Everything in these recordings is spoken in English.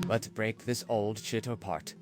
Let's break this old shit apart.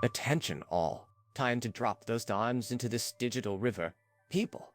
Attention all. Time to drop those dimes into this digital river. People.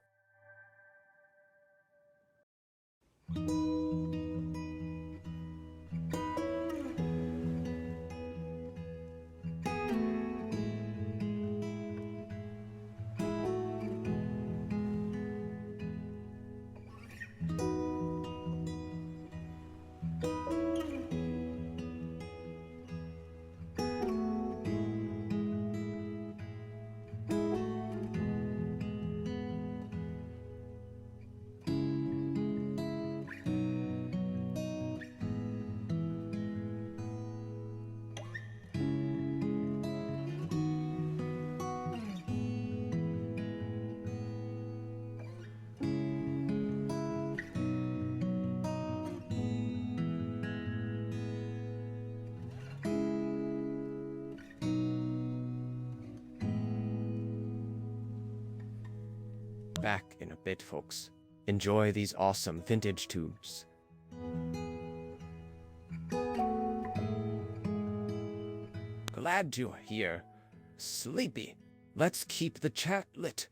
Back in a bit, folks. Enjoy these awesome vintage tunes. Glad you're here. Sleepy. Let's keep the chat lit.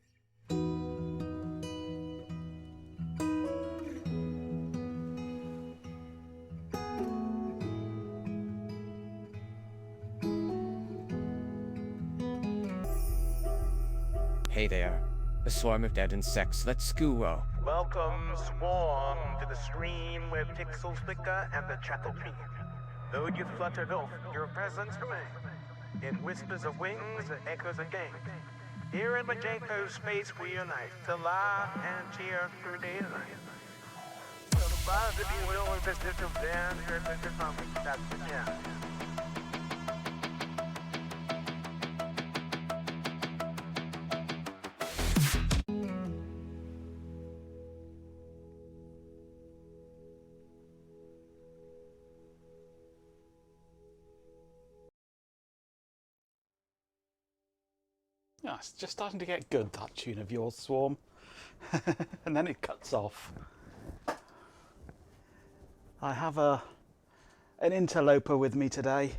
Hey there. A swarm of dead insects. Let's school. Welcome, Swarm, to the stream where pixels flicker and the chattel beat. Though you fluttered off, your presence remains. In whispers of wings and echoes of games. Here in Majenko space we unite to laugh and cheer through day and night. So the buzz, if you will, is this little band here at the family. That's the jam. Yeah, it's just starting to get good, that tune of yours, Swarm. And then it cuts off. I have an interloper with me today.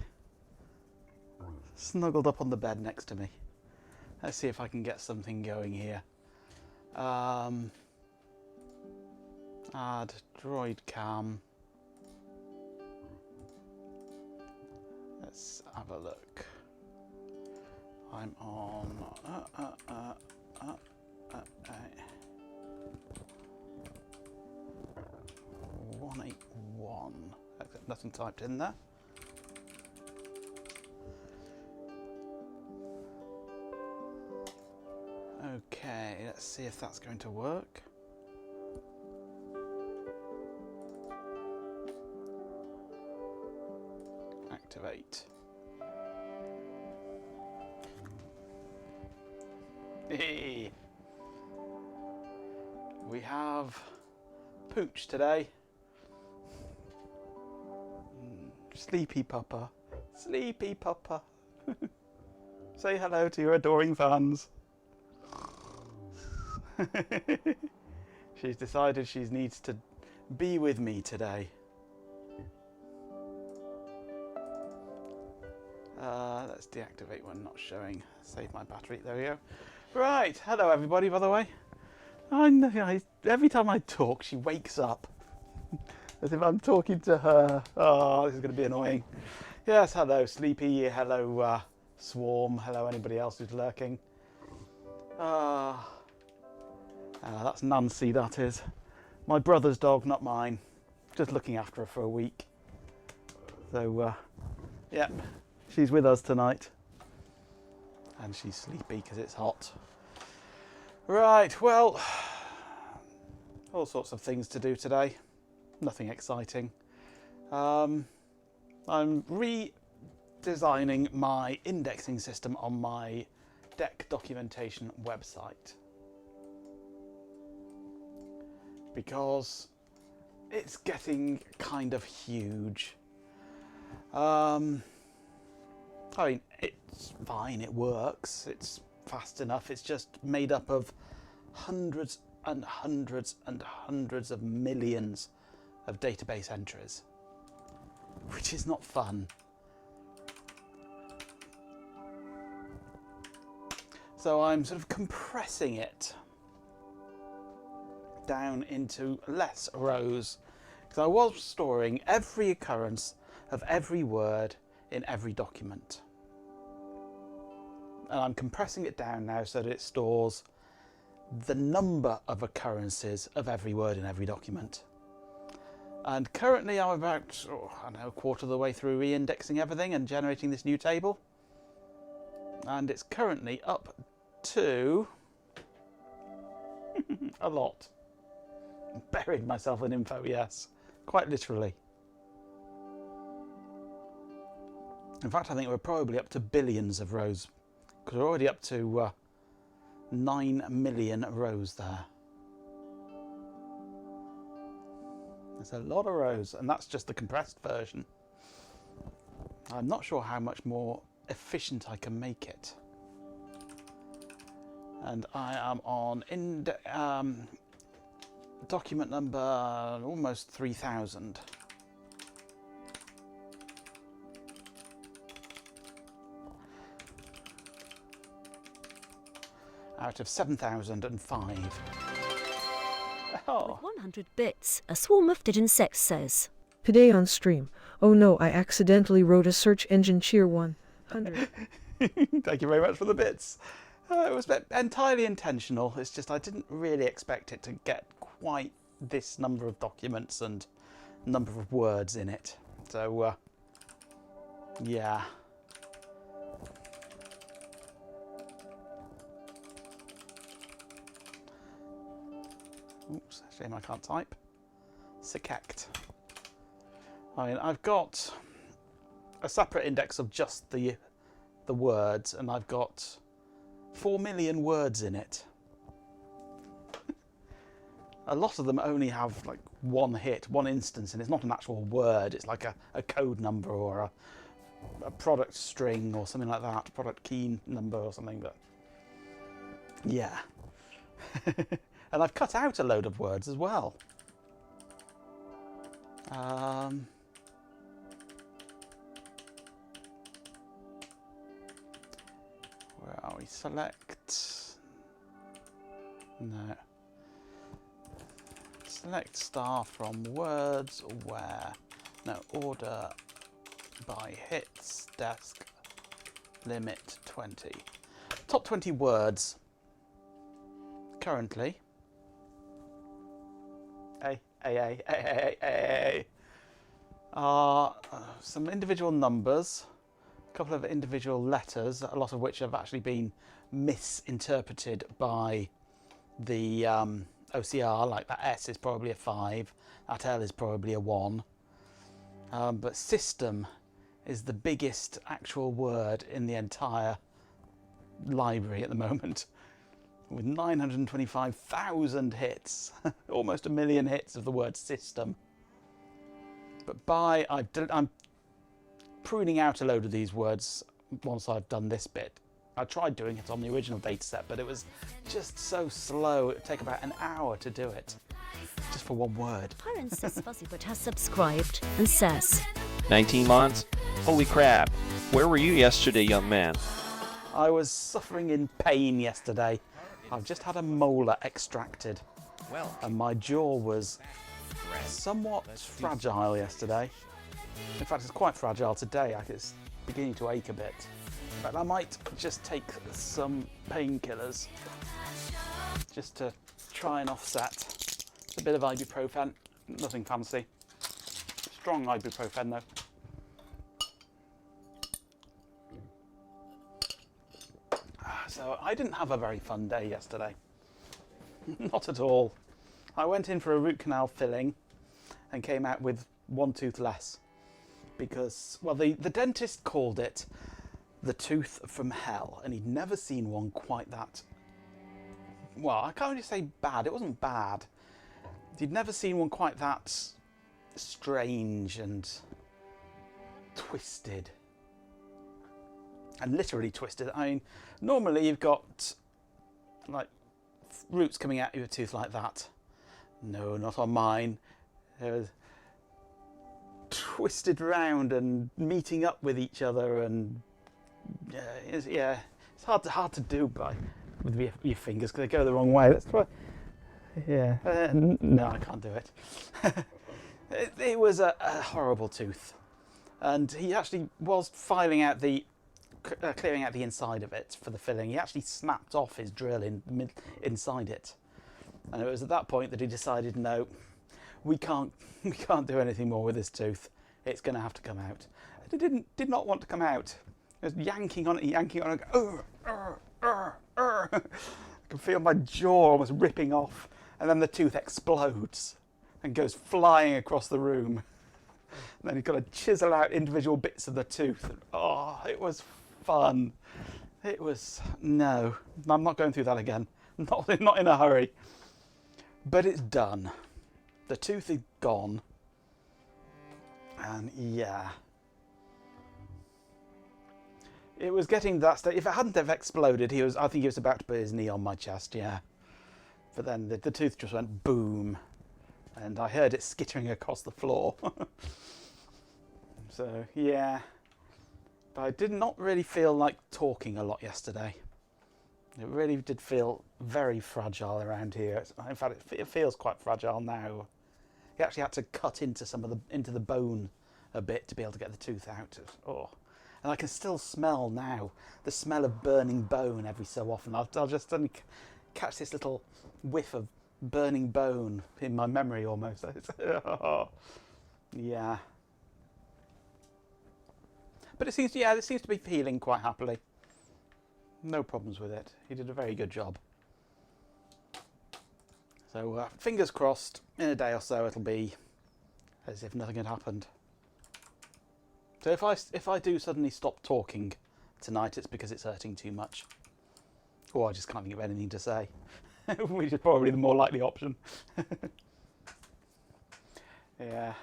Snuggled up on the bed next to me. Let's see if I can get something going here. Add droid cam. Let's have a look. I'm on 181. Nothing typed in there. Okay, let's see if that's going to work. Activate. Hey. We have Pooch today. Sleepy Papa. Sleepy Papa. Say hello to your adoring fans. She's decided she needs to be with me today. Let's deactivate one not showing. Save my battery. There we go. Right. Hello, everybody, by the way. Every time I talk, she wakes up. As if I'm talking to her. Oh, this is going to be annoying. Yes, hello, Sleepy. Hello, Swarm. Hello, anybody else who's lurking. That's Nancy, that is. My brother's dog, not mine. Just looking after her for a week. So, yeah, she's with us tonight. And she's sleepy because it's hot. Right, well, all sorts of things to do today. Nothing exciting. I'm redesigning my indexing system on my deck documentation website. Because it's getting kind of huge. I mean, it's fine, it works, it's fast enough, it's just made up of hundreds and hundreds and hundreds of millions of database entries, which is not fun. So I'm sort of compressing it down into less rows, because I was storing every occurrence of every word in every document. And I'm compressing it down now so that it stores the number of occurrences of every word in every document. And currently I'm about, a quarter of the way through re-indexing everything and generating this new table. And it's currently up to a lot. Buried myself in info, yes. Quite literally. In fact, I think we're probably up to billions of rows, because we're already up to 9 million rows there. There's a lot of rows, and that's just the compressed version. I'm not sure how much more efficient I can make it. And I am on document number almost 3000. Out of 7005. Oh. With 100 bits, a swarm of insects says. Today on stream. Oh no, I accidentally wrote a search engine cheer 100. Thank you very much for the bits. It was entirely intentional. It's just I didn't really expect it to get quite this number of documents and number of words in it. So, yeah. Oops, shame I can't type. Sikect. I mean, I've got a separate index of just the words, and I've got 4 million words in it. A lot of them only have like one hit, one instance, and it's not an actual word. It's like a code number or a product string or something like that, product key number or something. But yeah. And I've cut out a load of words as well. Where are we? Select. No. Select star from words where. No, order by hits, desk, limit 20. Top 20 words. Currently. Are some individual numbers couple of individual letters, a lot of which have actually been misinterpreted by the OCR, like that S is probably a 5, that L is probably a 1. But system is the biggest actual word in the entire library at the moment, with 925,000 hits, almost 1 million hits of the word system. But I'm pruning out a load of these words once I've done this bit. I tried doing it on the original dataset, but it was just so slow. It would take about an hour to do it, just for one word. Princess Fuzzyfoot has subscribed and says, 19 months? Holy crap. Where were you yesterday, young man? I was suffering in pain yesterday. I've just had a molar extracted, Well, and my jaw was somewhat fragile yesterday. In fact, it's quite fragile today. It's beginning to ache a bit. But I might just take some painkillers just to try and offset. A bit of ibuprofen, nothing fancy. Strong ibuprofen though. So I didn't have a very fun day yesterday. Not at all. I went in for a root canal filling and came out with one tooth less. Because, well, the dentist called it the tooth from hell, and he'd never seen one quite that, well, I can't really say bad, it wasn't bad. He'd never seen one quite that strange and twisted. And literally twisted. I mean, normally you've got, like, roots coming out of your tooth like that. No, not on mine. It was twisted round and meeting up with each other, and it's hard to do with your fingers because they go the wrong way. Let's try. Yeah, no, I can't do it. It was a horrible tooth, and he actually was clearing out the inside of it for the filling. He actually snapped off his drill inside it, and it was at that point that he decided, no, we can't do anything more with this tooth. It's going to have to come out. It did not want to come out. It was yanking on it. I can feel my jaw almost ripping off, and then the tooth explodes and goes flying across the room. And then you've got to chisel out individual bits of the tooth. Oh, it was fun. It was, no, I'm not going through that again. Not in a hurry. But it's done. The tooth is gone. And yeah. It was getting to that state. If it hadn't have exploded, I think he was about to put his knee on my chest, yeah. But then the tooth just went boom. And I heard it skittering across the floor. So, yeah. But I did not really feel like talking a lot yesterday. It really did feel very fragile around here. In fact, it feels quite fragile now. He actually had to cut into the bone a bit to be able to get the tooth out. Oh. And I can still smell now the smell of burning bone every so often. I'll just suddenly catch this little whiff of burning bone in my memory almost. Yeah. But it seems to be healing quite happily. No problems with it. He did a very good job. So fingers crossed, in a day or so it'll be as if nothing had happened. So if I do suddenly stop talking tonight, it's because it's hurting too much. Or I just can't think of anything to say. Which is probably the more likely option. Yeah.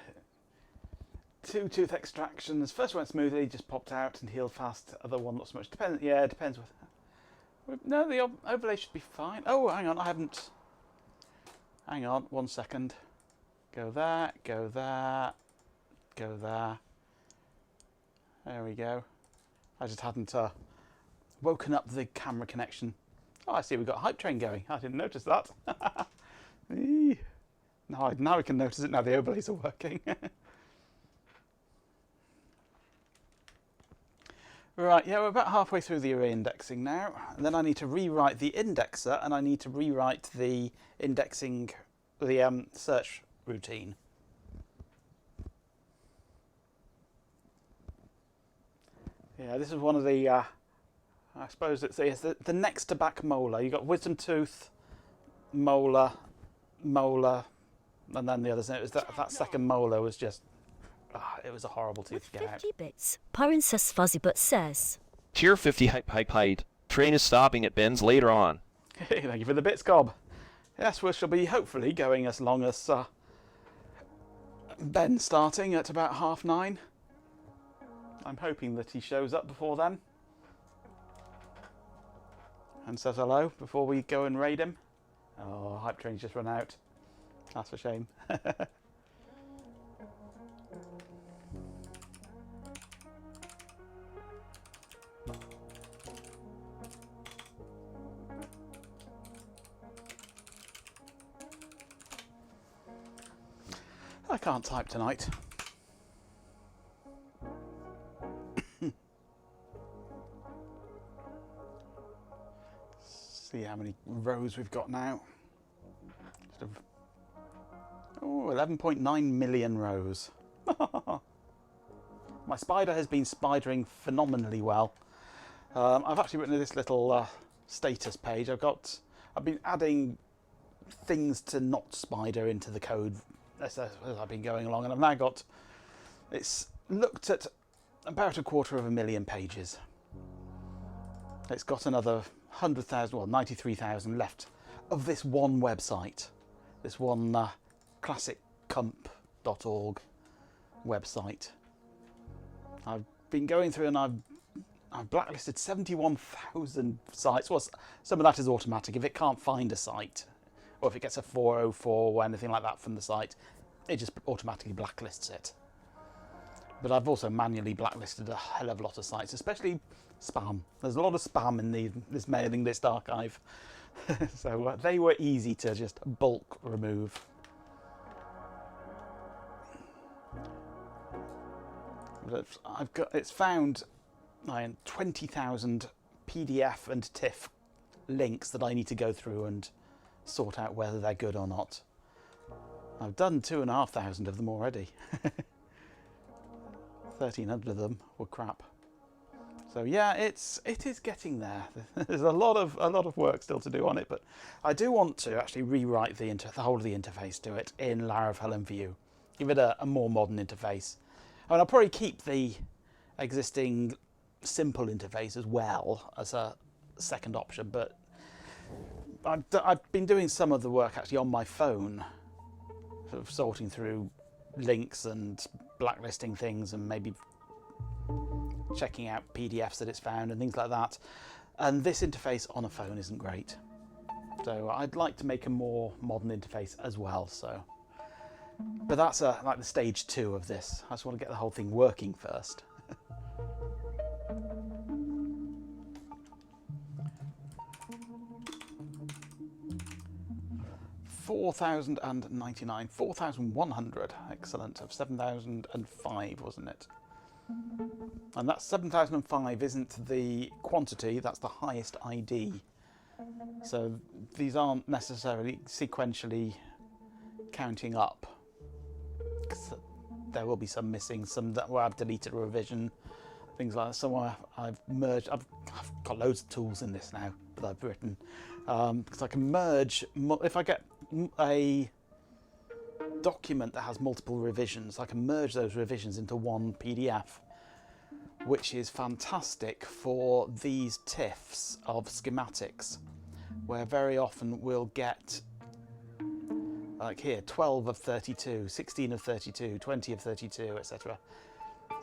2 tooth extractions. First went smoothly, just popped out and healed fast. Other one not so much. Depends. Yeah, it depends. No, the overlay should be fine. Oh, hang on, I haven't. Hang on, 1 second. Go there, go there, go there. There we go. I just hadn't woken up the camera connection. Oh, I see we've got a hype train going. I didn't notice that. Now I can notice it now the overlays are working. Right, yeah, we're about halfway through the array indexing now. And then I need to rewrite the indexer, and I need to rewrite the indexing, the search routine. Yeah, this is one of the, I suppose it's the next to back molar. You've got wisdom tooth, molar, and then the others. And it was that second molar was just, it was a horrible tooth With to get out. 50 bits, Princess Fuzzybut says. Tier 50 hype. Train is stopping at Ben's later on. Thank you for the bits, Cobb. Yes, we shall be hopefully going as long as Ben starting at about 9:30. I'm hoping that he shows up before then and says hello before we go and raid him. Oh, hype train's just run out. That's a shame. I can't type tonight. See how many rows we've got now. Oh, 11.9 million rows. My spider has been spidering phenomenally well. I've actually written this little status page. I've been adding things to not spider into the code as I've been going along, and I've now got, it's looked at about 250,000 pages. It's got another 100,000, well, 93,000 left of this one website, this one classiccomp.org website. I've been going through and I've blacklisted 71,000 sites. Well, some of that is automatic. If it can't find a site, or if it gets a 404 or anything like that from the site, it just automatically blacklists it. But I've also manually blacklisted a hell of a lot of sites, especially spam. There's a lot of spam in this mailing list archive. So they were easy to just bulk remove. But it's found 20,000 PDF and TIFF links that I need to go through and sort out whether they're good or not. I've done 2,500 of them already. 1,300 of them were crap. So yeah, it is getting there. There's a lot of work still to do on it, but I do want to actually rewrite the whole of the interface to it in Laravel and Vue. Give it a more modern interface. I mean, I'll probably keep the existing simple interface as well as a second option, but I've been doing some of the work actually on my phone, sort of sorting through links and blacklisting things and maybe checking out PDFs that it's found and things like that. And this interface on a phone isn't great. So I'd like to make a more modern interface as well. So, but that's like the stage 2 of this. I just want to get the whole thing working first. 4,099, 4,100, excellent, of 7,005, wasn't it? And that 7,005 isn't the quantity, that's the highest ID. So these aren't necessarily sequentially counting up. There will be some missing, some that where I've deleted a revision, things like that. Some I've merged. I've got loads of tools in this now that I've written, because I can merge. If I get a document that has multiple revisions, I can merge those revisions into one PDF, which is fantastic for these TIFFs of schematics, where very often we'll get, like here, 12 of 32, 16 of 32, 20 of 32, etc.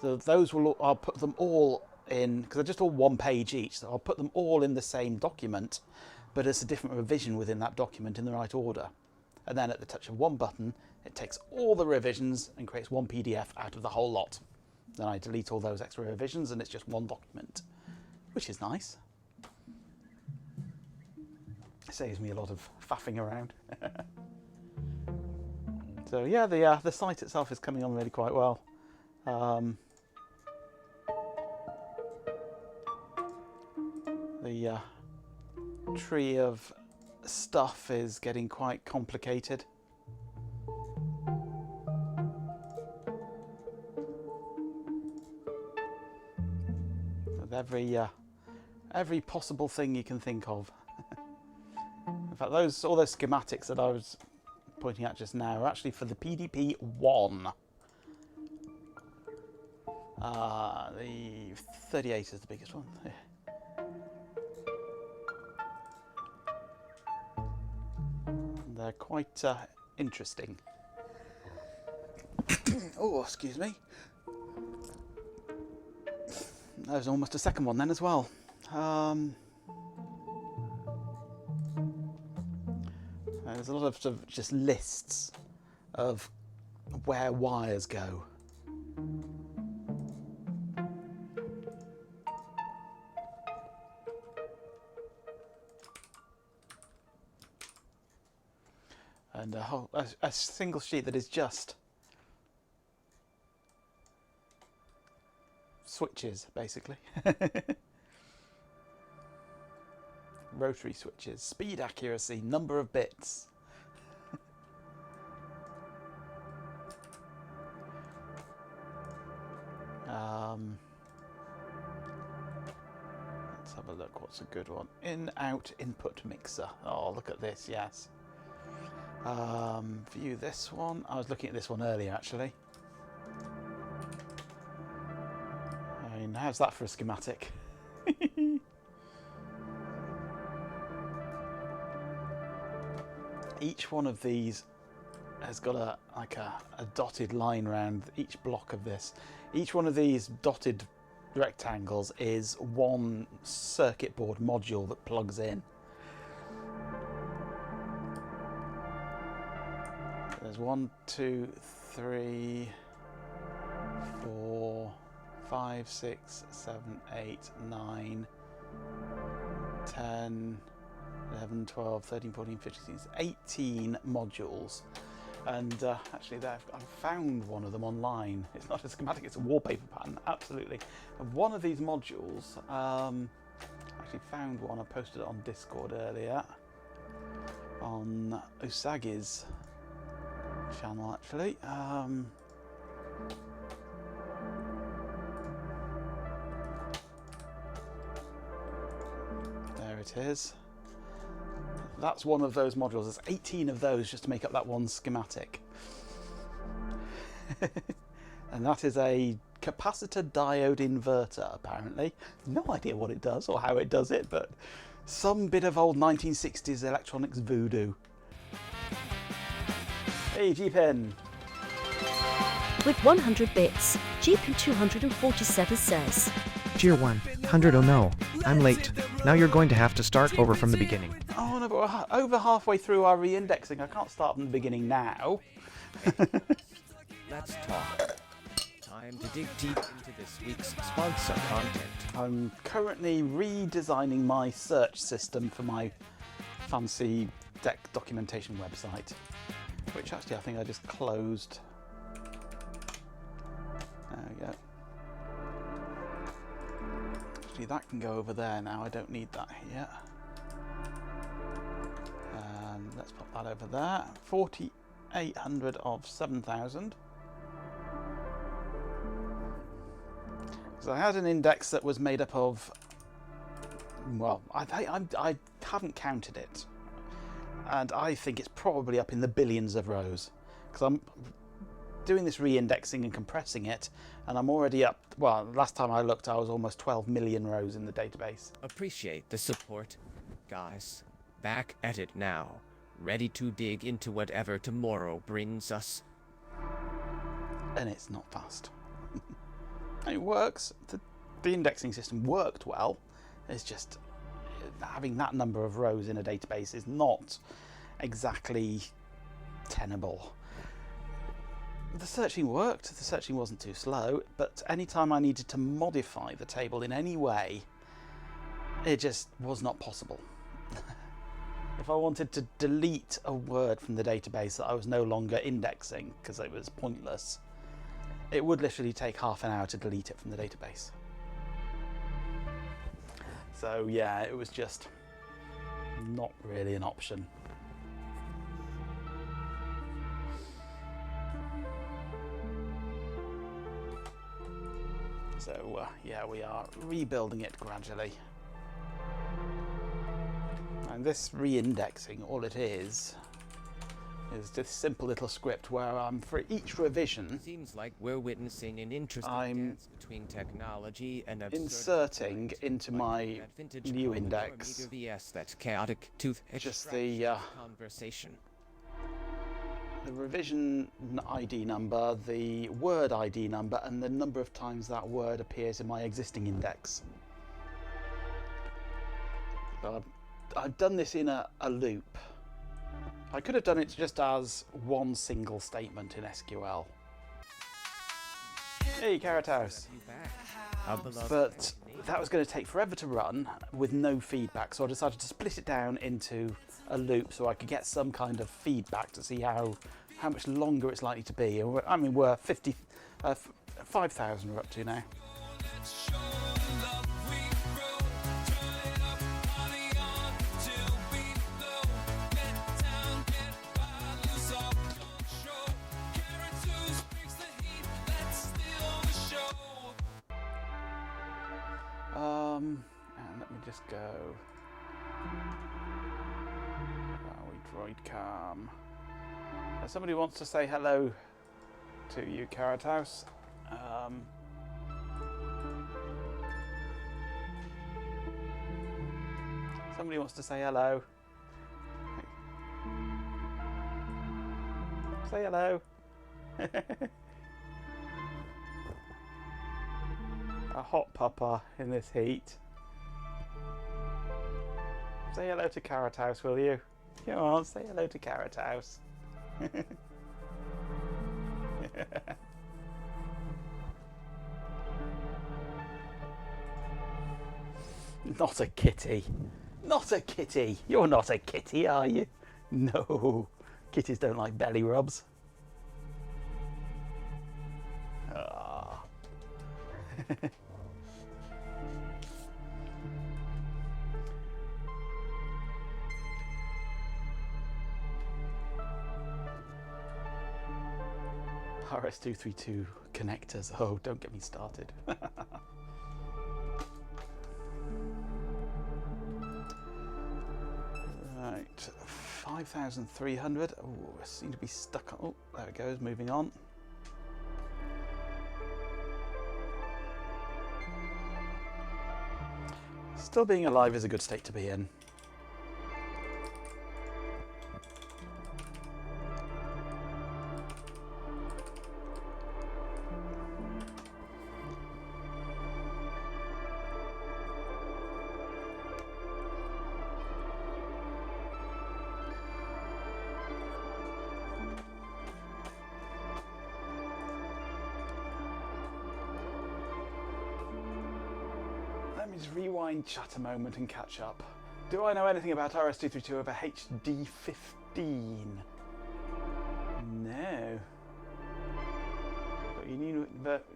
So those I'll put them all in, because they're just all one page each, so I'll put them all in the same document, but as a different revision within that document in the right order. And then at the touch of one button, it takes all the revisions and creates one PDF out of the whole lot. Then I delete all those extra revisions and it's just one document, which is nice. It saves me a lot of faffing around. So yeah, the site itself is coming on really quite well. The tree of stuff is getting quite complicated. every possible thing you can think of. In fact, all those schematics that I was pointing at just now are actually for the PDP-1. The 38 is the biggest one. Yeah. They're quite interesting. Oh, excuse me. There's almost a second one then as well. There's a lot of sort of just lists of where wires go. And a single sheet that is just switches, basically. Rotary switches, speed, accuracy, number of bits. Let's have a look. What's a good one? In-out input mixer. Oh, look at this. Yes. View this one. I was looking at this one earlier, actually. I mean, how's that for a schematic? Each one of these has got a dotted line around each block of this. Each one of these dotted rectangles is one circuit board module that plugs in. There's 1, 2, 3, 4, 5, 6, 7, 8, 9, 10, 11, 12, 13, 14, 15, 18 modules. And actually I've found one of them online. It's not a schematic, it's a wallpaper pattern, absolutely. And one of these modules, actually found one, I posted it on Discord earlier, on Usagi's channel actually. There it is. That's one of those modules. There's 18 of those just to make up that one schematic. And that is a capacitor diode inverter, apparently. No idea what it does or how it does it, but some bit of old 1960s electronics voodoo. Hey, G-Pen. With 100 bits, GP247 says, Cheer 1, 100, oh no, I'm late. Now you're going to have to start over from the beginning. Oh no, but we're over halfway through our re-indexing. I can't start from the beginning now. Let's talk. Time to dig deep into this week's sponsor content. I'm currently redesigning my search system for my fancy deck documentation website, which actually I think I just closed. There we go. Actually, that can go over there now. I don't need that here. Let's pop that over there. 4,800 of 7,000. So I had an index that was made up of, well, I haven't counted it, and I think it's probably up in the billions of rows, because I'm doing this re-indexing and compressing it, and I'm already up, well, last time I looked I was almost 12 million rows in the database. Appreciate the support. Guys, back at it now. Ready to dig into whatever tomorrow brings us. And it's not fast. It works. The indexing system worked well. It's just having that number of rows in a database is not exactly tenable. The searching worked. The searching wasn't too slow, but anytime I needed to modify the table in any way, it just was not possible. If I wanted to delete a word from the database that I was no longer indexing because it was pointless, it would literally take half an hour to delete it from the database. So yeah, it was just not really an option. So yeah, we are rebuilding it gradually. And this re-indexing, all it is this simple little script where for each revision, Seems like we're witnessing an interesting dance between technology and inserting into my new index VS, that chaotic tooth just the conversation. the revision ID number, the word ID number, and the number of times that word appears in my existing index. So I've done this in a loop. I could have done it just as one single statement in SQL. Hey, Carrot House. But that was going to take forever to run with no feedback, so I decided to split it down into a loop so I could get some kind of feedback to see how much longer it's likely to be. I mean, we're 5,000 we're up to now. And let me just go. Where are we? Droid Cam. Somebody wants to say hello to you, Carrot House. Somebody wants to say hello. Say hello. A hot pupper in this heat. Say hello to Carrot House, will you? Come on, say hello to Carrot House. Not a kitty. Not a kitty. You're not a kitty, are you? No. Kitties don't like belly rubs. Ah. RS-232 connectors. Oh, don't get me started. Right, 5,300. Oh, I seem to be stuck on. Oh, there it goes, moving on. Still being alive is a good state to be in. Rewind chat a moment and catch up. Do I know anything about RS-232 over HD15? No. Got your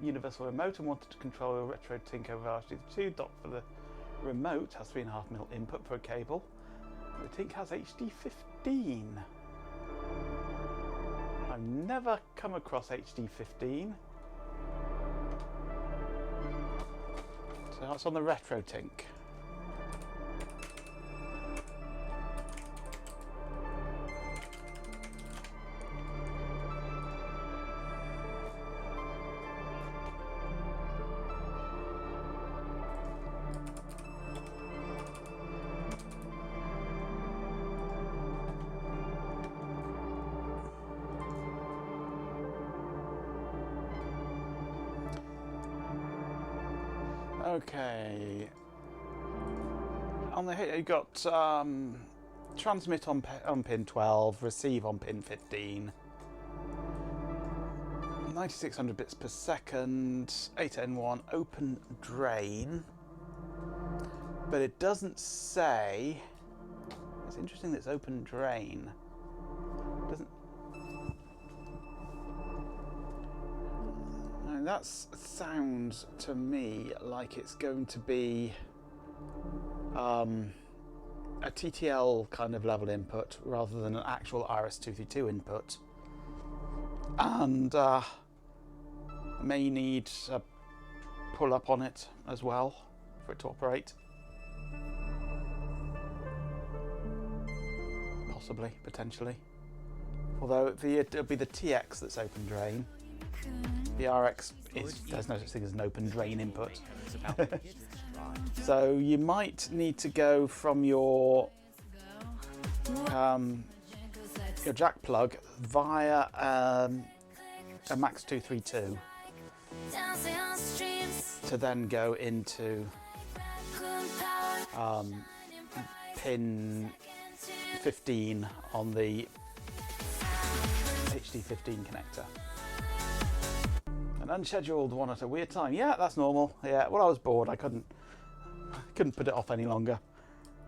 universal remote and wanted to control a retro Tink over RS-232. Dock for the remote has 3.5mm input for a cable. The Tink has HD15. I've never come across HD15. So that's on the retro Tink. Okay. On the hit, you got transmit on pin 12, receive on pin 15. 9600 bits per second, 8N1, open drain. But it doesn't say. It's interesting that it's open drain. It doesn't. That sounds to me like it's going to be a TTL kind of level input rather than an actual RS-232 input, and may need a pull up on it as well for it to operate. Possibly, potentially. Although it'll be the TX that's open drain. The RX there's no such thing as an open drain input. So you might need to go from your jack plug via a Max 232 to then go into pin 15 on the HD15 connector. An unscheduled one at a weird time. Yeah, that's normal. Yeah, well, I was bored. I couldn't put it off any longer.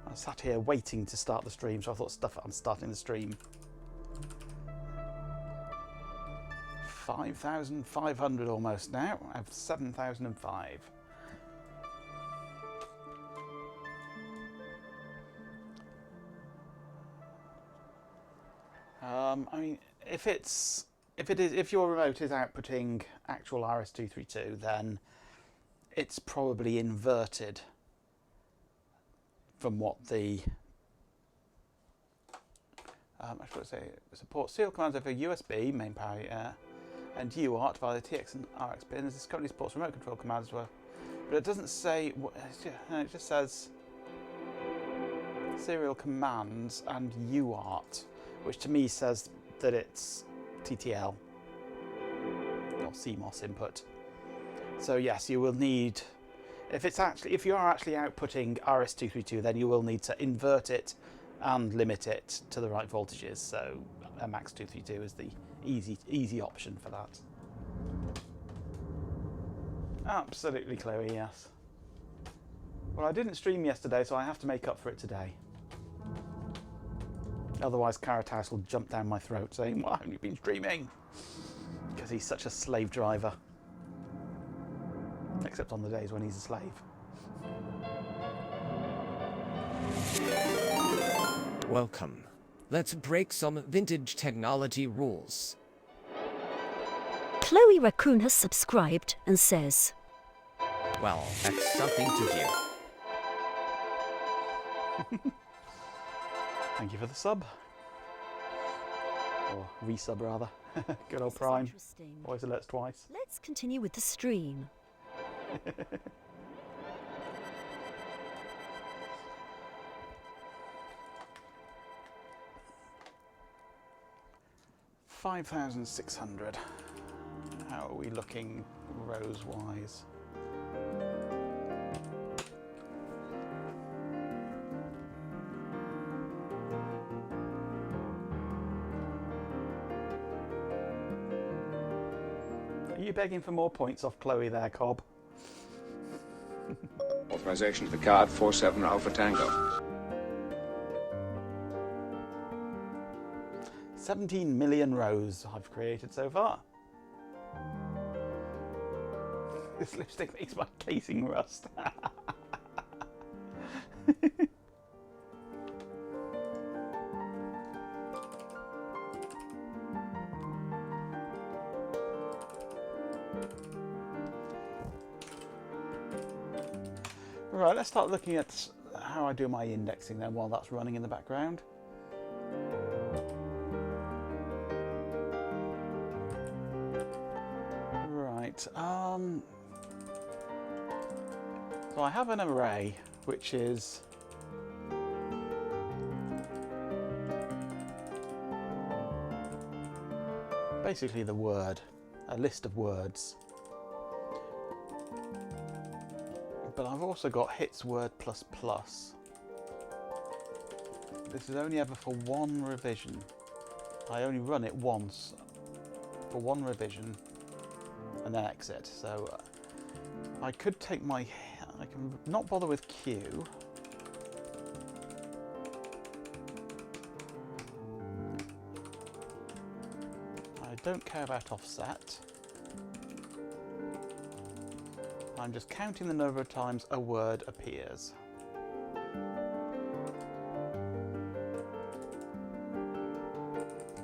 I sat here waiting to start the stream, so I thought, stuff it, I'm starting the stream. 5,500 almost now. I have 7,005. I mean, if your remote is outputting actual RS-232, then it's probably inverted from what the I should say support serial commands over USB main power and UART via the TX and RX pins. This currently supports remote control commands as well, but it doesn't say what, it just says serial commands and UART, which to me says that it's TTL or CMOS input. So yes, you will need, if you are actually outputting RS-232, then you will need to invert it and limit it to the right voltages. So a Max 232 is the easy option for that. Absolutely, Chloe, yes. Well, I didn't stream yesterday, so I have to make up for it today. Otherwise, Caratas will jump down my throat saying, "Why haven't you been streaming?" Because he's such a slave driver. Except on the days when he's a slave. Welcome. Let's break some vintage technology rules. Chloe Raccoon has subscribed and says, Well, that's something to hear. Thank you for the sub. Or resub, rather. Good old Prime. interesting. Always alerts twice. Let's continue with the stream. 5,600. How are we looking rows-wise? Are you begging for more points off Chloe there, Cobb? Authorization for card 47 Alpha Tango. 17 million rows I've created so far. This lipstick makes my casing rust. Right, let's start looking at how I do my indexing then while that's running in the background. Right, so I have an array which is basically the word, a list of words. But I've also got hits word plus plus. This is only ever for one revision. I only run it once for one revision and then exit. So I could take I can not bother with Q. I don't care about offset. I'm just counting the number of times a word appears.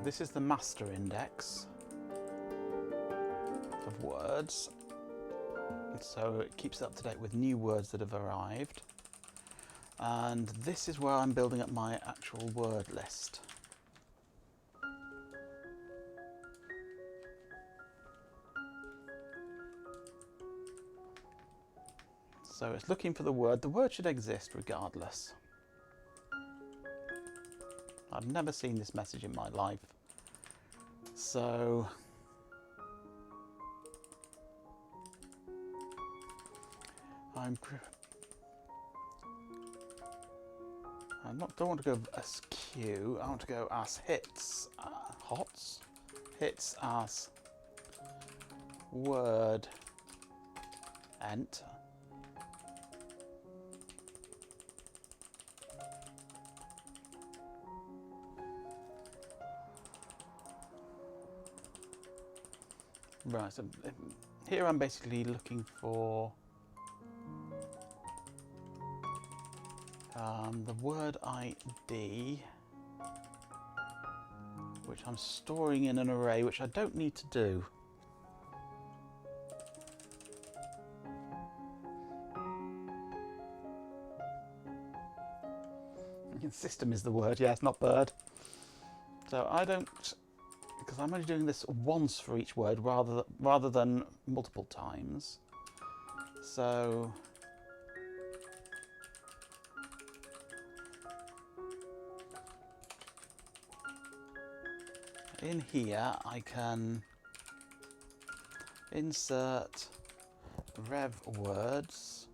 This is the master index of words. so it keeps it up to date with new words that have arrived. And this is where I'm building up my actual word list. So it's looking for the word. The word should exist regardless. I've never seen this message in my life. So don't want to go as Q. I want to go as hits, hits as word enter. Right, so here I'm basically looking for the word ID, which I'm storing in an array, which I don't need to do. System is the word, yes, not bird. So I don't, because I'm only doing this once for each word rather than multiple times. So in here I can insert rev words.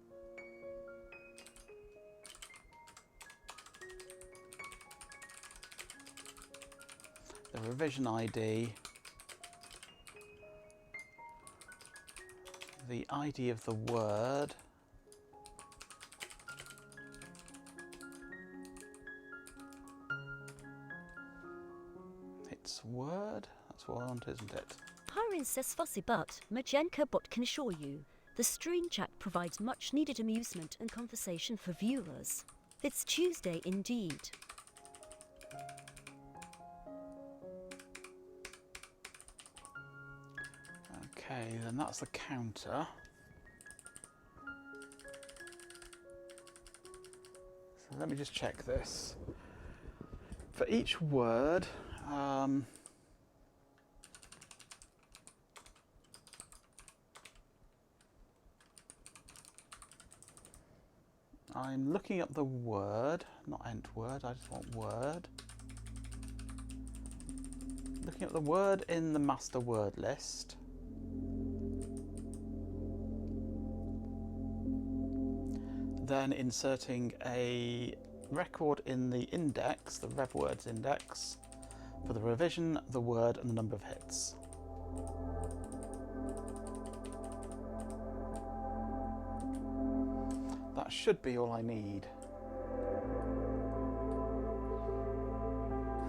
The revision ID, the ID of the word, its word, that's what I want, isn't it? Pyrin says fussy, but Majenka Bot can assure you the stream chat provides much needed amusement and conversation for viewers. It's Tuesday indeed. Okay, then that's the counter. So let me just check this. For each word, I'm looking up the word, not ent word, I just want word. Looking at the word in the master word list. Then inserting a record in the index, the rev words index, for the revision, the word, and the number of hits. That should be all I need.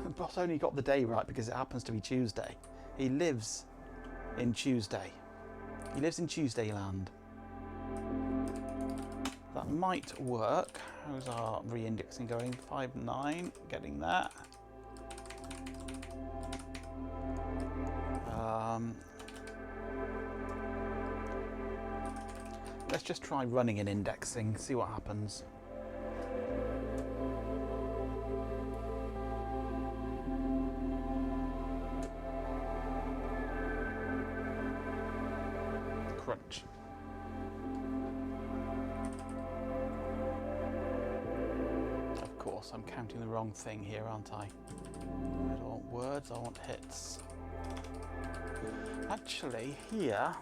The boss only got the day right because it happens to be Tuesday. He lives in Tuesday. He lives in Tuesday land. That might work. How's our re-indexing going? 5.9, getting that. Let's just try running and indexing, see what happens. Crunch. Of course, I'm counting the wrong thing here, aren't I? I don't want words, I want hits. Actually, here...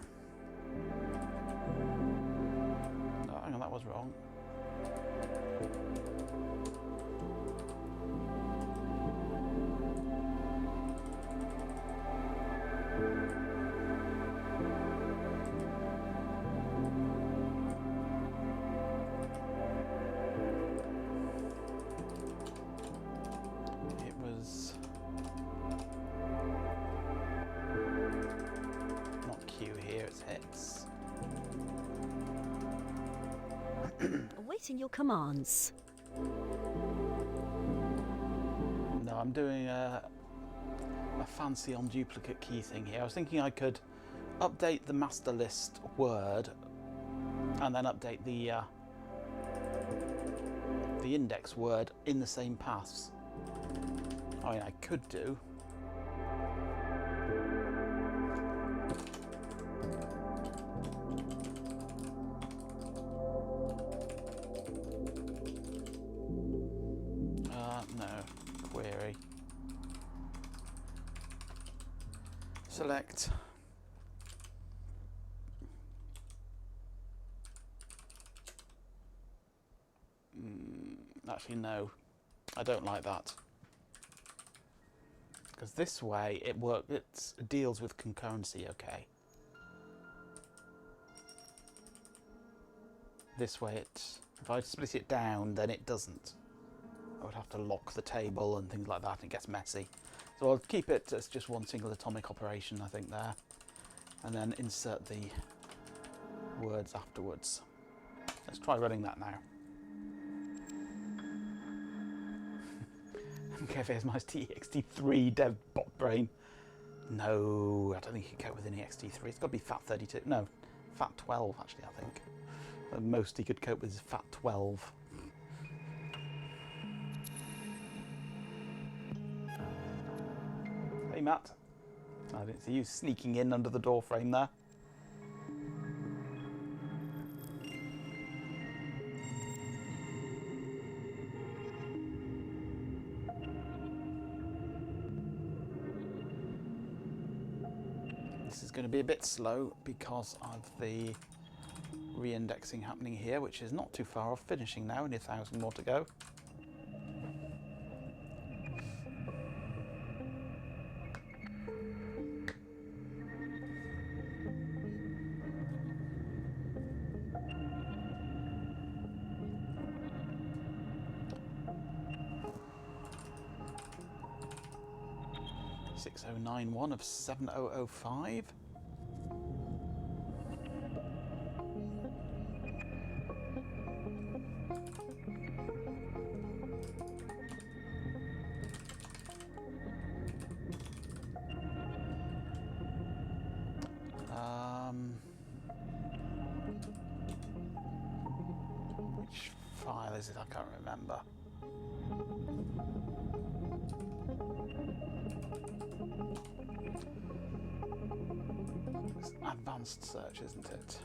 Oh, hang on, that was wrong. It was not Q here, it's hits. Awaiting your commands. No, I'm doing a fancy on duplicate key thing here. I was thinking I could update the master list word and then update the index word in the same paths. I mean, I could do. No. Query. Select. Actually, no. I don't like that. Because this way it deals with concurrency, okay. This way if I split it down, then it doesn't. I would have to lock the table and things like that, and it gets messy. So I'll keep it as just one single atomic operation, I think, there. And then insert the words afterwards. Let's try running that now. Okay, here's my ext3 dev bot brain. No, I don't think you can cope with an ext3. It's got to be FAT32. No, FAT12 actually, I think. The most he could cope with is FAT12. Hey Matt. I didn't see you sneaking in under the door frame there. This is going to be a bit slow because of the re-indexing happening here, which is not too far off finishing now, only 1,000 more to go. .6091 of 7005. Which file is it? I can't remember. It's advanced search, isn't it?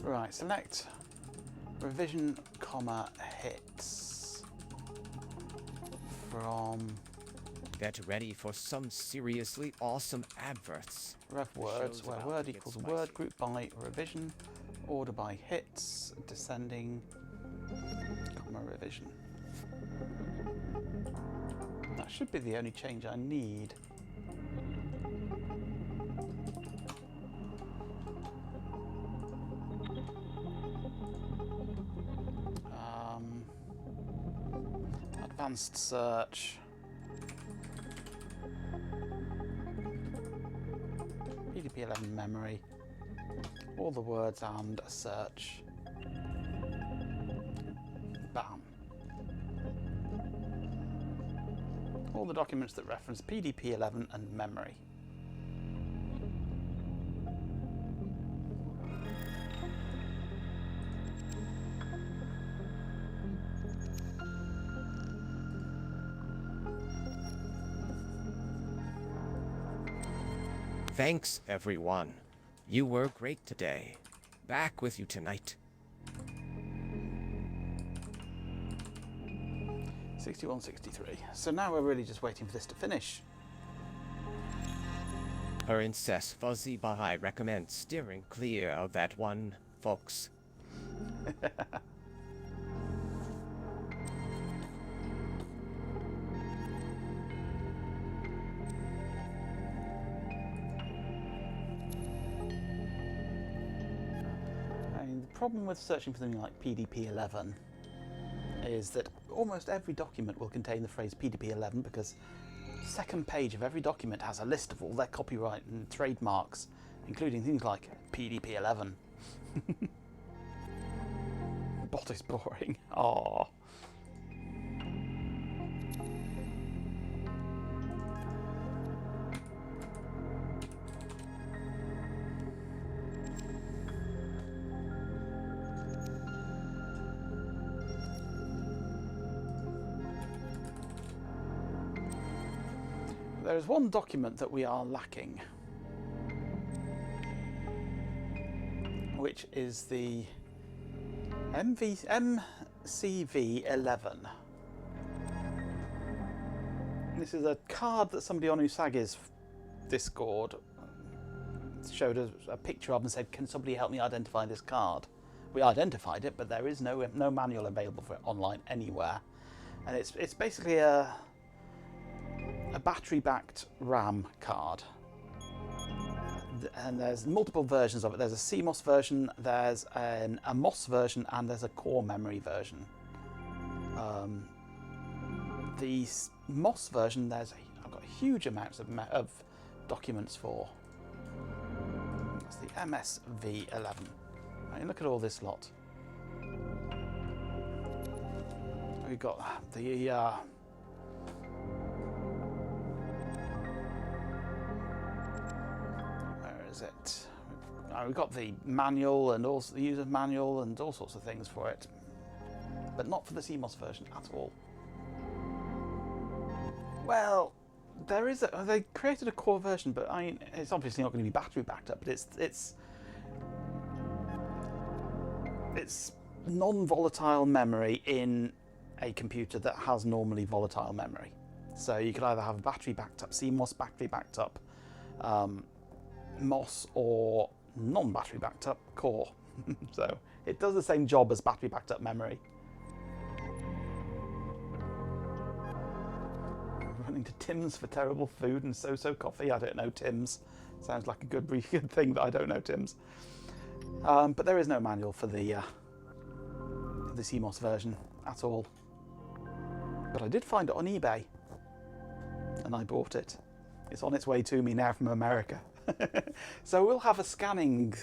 Right, select revision, comma, hits from Get ready for some seriously awesome adverts. rev words, show's where about word to get equals spicy. word, group by revision, order by hits, descending, comma, revision. That should be the only change I need. Advanced search. PDP-11 memory. All the words and a search. Bam. All the documents that reference PDP-11 and memory. Thanks, everyone. You were great today. Back with you tonight. 6163. So now we're really just waiting for this to finish. Princess Fuzzy Bahai recommends steering clear of that one, folks. The problem with searching for something like PDP-11 is that almost every document will contain the phrase PDP-11 because the second page of every document has a list of all their copyright and trademarks, including things like PDP-11. Bot is boring. Aww. there is one document that we are lacking, which is the MCV11. This is a card that somebody on Usagi's Discord showed us a picture of and said, can somebody help me identify this card? We identified it, but there is no manual available for it online anywhere. And it's basically a battery-backed RAM card. And there's multiple versions of it. There's a CMOS version, there's a MOS version, and there's a core memory version. The MOS version, I've got huge amounts of documents for. That's the MSV11. Right, look at all this lot. We've got the where is it? We've got the manual and also the user manual and all sorts of things for it, but not for the CMOS version at all. Well, there is they created a core version, but I mean, it's obviously not going to be battery backed up, but it's non-volatile memory in a computer that has normally volatile memory. So you could either have a battery backed up CMOS, battery backed up MOS, or non-battery backed up core. So it does the same job as battery backed up memory. Running to Tim's for terrible food and so-so coffee. I don't know Tim's. Sounds like a really good thing that I don't know Tim's. But there is no manual for the CMOS version at all. But I did find it on eBay, and I bought it. It's on its way to me now from America. So we'll have a scanning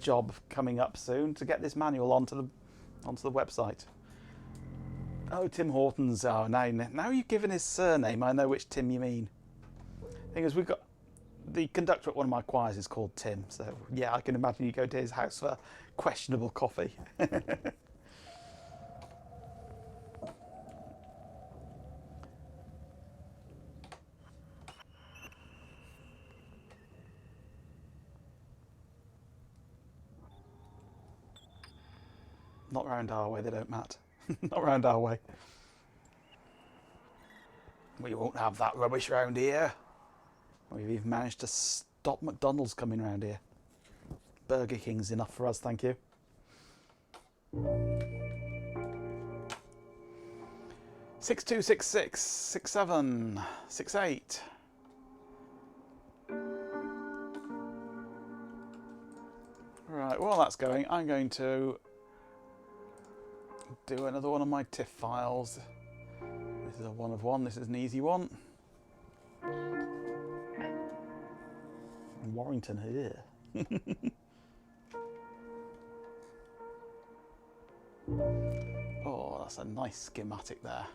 job coming up soon to get this manual onto the website. Oh, Tim Hortons. Oh, now you've given his surname, I know which Tim you mean. Thing is, we've got the conductor at one of my choirs is called Tim, so yeah, I can imagine you go to his house for questionable coffee. Not round our way, they don't, Matt. Not round our way. We won't have that rubbish round here. We've even managed to stop McDonald's coming round here. Burger King's enough for us, thank you. Six 2 6 6 6 7 6 8. Right, while that's going, I'm going to do another one of my TIFF files. This is a 1 of 1, this is an easy one. Warrington here. Oh, that's a nice schematic there.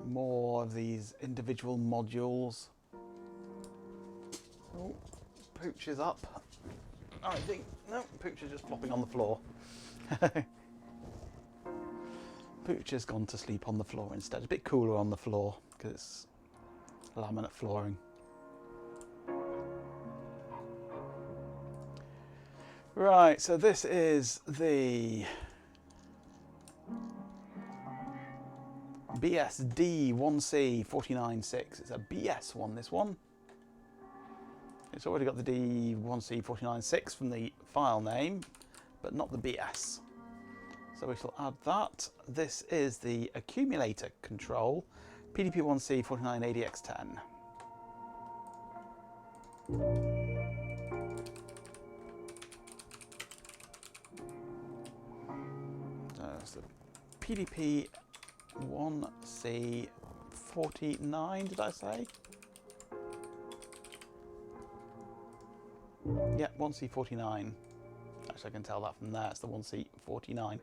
More of these individual modules. Oh, Pooch is up. I think, no, Pooch is just flopping on the floor. Pooch has gone to sleep on the floor instead. It's a bit cooler on the floor because it's laminate flooring. Right, so this is the BSD 1C 496. It's a BS one, this one. It's already got the D1C496 from the file name, but not the BS. So we shall add that. This is the accumulator control, PDP-1C49ADX10. That's the PDP-1C49, did I say? Yeah, 1C49. Actually, I can tell that from there. It's the 1C49.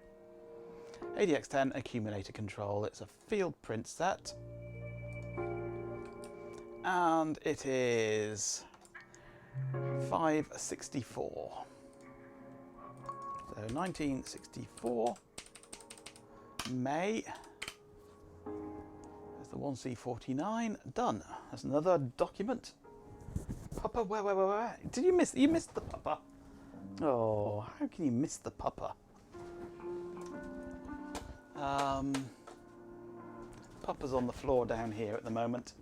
ADX10 accumulator control. It's a field print set. And it is 564. So 1964, May. There's the 1C49, done. That's another document. Papa, where? Did you miss the papa? Oh, how can you miss the papa? Papa's on the floor down here at the moment.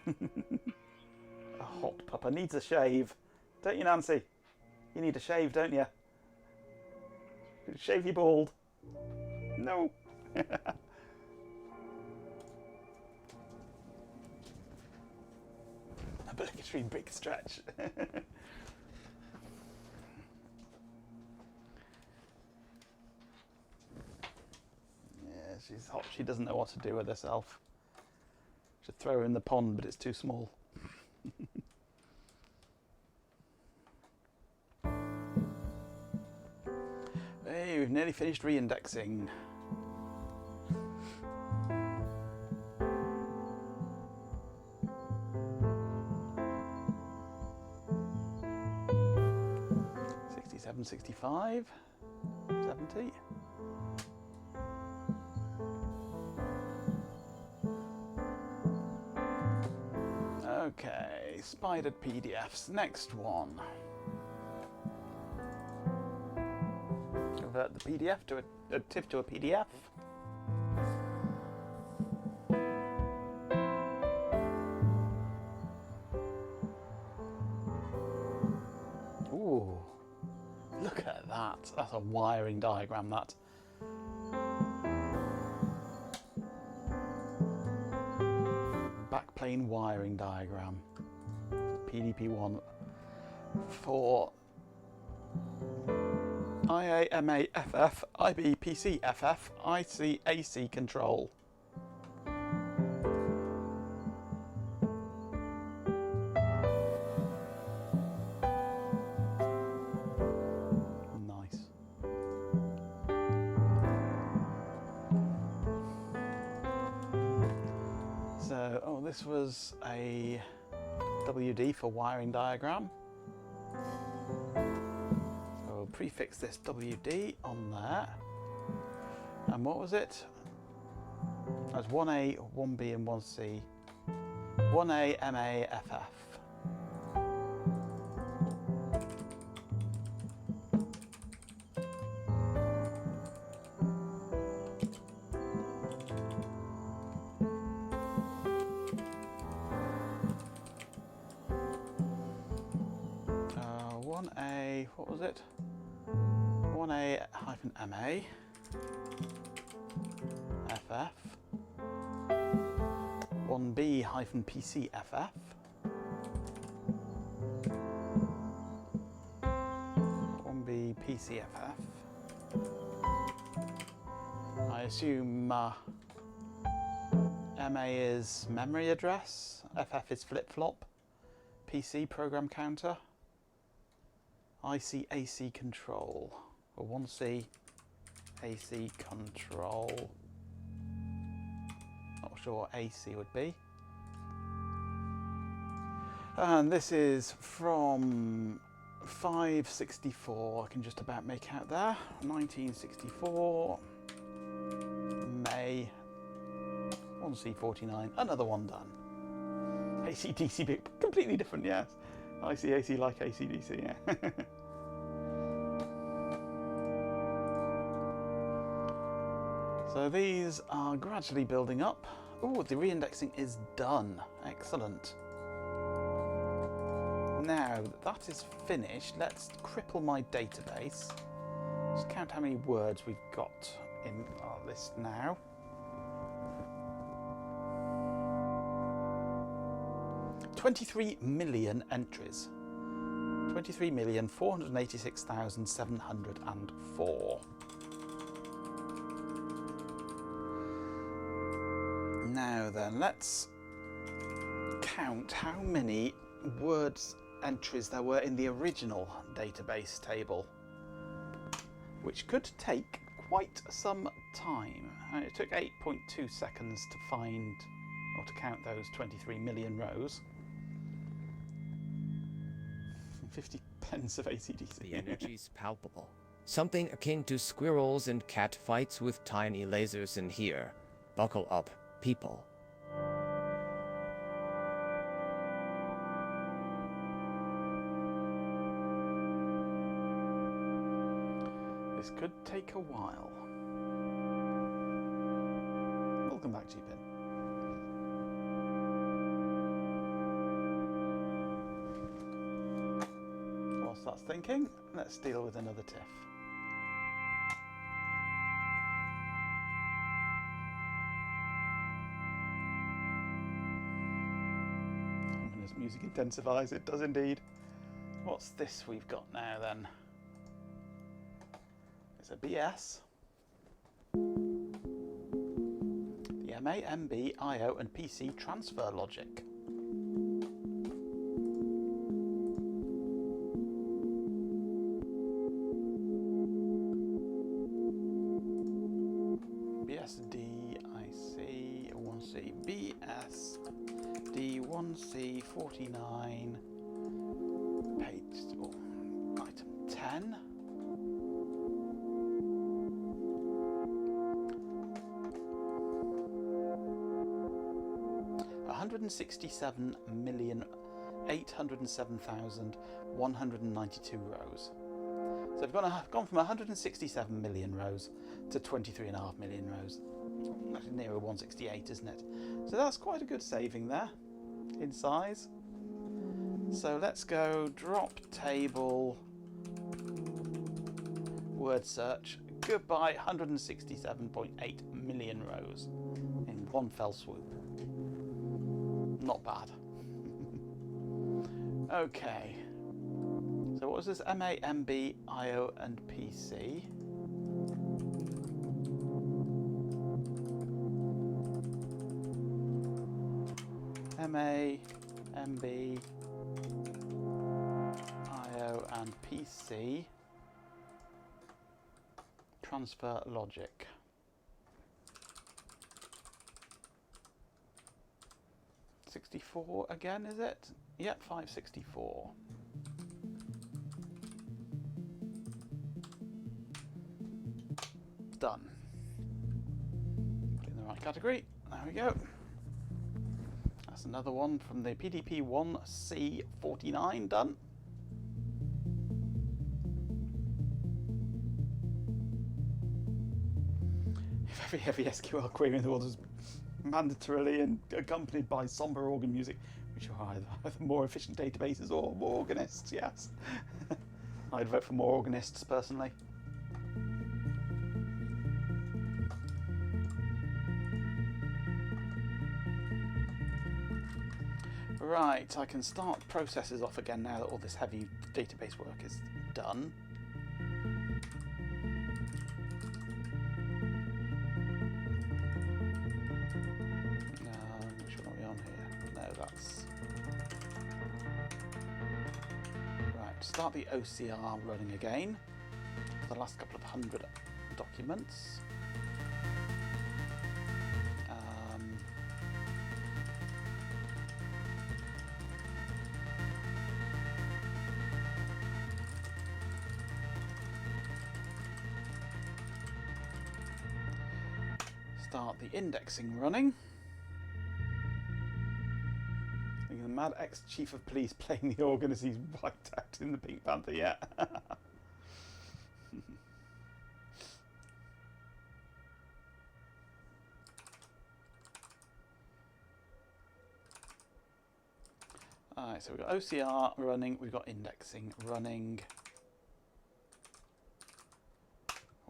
A hot papa needs a shave, don't you, Nancy? You need a shave, don't you? Shave your bald. No. Obligatory big stretch. Yeah, she's hot. She doesn't know what to do with herself. Should throw her in the pond, but it's too small. Hey, we've nearly finished re-indexing. '67, '65, '70. Okay, spidered PDFs. Next one. Convert the PDF to a TIFF to a PDF. Ooh, look at that. That's a wiring diagram, that. Backplane wiring diagram. PDP-1 for IAMAFF, IBPCFF, ICAC control. Nice. So, oh, this was a WD for wiring diagram. So we'll prefix this WD on there. And what was it? That's 1A, 1B and 1C. 1A, MA, FF. What was it? 1A-MA FF 1B-PC FF 1B PC FF. I assume MA is memory address, FF is flip-flop, PC program counter. ICAC control, or 1C AC control. Not sure what AC would be. And this is from 564, I can just about make out there. 1964, May, 1C49, another one done. AC/DC bit completely different, yes. ICAC like AC/DC, yeah. So these are gradually building up. Oh, the re-indexing is done. Excellent. Now that is finished, let's cripple my database. Just count how many words we've got in our list now. $23 million entries. 23,486,704. Now then, let's count how many words entries there were in the original database table, which could take quite some time. It took 8.2 seconds to find or to count those 23 million rows. 50 pence of ACDC. The energy's palpable. Something akin to squirrels and cat fights with tiny lasers in here. Buckle up, people. This could take a while. Welcome back, G-Pin. Whilst that's thinking, let's deal with another tiff. And as music intensifies, it does indeed. What's this we've got now then? It's a BS. The MA, MB, IO and PC transfer logic. BSD, IC, 1C, BSD, 1C, 49, page, item 10. $167,807,192 rows. So we've gone from 167 million rows to 23.5 million rows. Actually nearer 168, isn't it? So that's quite a good saving there in size. So let's go drop table word search. Goodbye 167.8 million rows in one fell swoop. Not bad. Okay. So what was this? MA, MB, IO and PC. MA, MB, IO and PC. Transfer logic. $64 again, is it? Yep, 564. Done. Put in the right category. There we go. That's another one from the PDP 1C49 done. If every heavy SQL query in the world is mandatorily and accompanied by somber organ music, which are either more efficient databases or more organists, yes. I'd vote for more organists personally. Right, I can start processes off again now that all this heavy database work is done. Which one are we on here? No, that's... Right, start the OCR running again for the last couple of hundred documents. Start the indexing running. The mad ex-chief of police playing the organ as he's wiped out in the Pink Panther, yeah. Alright, so we've got OCR running, we've got indexing running.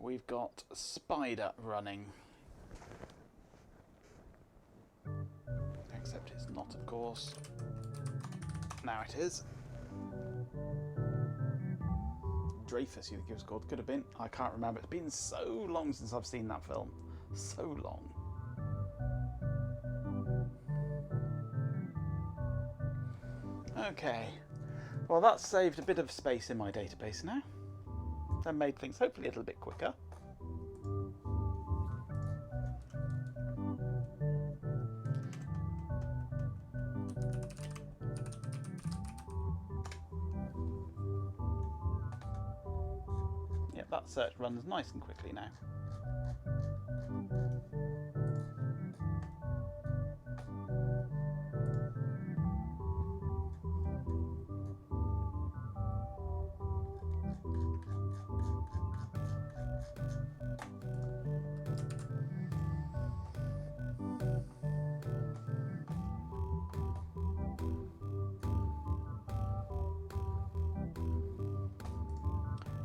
We've got Spider running. Except it's not, of course. Now it is. Dreyfus, you think it was called? Could have been. I can't remember. It's been so long since I've seen that film. So long. Okay. Well, that's saved a bit of space in my database now. And made things hopefully a little bit quicker. that search runs nice and quickly now.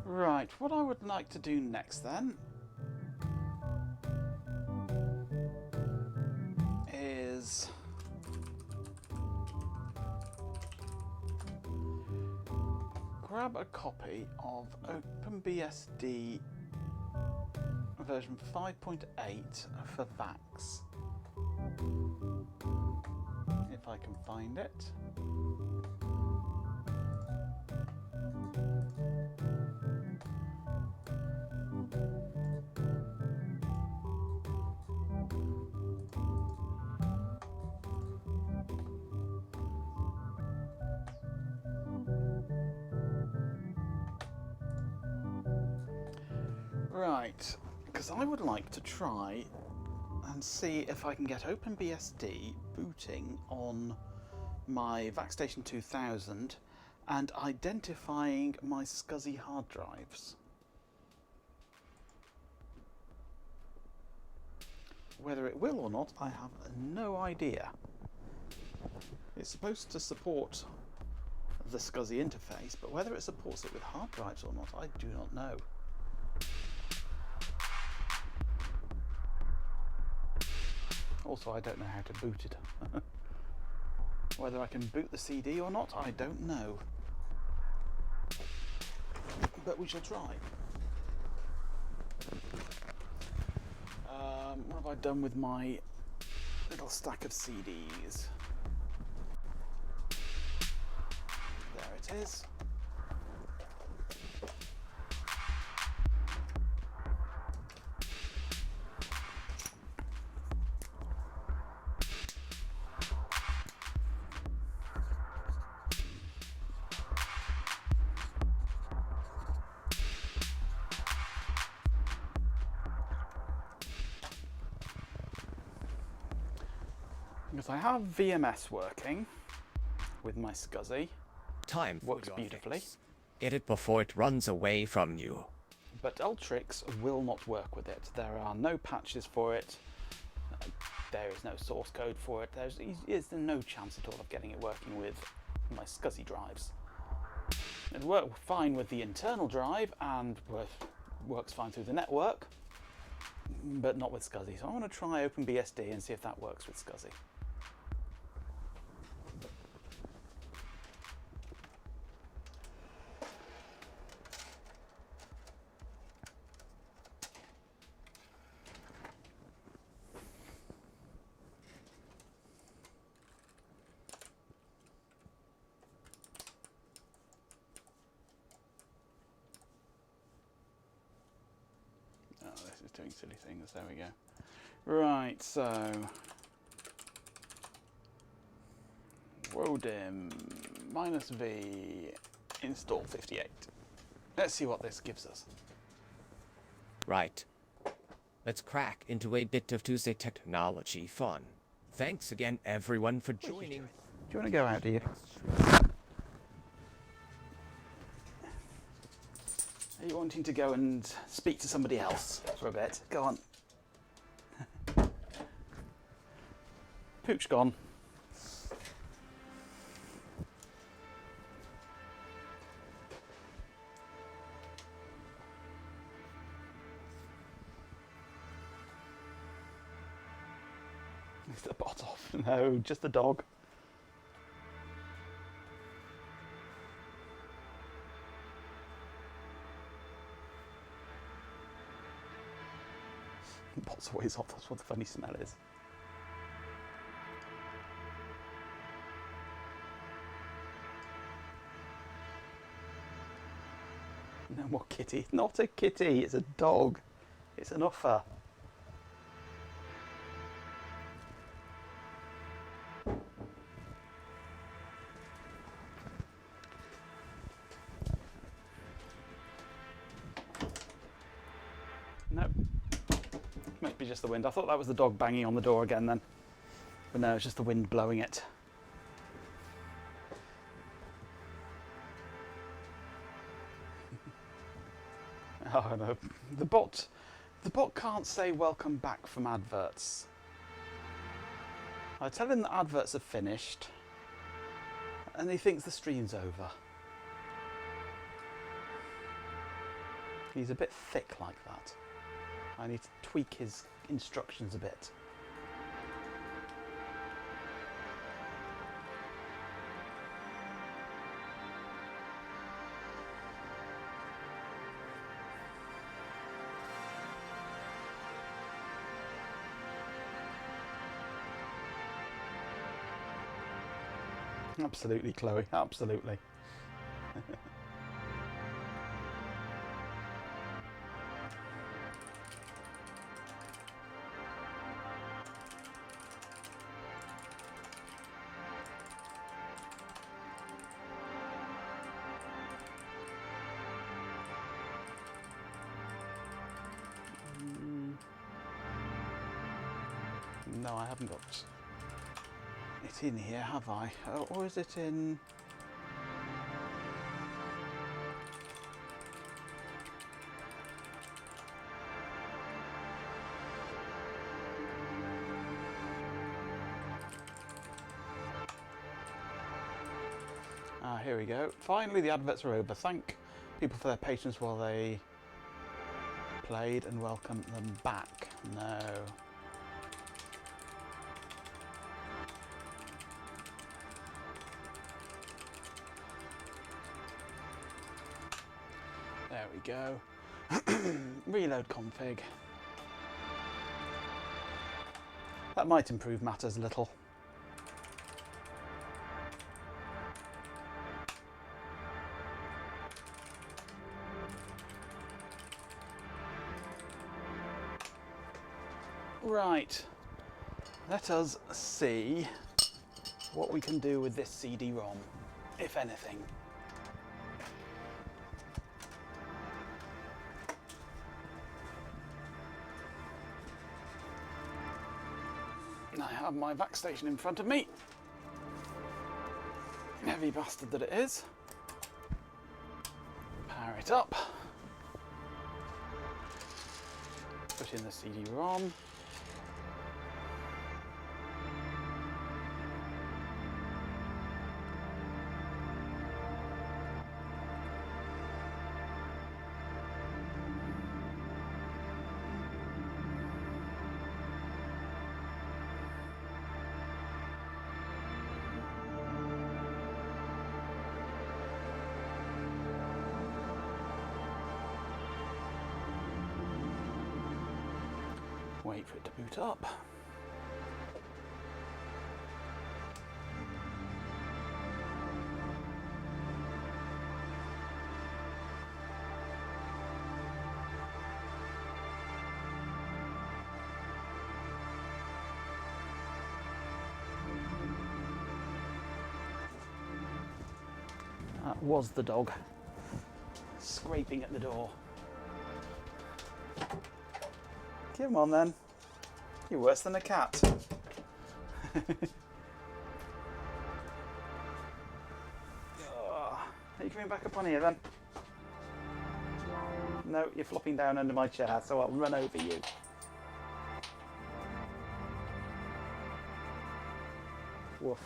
Right, what I would like to do next then is grab a copy of OpenBSD version 5.8 for VAX, if I can find it. Right, because I would like to try and see if I can get OpenBSD booting on my VaxStation 2000 and identifying my SCSI hard drives. Whether it will or not, I have no idea. It's supposed to support the SCSI interface, but whether it supports it with hard drives or not, I do not know. Also, I don't know how to boot it. Whether I can boot the CD or not, I don't know. But we shall try. What have I done with my little stack of CDs? There it is. Because I have VMS working with my SCSI, Time for works your beautifully, fix. Get it before it runs away from you. but Ultrix will not work with it. There are no patches for it. There is no source code for it. There's no chance at all of getting it working with my SCSI drives. It worked fine with the internal drive and works fine through the network, but not with SCSI. So I want to try OpenBSD and see if that works with SCSI. This is doing silly things. There we go. Right, so wodim -v install 58. Let's see what this gives us. Right. Let's crack into a bit of Tuesday technology fun. Thanks again, everyone, for joining. Do you want to go out, do you? Are you wanting to go and speak to somebody else for a bit? Go on. Pooch gone. Is the bot off? No, just the dog. The bot's always off, that's what the funny smell is. No more kitty. Not a kitty, it's a dog. It's an uffer. No. Must be just the wind. I thought that was the dog banging on the door again then. But no, it's just the wind blowing it. Oh no. The bot can't say welcome back from adverts. I tell him that adverts are finished and he thinks the stream's over. He's a bit thick like that. I need to tweak his instructions a bit. Absolutely, Chloe, absolutely. No, I haven't got it in here, have I? Or is it in... Ah, here we go. Finally, the adverts are over. Thank people for their patience while they played and welcome them back. No. There we go. Reload config. That might improve matters a little. Right. Let us see what we can do with this CD-ROM, if anything. I have my vac station in front of me. Heavy bastard that it is. Power it up. Put in the CD-ROM. Wait for it to boot up. That was the dog scraping at the door. Come on then. You're worse than a cat. Are you coming back up on here then? No, you're flopping down under my chair, so I'll run over you. Woof.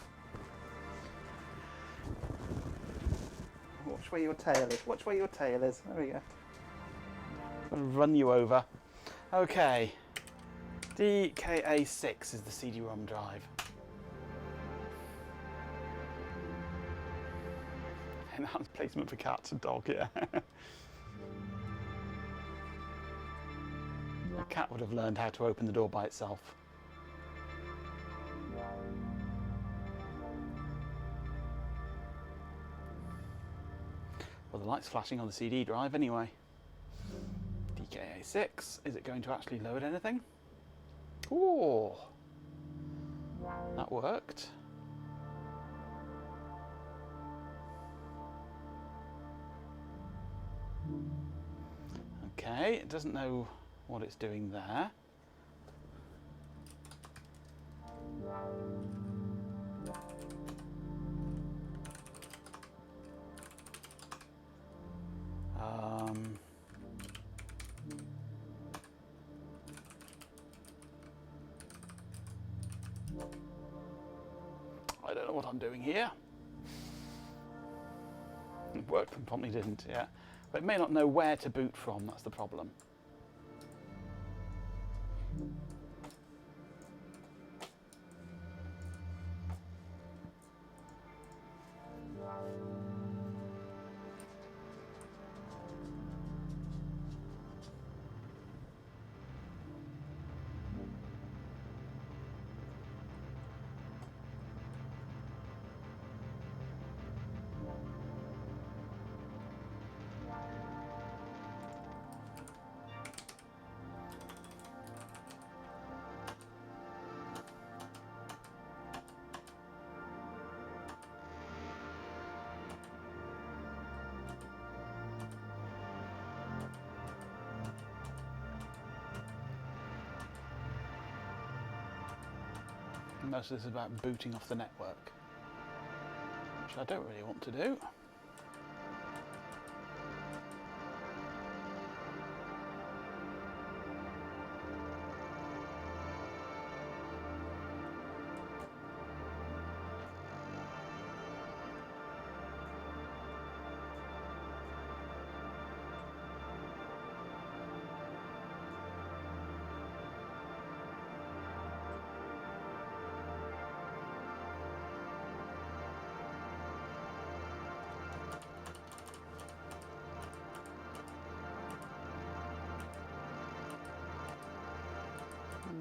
Watch where your tail is. Watch where your tail is. There we go. I'm going to run you over. Okay. DKA6 is the CD-ROM drive. Enhanced placement for cats and dog, yeah. A cat would have learned how to open the door by itself. Well, the light's flashing on the CD drive anyway. DKA6, is it going to actually load anything? Ooh, that worked. Okay, it doesn't know what it's doing there. I don't know what I'm doing here. It worked and probably didn't, yeah. But it may not know where to boot from, that's the problem. Most of this is about booting off the network, which I don't really want to do.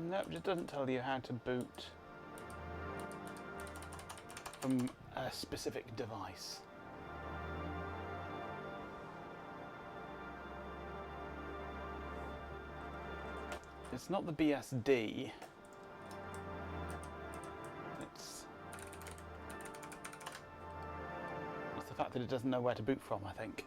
No, it just doesn't tell you how to boot from a specific device. It's not the BSD. It's the fact that it doesn't know where to boot from, I think.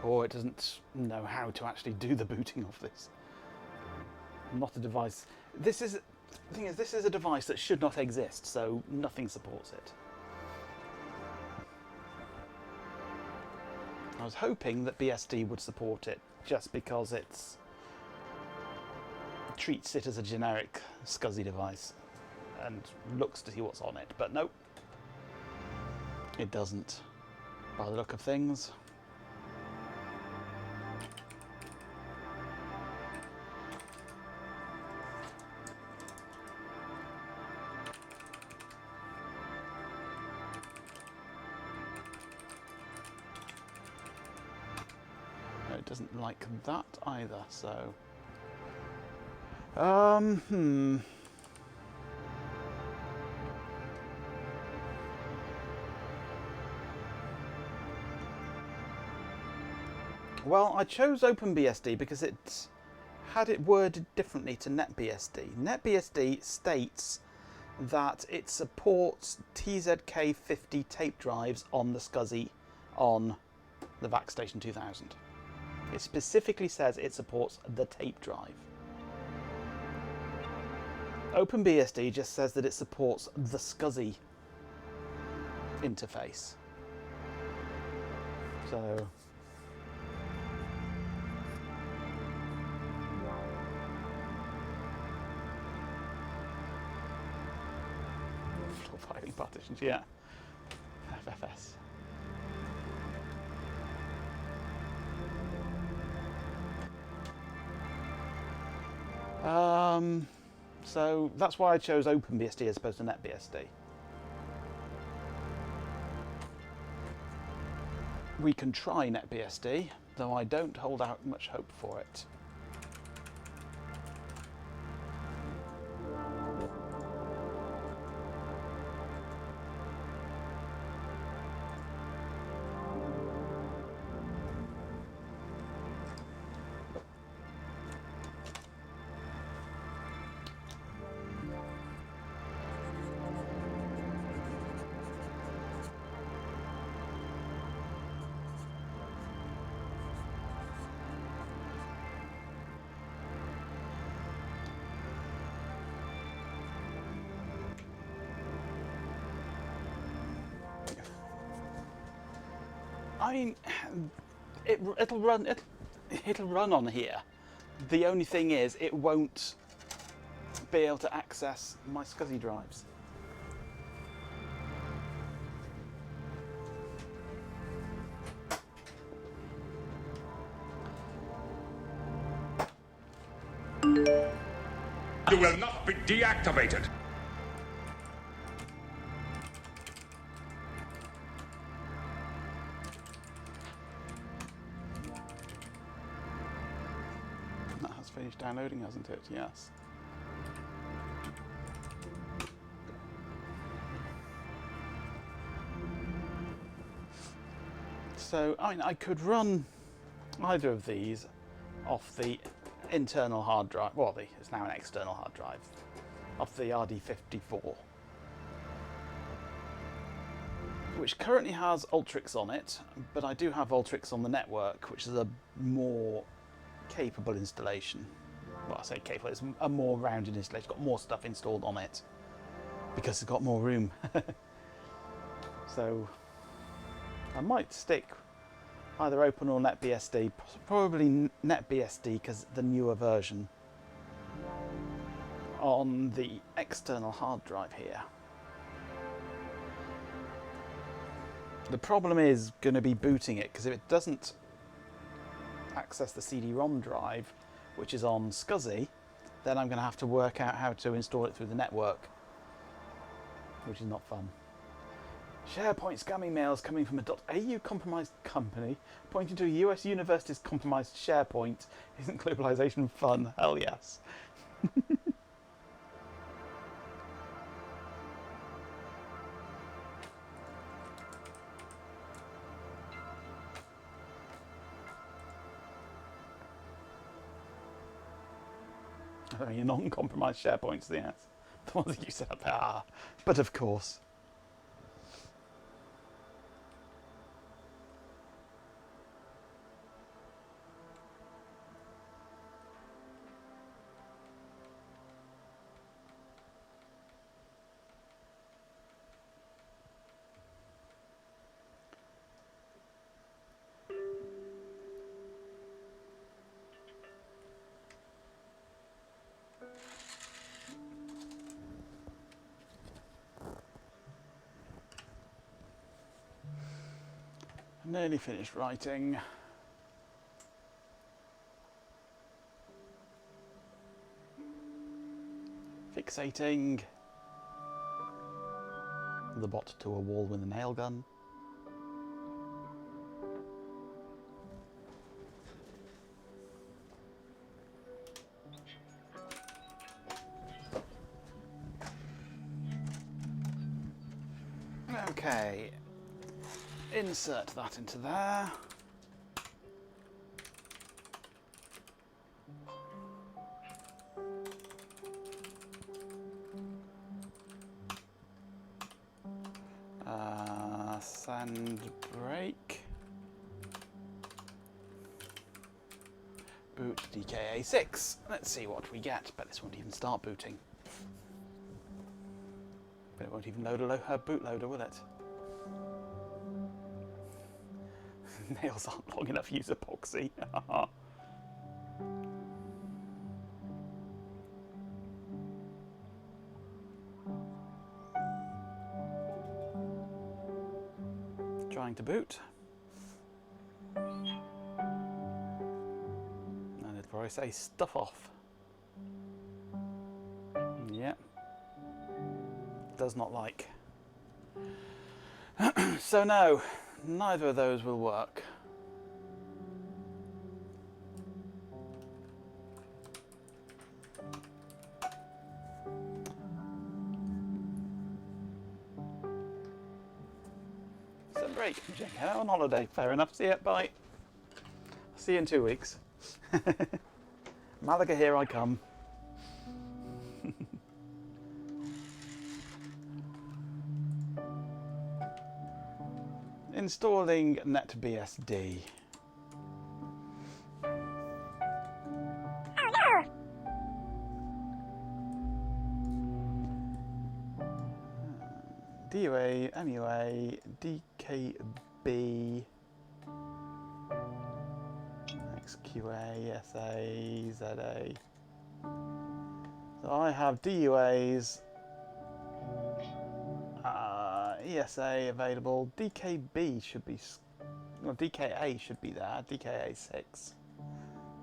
Or it doesn't know how to actually do the booting of this. Not a device. This is the thing is, this is a device that should not exist, so nothing supports it. I was hoping that BSD would support it, just because it treats it as a generic SCSI device and looks to see what's on it, but nope, it doesn't, by the look of things. It doesn't like that either, so Well, I chose OpenBSD because it had it worded differently to NetBSD. NetBSD states that it supports TZK50 tape drives on the SCSI on the VacStation 2000. It specifically says it supports the tape drive. OpenBSD just says that it supports the SCSI interface. So floor filing partitions, yeah. FFS. So that's why I chose OpenBSD as opposed to NetBSD. We can try NetBSD, though I don't hold out much hope for it. I mean, it'll run. It'll run on here. The only thing is, it won't be able to access my SCSI drives. You will not be deactivated. That has finished downloading, hasn't it? Yes. So, I mean, I could run either of these off the internal hard drive, well, it's now an external hard drive, off the RD54, which currently has Ultrix on it, but I do have Ultrix on the network, which is a more capable installation. Well, I say capable, it's a more rounded installation, it's got more stuff installed on it, because it's got more room. So, I might stick either Open or NetBSD, probably NetBSD because the newer version, on the external hard drive here. The problem is going to be booting it, because if it doesn't access the CD-ROM drive, which is on SCSI, then I'm going to have to work out how to install it through the network, which is not fun. SharePoint scam emails coming from a .au compromised company pointing to a US university's compromised SharePoint. Isn't globalization fun? Hell yes. I mean, non-compromised SharePoints, yes. The ones that you set up. Ah, but of course. Nearly finished writing. Fixating the bot to a wall with a nail gun. Okay. Insert that into there. Sand break. Boot DKA6. Let's see what we get. Bet this won't even start booting. But it won't even load a bootloader, will it? Nails aren't long enough, use epoxy. Trying to boot. And it'll probably say stuff off. Yep. Does not like. So no. Neither of those will work. Some break. On holiday. Fair enough. See ya. Bye. See you in 2 weeks. Malaga, here I come. Installing NetBSD. DUA, MUA, DKB, QA, SA, ZA. So I have DUAs, ESA available. DKB should be, well, DKA should be there. DKA 6,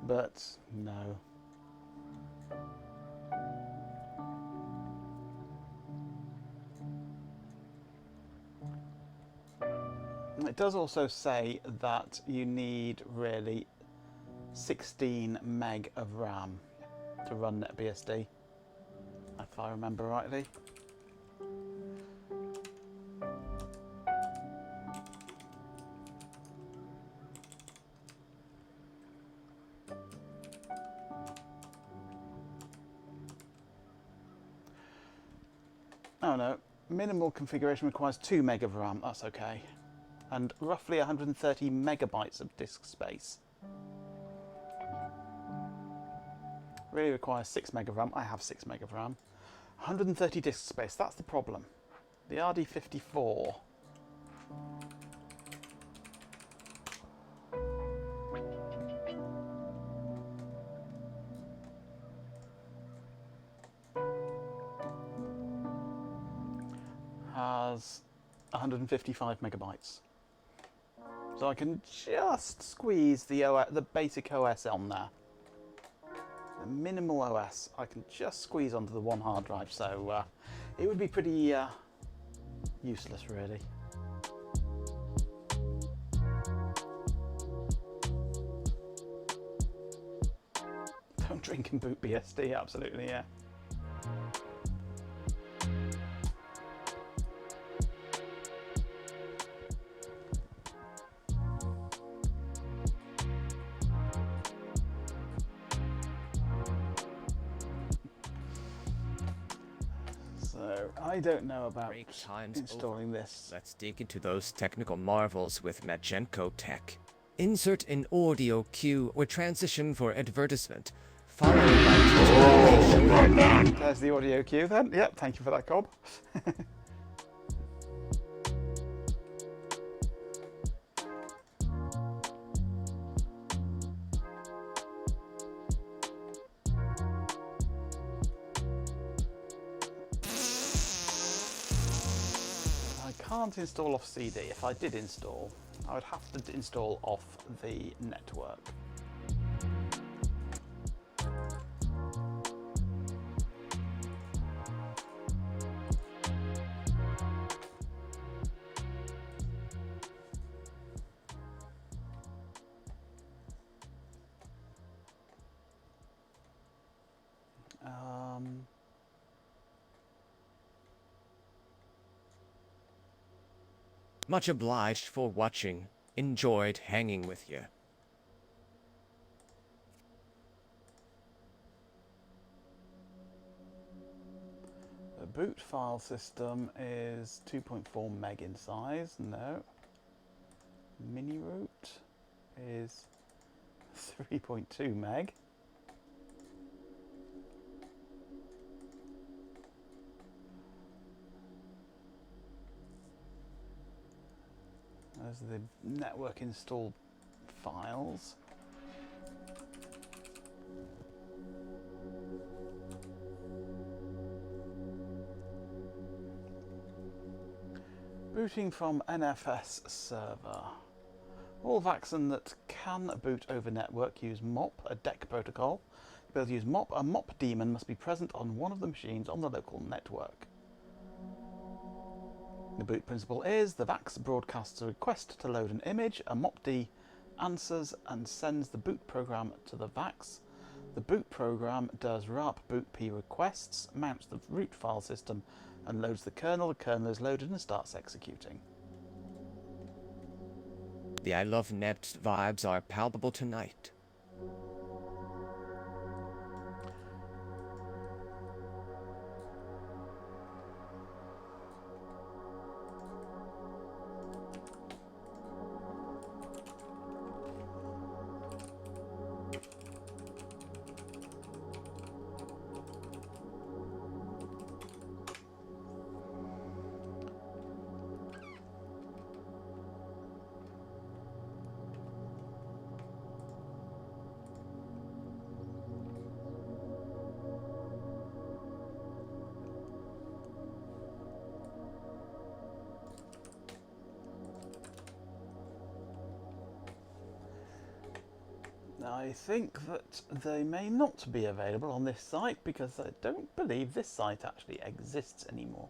but no. It does also say that you need really 16 meg of RAM to run NetBSD, if I remember rightly. Oh no, minimal configuration requires 2 meg of RAM, that's okay. And roughly 130 megabytes of disk space. Really requires 6 meg of RAM. I have 6 meg of RAM. 130 disk space, that's the problem. The RD54. Has 155 megabytes. So I can just squeeze the basic OS on there. The minimal OS I can just squeeze onto the one hard drive, so it would be pretty useless really. Don't drink and boot BSD, absolutely, yeah. So I don't know about Break time's installing over. this. Let's dig into those technical marvels with Magento Tech. Insert an audio cue or transition for advertisement, followed by tutorial. There's the audio cue then. Yep, thank you for that, Cobb. I can't install off CD. If I did install, I would have to install off the network. Much obliged for watching. Enjoyed hanging with you. The boot file system is 2.4 meg in size. No. Mini root is 3.2 meg. Those are the network install files. Booting from NFS server. All Vaxen that can boot over network use MOP, a DEC protocol. To be able to use MOP, a MOP daemon must be present on one of the machines on the local network. The boot principle is the VAX broadcasts a request to load an image, a MOPD answers and sends the boot program to the VAX. The boot program does RARP boot P requests, mounts the root file system and loads the kernel. The kernel is loaded and starts executing. The I Love Nebt vibes are palpable tonight. I think that they may not be available on this site because I don't believe this site actually exists anymore.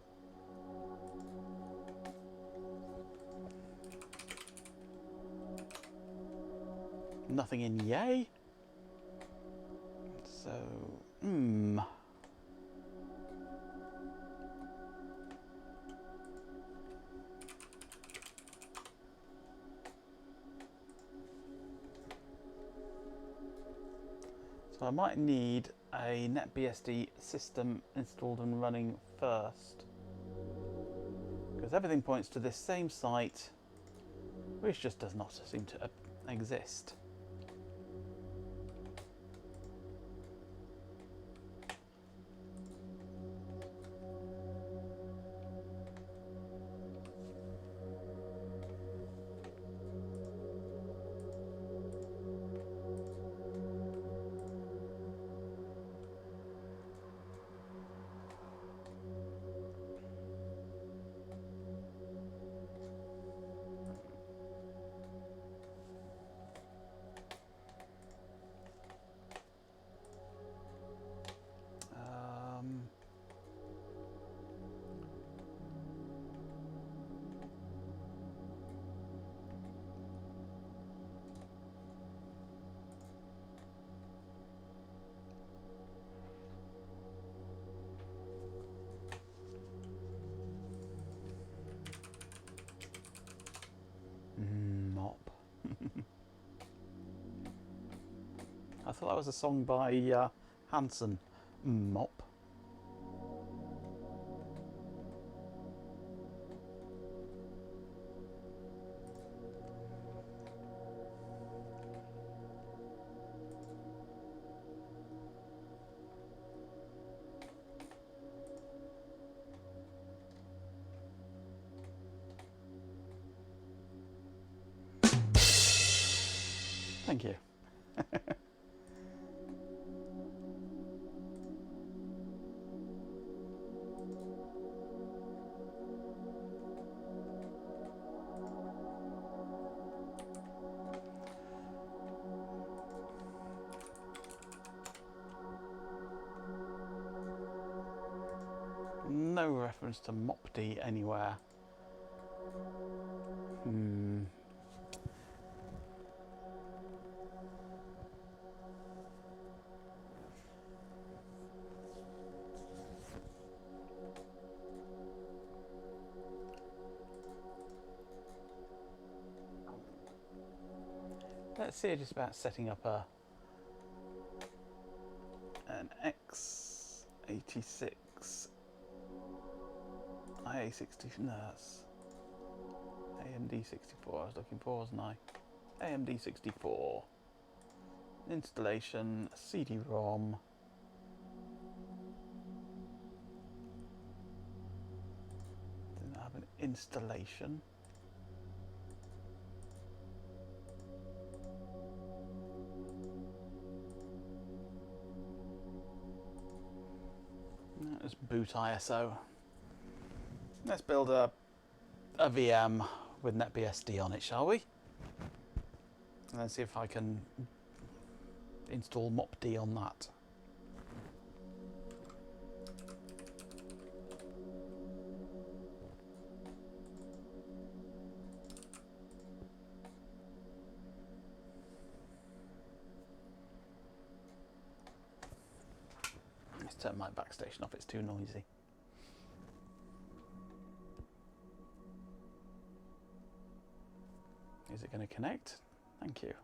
Nothing in Yay. So, So I might need a NetBSD system installed and running first, because everything points to this same site, which just does not seem to exist. Mop. I thought that was a song by Hanson. Mop. Thank you. No reference to Mopd anywhere. Let's see just about setting up an x86 IA60, no, that's AMD 64 I was looking for, wasn't I? AMD 64. Installation, CD-ROM. Didn't have an installation. Let's boot ISO. Let's build a VM with NetBSD on it, shall we? And then see if I can install Mopd on that. Let's turn my backstation off, it's too noisy. Is it going to connect? Thank you.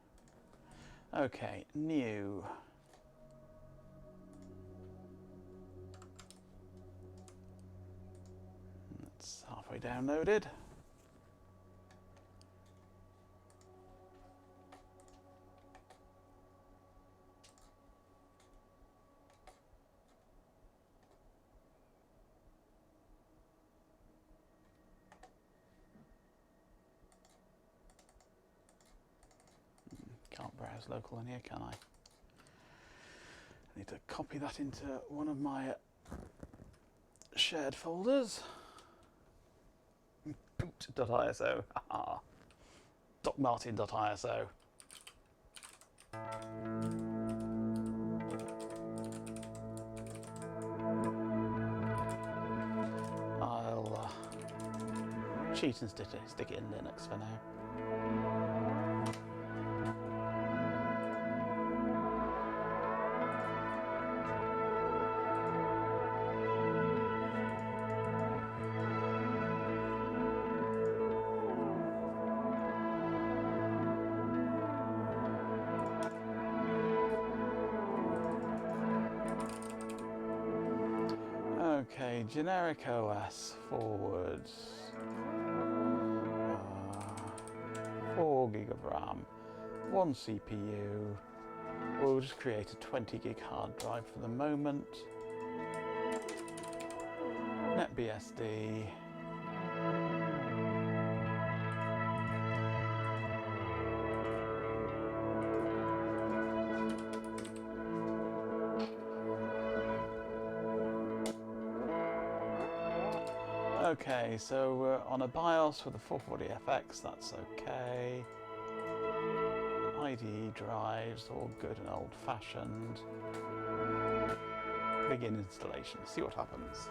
Okay, new. It's halfway downloaded. Can't browse local in here, can I? I need to copy that into one of my shared folders. Boot.iso. DocMartin.iso. I'll cheat and stick it in Linux for now. Okay, generic OS forwards. 4 gig of RAM, 1 CPU. We'll just create a 20 gig hard drive for the moment. NetBSD. Okay, so we're on a BIOS for the 440FX, that's okay. IDE drives, all good and old-fashioned. Begin installation, see what happens.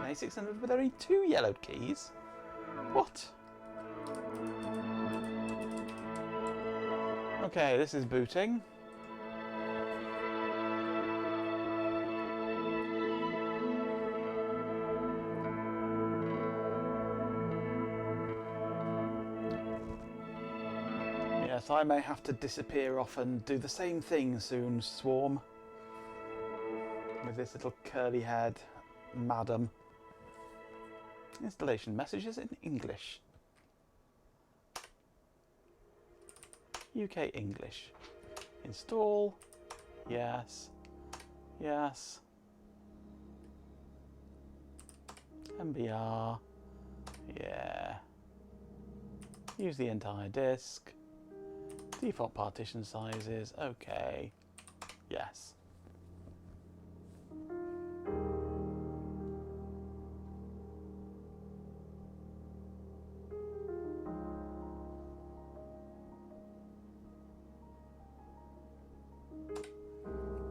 An A600 with only 2 yellowed keys? What? Okay, this is booting. Yes, I may have to disappear off and do the same thing soon, Swarm. With this little curly-haired madam. Installation messages in English. UK English. Install. Yes. Yes. MBR. Yeah. Use the entire disk. Default partition sizes. Okay. Yes.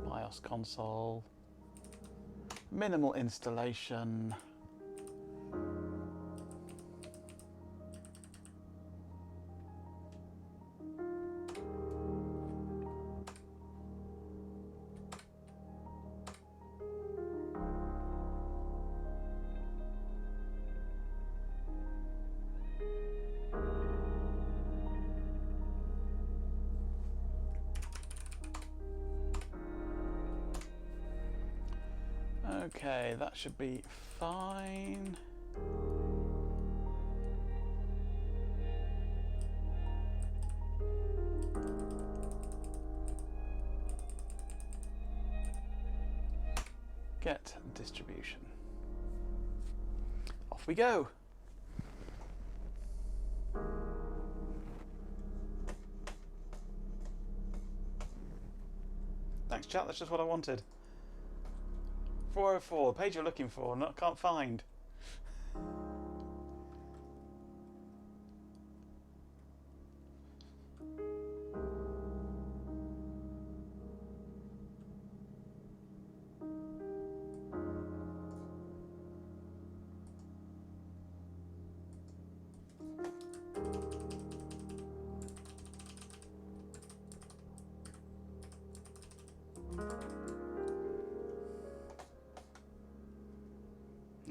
BIOS console. Minimal installation. Okay, that should be fine. Get distribution. Off we go. Thanks, chat. That's just what I wanted. 404, the page you're looking for, can't find.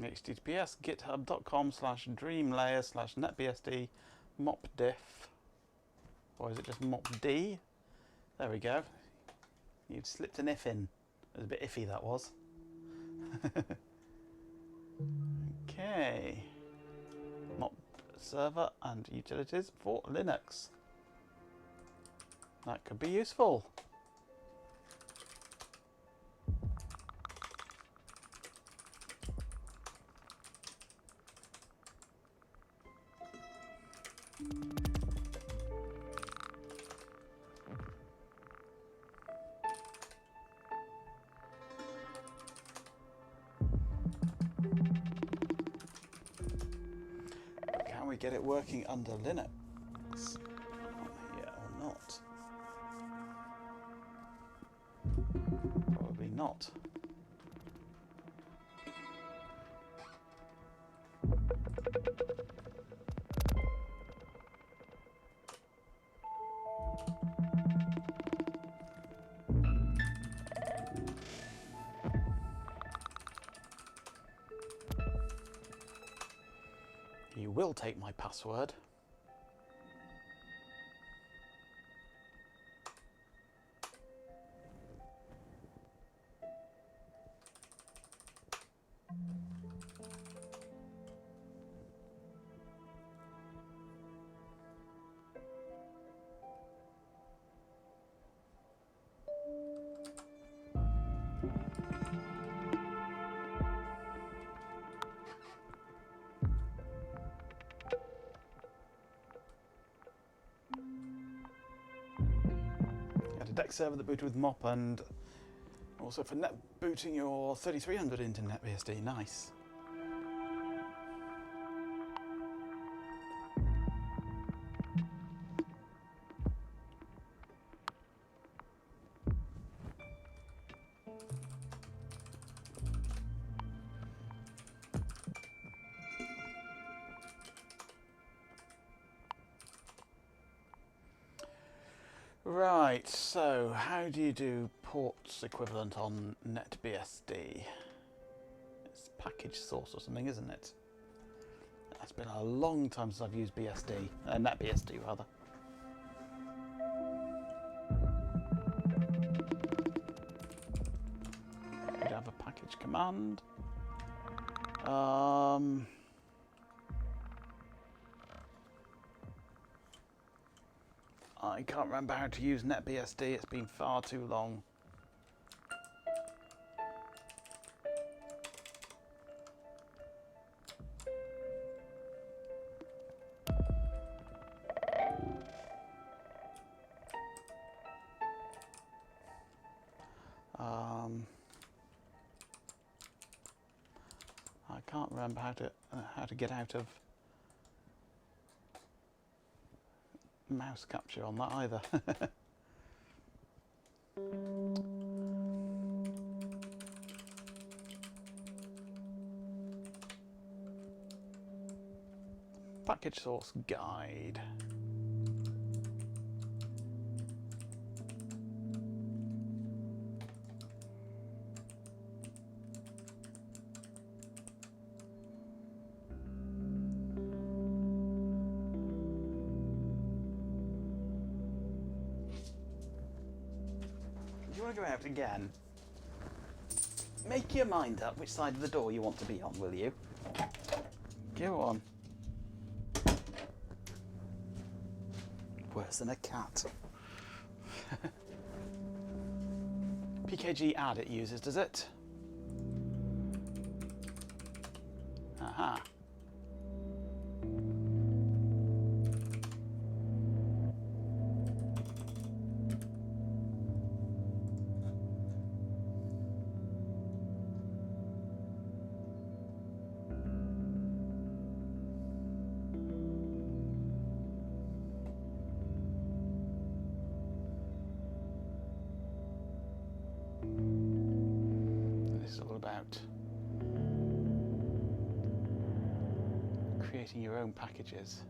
https github.com/dreamlayer/netbsd mopdiff, or is it just mopd? There we go. You'd slipped an if in. It was a bit iffy, that was. Okay. Mop server and utilities for Linux. That could be useful. get it working under Linux. Yeah, or not. Probably not. You will take my password. Deck server that booted with MOP, and also for net booting your 3300 into NetBSD. Nice. Right, so how do you do ports equivalent on NetBSD? It's package source or something, isn't it? It's been a long time since I've used BSD, NetBSD rather. We have a package command. I can't remember how to use NetBSD, it's been far too long. I can't remember how to get out of mouse capture on that either. Package source guide. You want to go out again? Make your mind up which side of the door you want to be on, will you? Go on. Worse than a cat. PKG add it uses, does it? Aha. This is all about creating your own packages.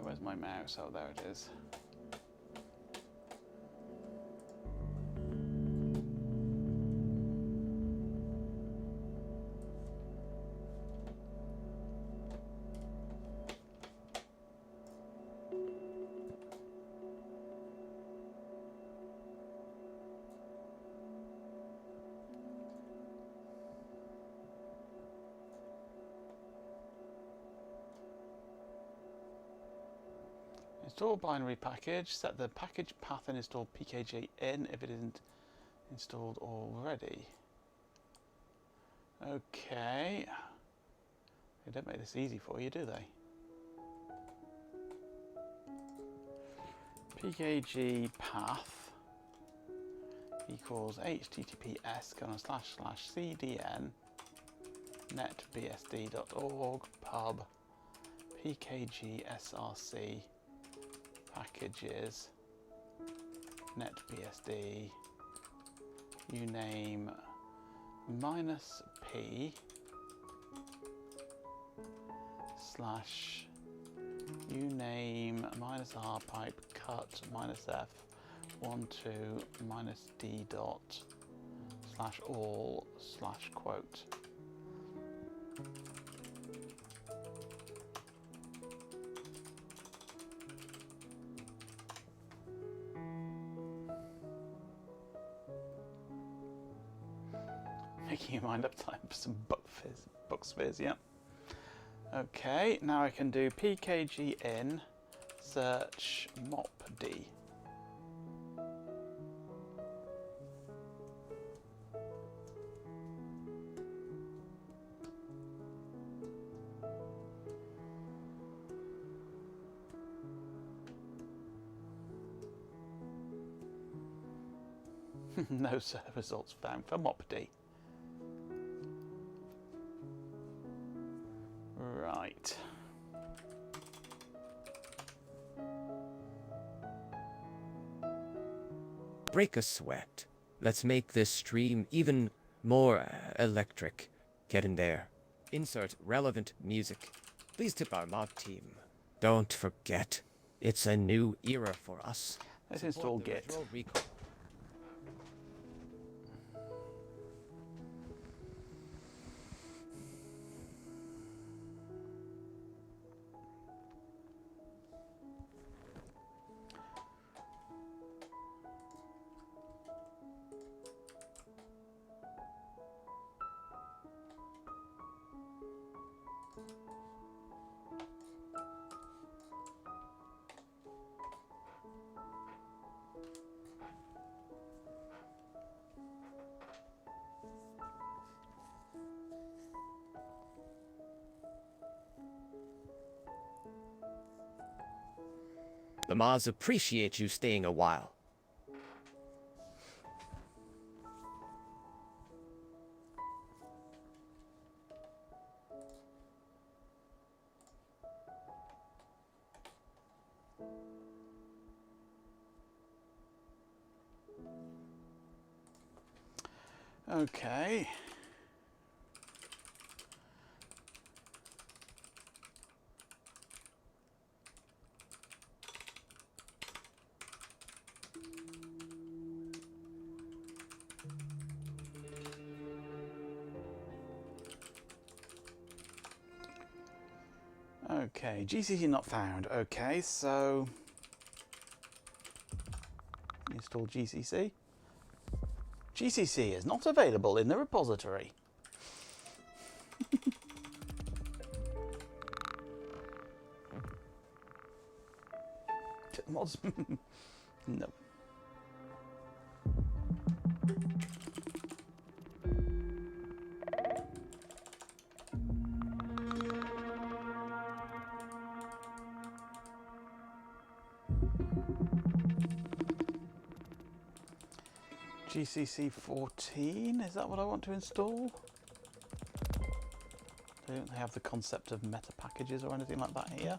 Where's my mouse? Oh, there it is. Install binary package. Set the package path and install pkg in if it isn't installed already. Okay. They don't make this easy for you, do they? pkg path equals https://cdn netbsd.org pub pkgsrc packages netbsd uname -p / uname -r pipe cut -f 12 -d dot /all /quote. Making your mind up time for some book fizz, yeah. Okay, now I can do pkg in search mopd. No server results found for mopd. Right. Break a sweat. Let's make this stream even more electric. Get in there. Insert relevant music. Please tip our mod team. Don't forget, it's a new era for us. Let's install Support the Git. Retro Recall. The Maz appreciate you staying a while. Okay. Okay, GCC not found. Okay, so install GCC. GCC is not available in the repository. Mods? No. GCC 14, is that what I want to install? Don't they have the concept of meta packages or anything like that here?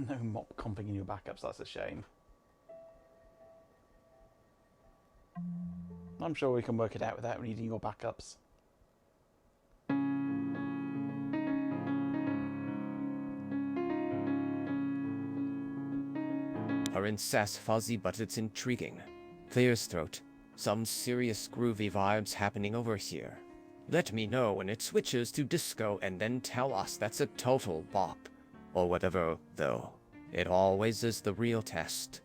No mop comping in your backups, that's a shame. I'm sure we can work it out without reading your backups. Are in Sass fuzzy, but it's intriguing. Clear's throat. Some serious groovy vibes happening over here. Let me know when it switches to disco and then tell us that's a total bop. Or whatever, though. It always is the real test.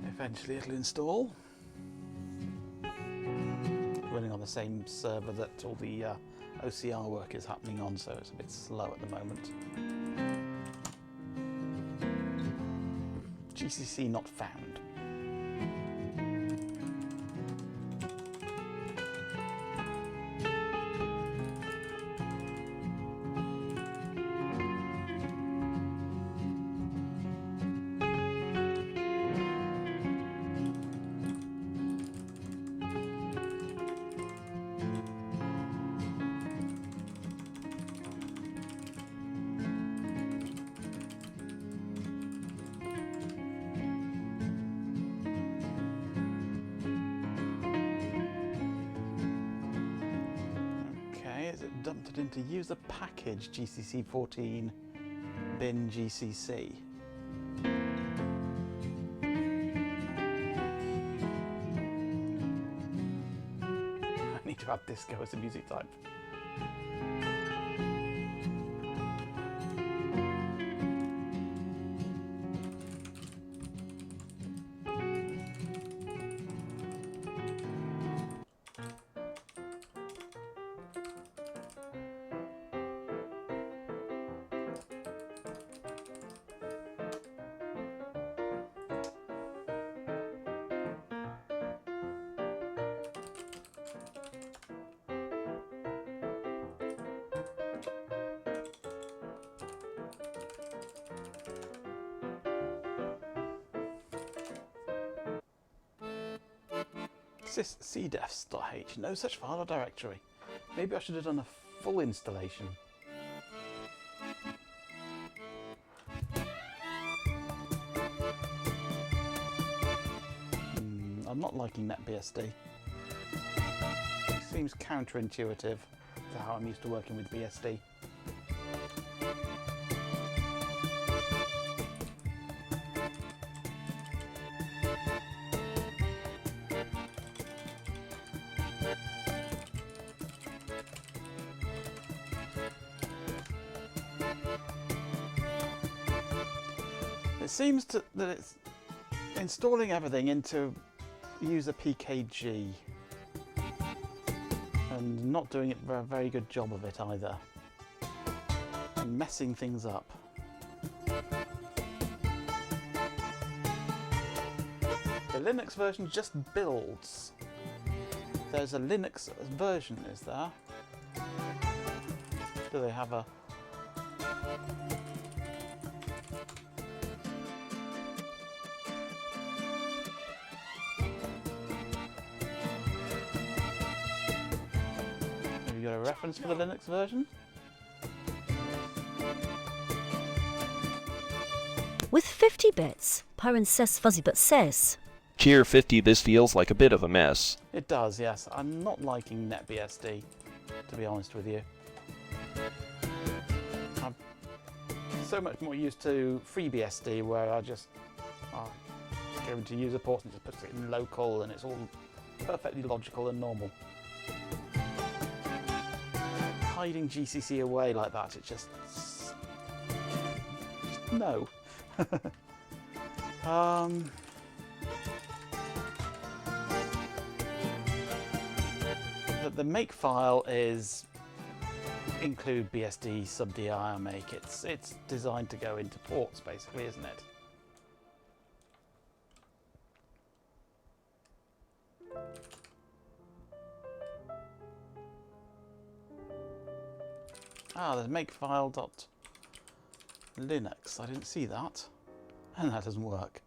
Eventually it'll install. Running on the same server that all the OCR work is happening on, so it's a bit slow at the moment. GCC not found. Dumped it into user package GCC 14 bin GCC. I need to add disco as a music type. syscdefs.h, no such file or directory. Maybe I should have done a full installation. I'm not liking NetBSD. It seems counterintuitive to how I'm used to working with BSD. It seems that it's installing everything into user PKG and not doing a very good job of it either, and messing things up. The Linux version just builds. There's a Linux version, is there? Do they have a... Have you got a reference for the Linux version? With 50 bits, parentheses fuzzy but says. Cheer 50, this feels like a bit of a mess. It does, yes. I'm not liking NetBSD, to be honest with you. I'm so much more used to FreeBSD, where I just go into user ports and just puts it in local, and it's all perfectly logical and normal. Hiding GCC away like that, it just no. The make file is include BSD subdir make. It's designed to go into ports, basically, isn't it? There's makefile.linux. I didn't see that. And that doesn't work.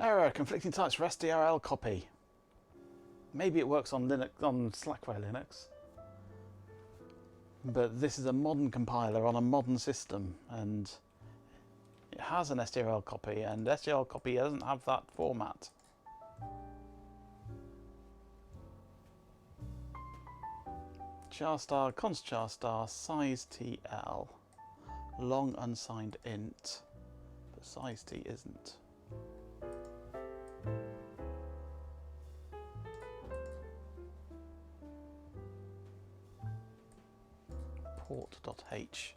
Error, conflicting types for SDRL copy. Maybe it works on Linux, on Slackware Linux. But this is a modern compiler on a modern system, and it has an SDRL copy, and SDRL copy doesn't have that format. Charstar, const charstar, size TL, long unsigned int, size T isn't. Port.h.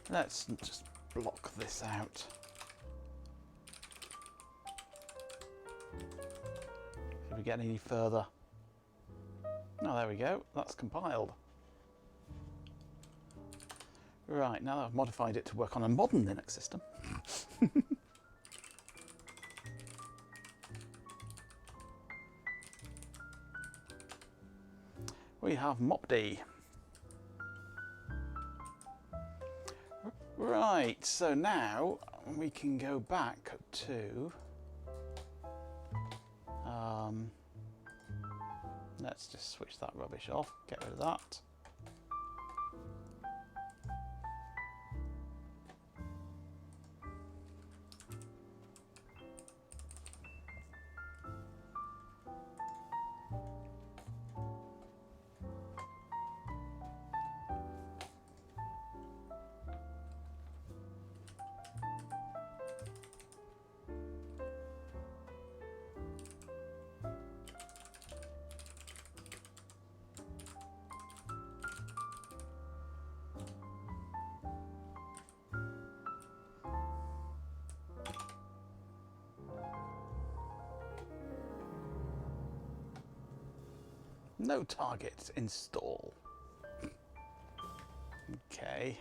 Let's just block this out. If we get any further. Oh, there we go. That's compiled. Right, now that I've modified it to work on a modern Linux system. We have mopd. Right, so now we can go back to let's just switch that rubbish off, get rid of that. No targets, install. Okay.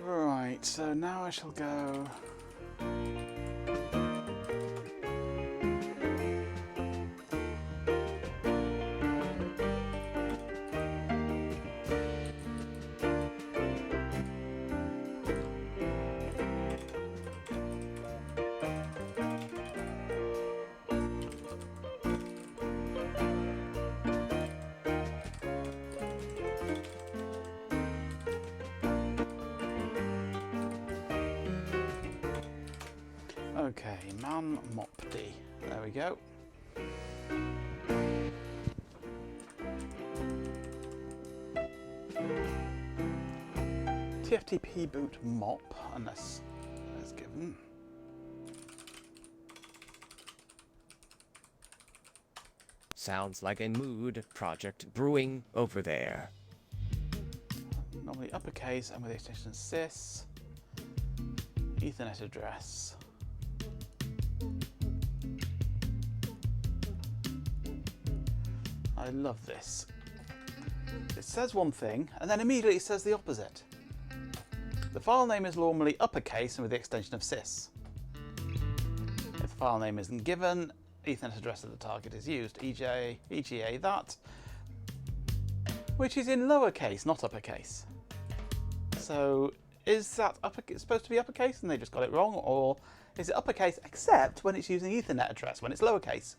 Right, so now I shall go. Okay, man mopd. There we go. TFTP boot mop, unless that's given. Sounds like a mood project brewing over there. Normally uppercase and with the extension sys. Ethernet address. I love this. It says one thing and then immediately it says the opposite. The file name is normally uppercase and with the extension of sys. If the file name isn't given, Ethernet address of the target is used, EGA that, which is in lowercase, not uppercase. So is that supposed to be uppercase and they just got it wrong, or is it uppercase except when it's using Ethernet address, when it's lowercase?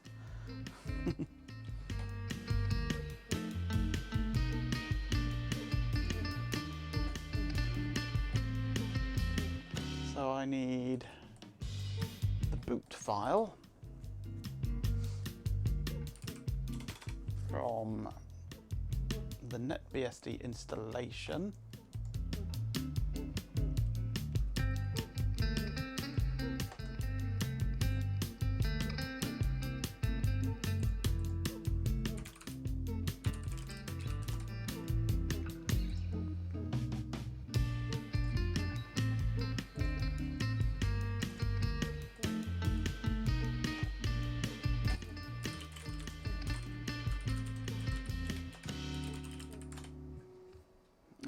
So I need the boot file from the NetBSD installation.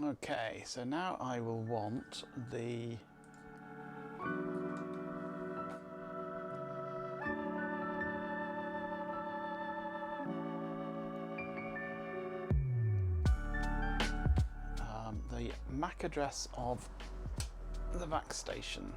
Okay, so now I will want the MAC address of the VAC station.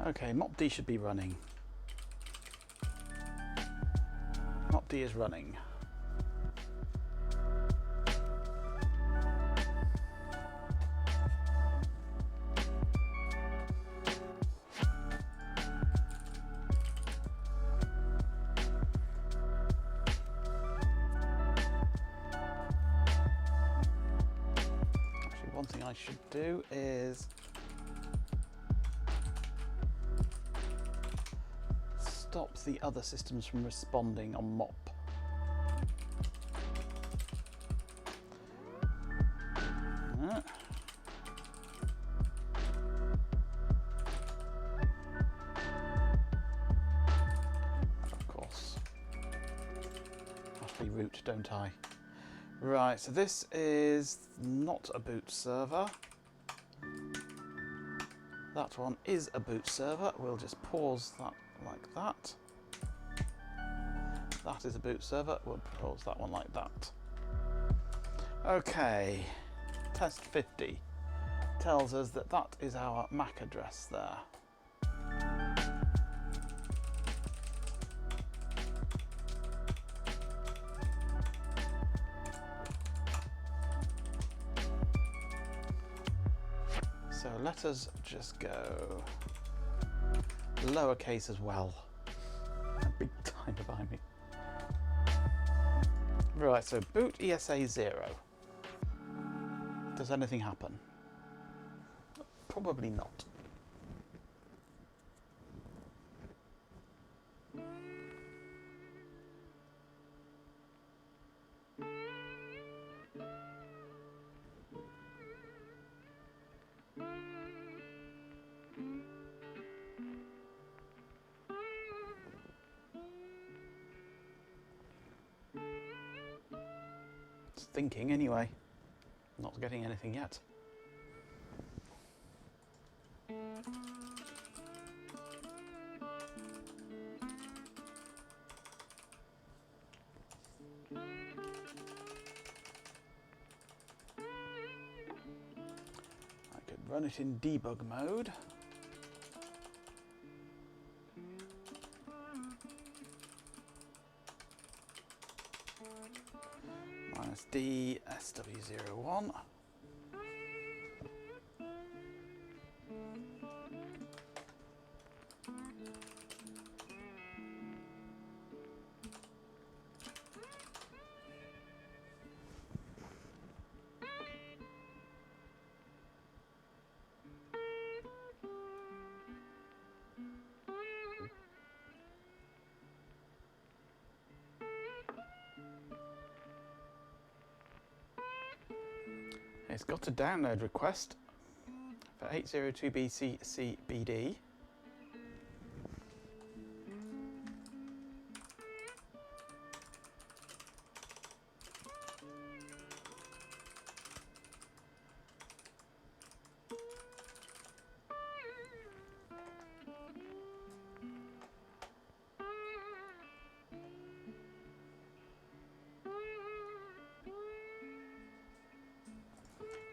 Okay, mopd should be running. Mopd is running. Actually, one thing I should do is stop the other systems from responding on MOP. Of course. Utterly root, don't I? Right, so this is not a boot server. That one is a boot server. We'll just pause that like that. That is a boot server. We'll pause that one like that. Okay, test 50 tells us that that is our MAC address there. So let us just go lowercase as well. Big time behind me. Right, so boot ESA 0. Does anything happen? Probably not. Thinking anyway, not getting anything yet. I could run it in debug mode. -d SW01. It's got a download request for 802BCCBD.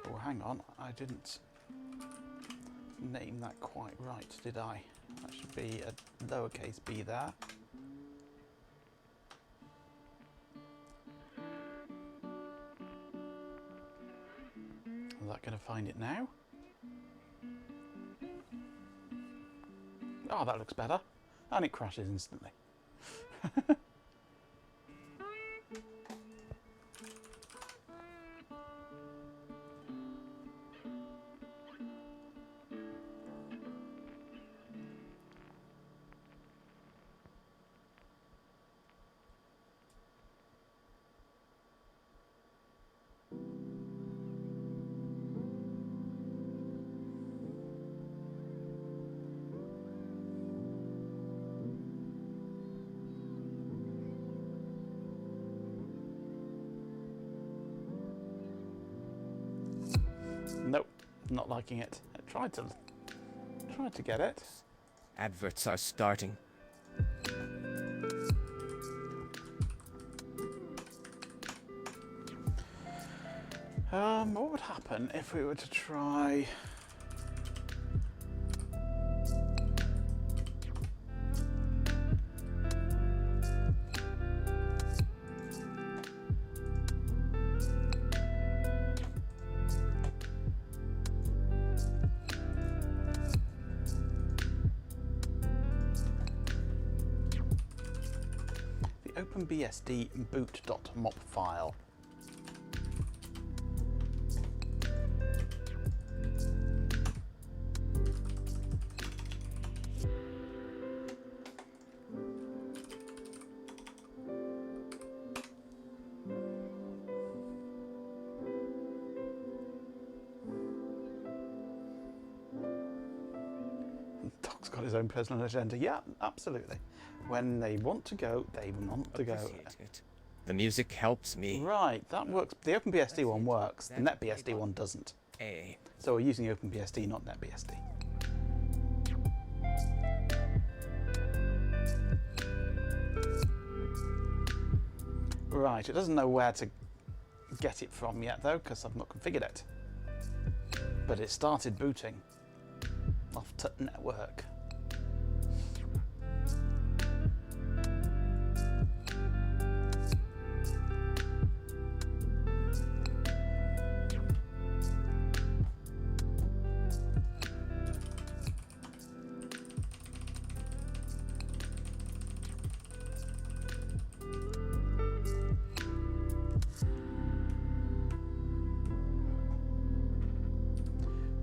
Oh, hang on, I didn't name that quite right, did I? That should be a lowercase b there. Is that going to find it now? Oh, that looks better. And it crashes instantly. Nope, not liking it. I tried to get it. Adverts are starting. What would happen if we were to try? OpenBSD boot.mop file. Doc's got his own personal agenda. Yeah, absolutely. When they want to go, they want to go. Appreciate it. The music helps me. Right, that works. The OpenBSD one works. The NetBSD one doesn't. A. So we're using OpenBSD, not NetBSD. Right, it doesn't know where to get it from yet though, because I've not configured it. But it started booting off Tut network.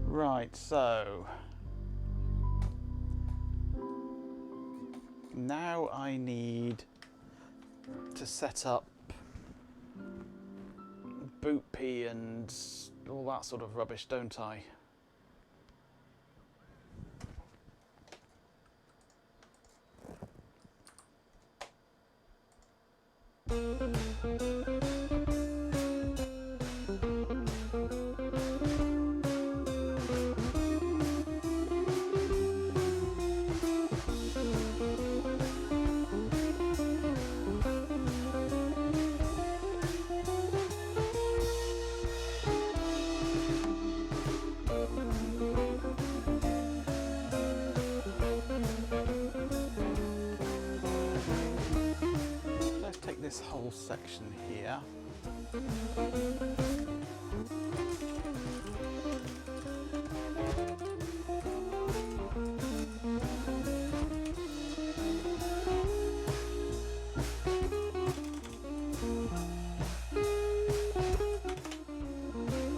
Right, so now I need to set up bootp and all that sort of rubbish, don't I? Let's take this whole section here.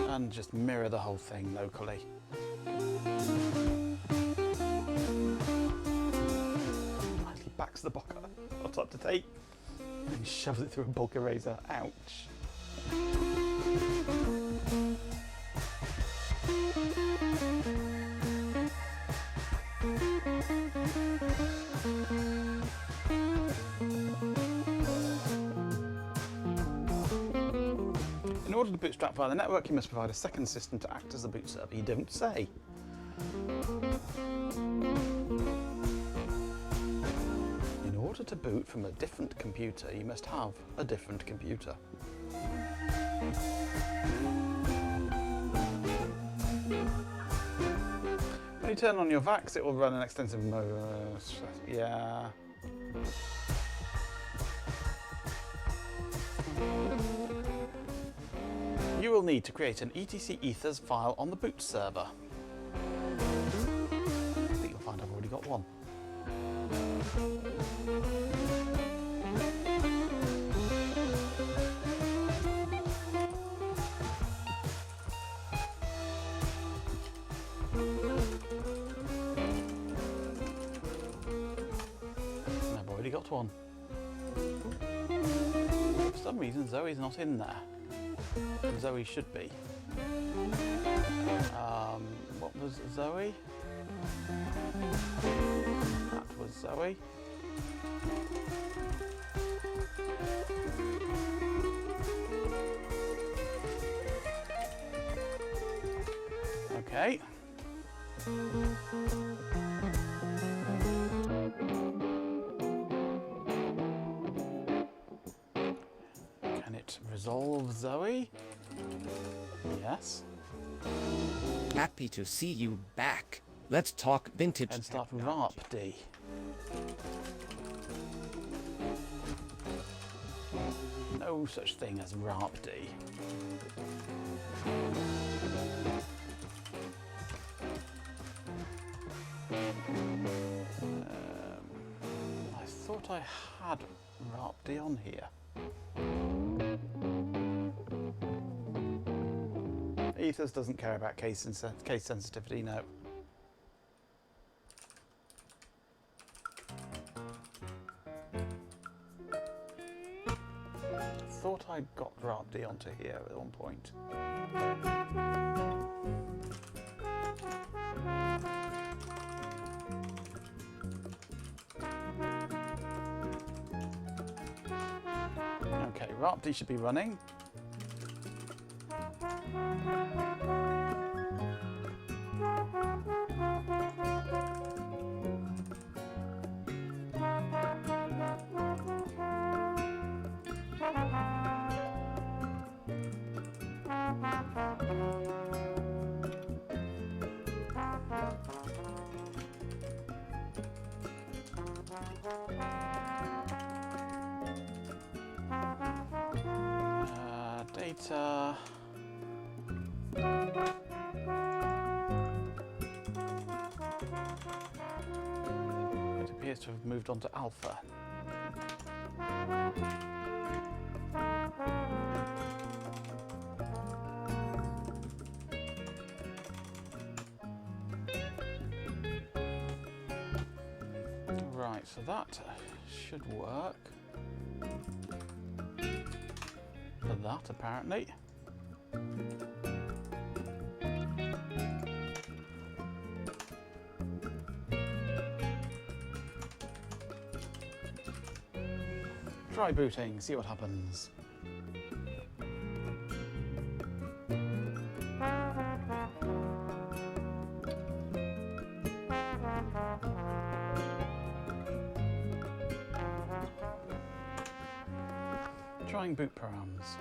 And just mirror the whole thing locally. Nicely backs the block up to tape and shoves it through a bulk eraser. Ouch. In order to bootstrap via the network, you must provide a second system to act as the boot server. You don't say. In order to boot from a different computer, you must have a different computer. When you turn on your VAX, it will run an extensive mode. Yeah. You will need to create an etc ethers file on the boot server. I think you'll find I've already got one. I've already got one. For some reason Zoe's not in there. Zoe should be. What was Zoe? That was Zoe. Okay. Can it resolve Zoe? Yes. Happy to see you back. Let's talk vintage. And start RARP-D. No such thing as RARP-D. I thought I had RARP-D on here. Ethers doesn't care about case sensitivity, no. Thought I'd got RARP-D onto here at one point. Okay, RARP-D should be running. Data. It appears to have moved on to alpha. Right, so that should work. For that, apparently. Try booting, see what happens. Trying boot params.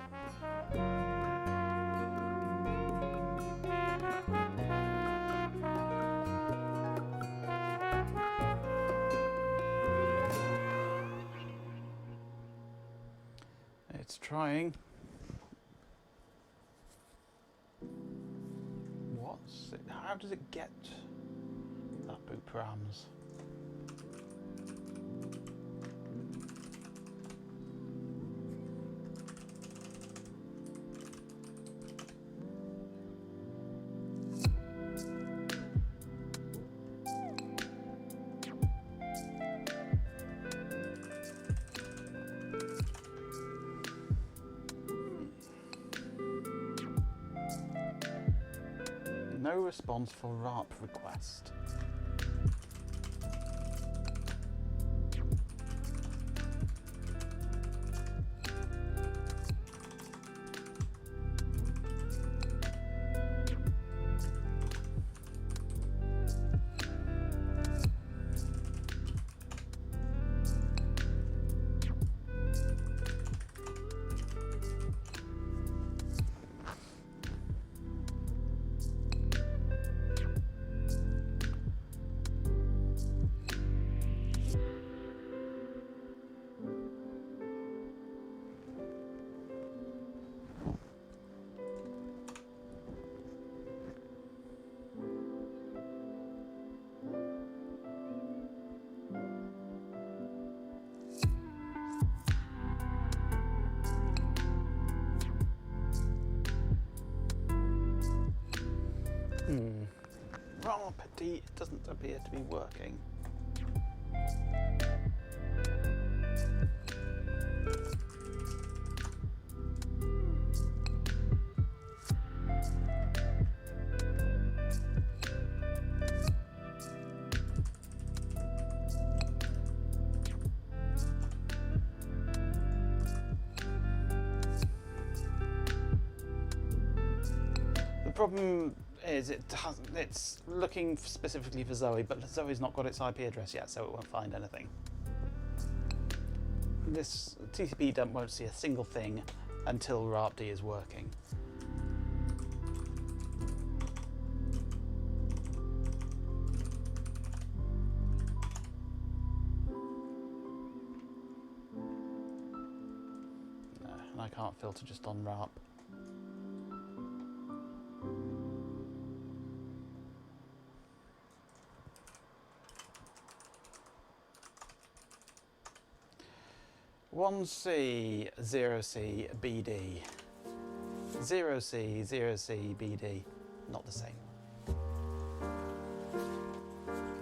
It's trying. What's it? How does it get that boot params? No response for RARP request. RARP-D doesn't appear to be working. The problem is it's looking specifically for Zoe, but Zoe's not got its IP address yet, so it won't find anything. This TCP dump won't see a single thing until RARP-D is working. No, and I can't filter just on RARP. One C, 0C, BD. 0C, 0C, BD. Not the same.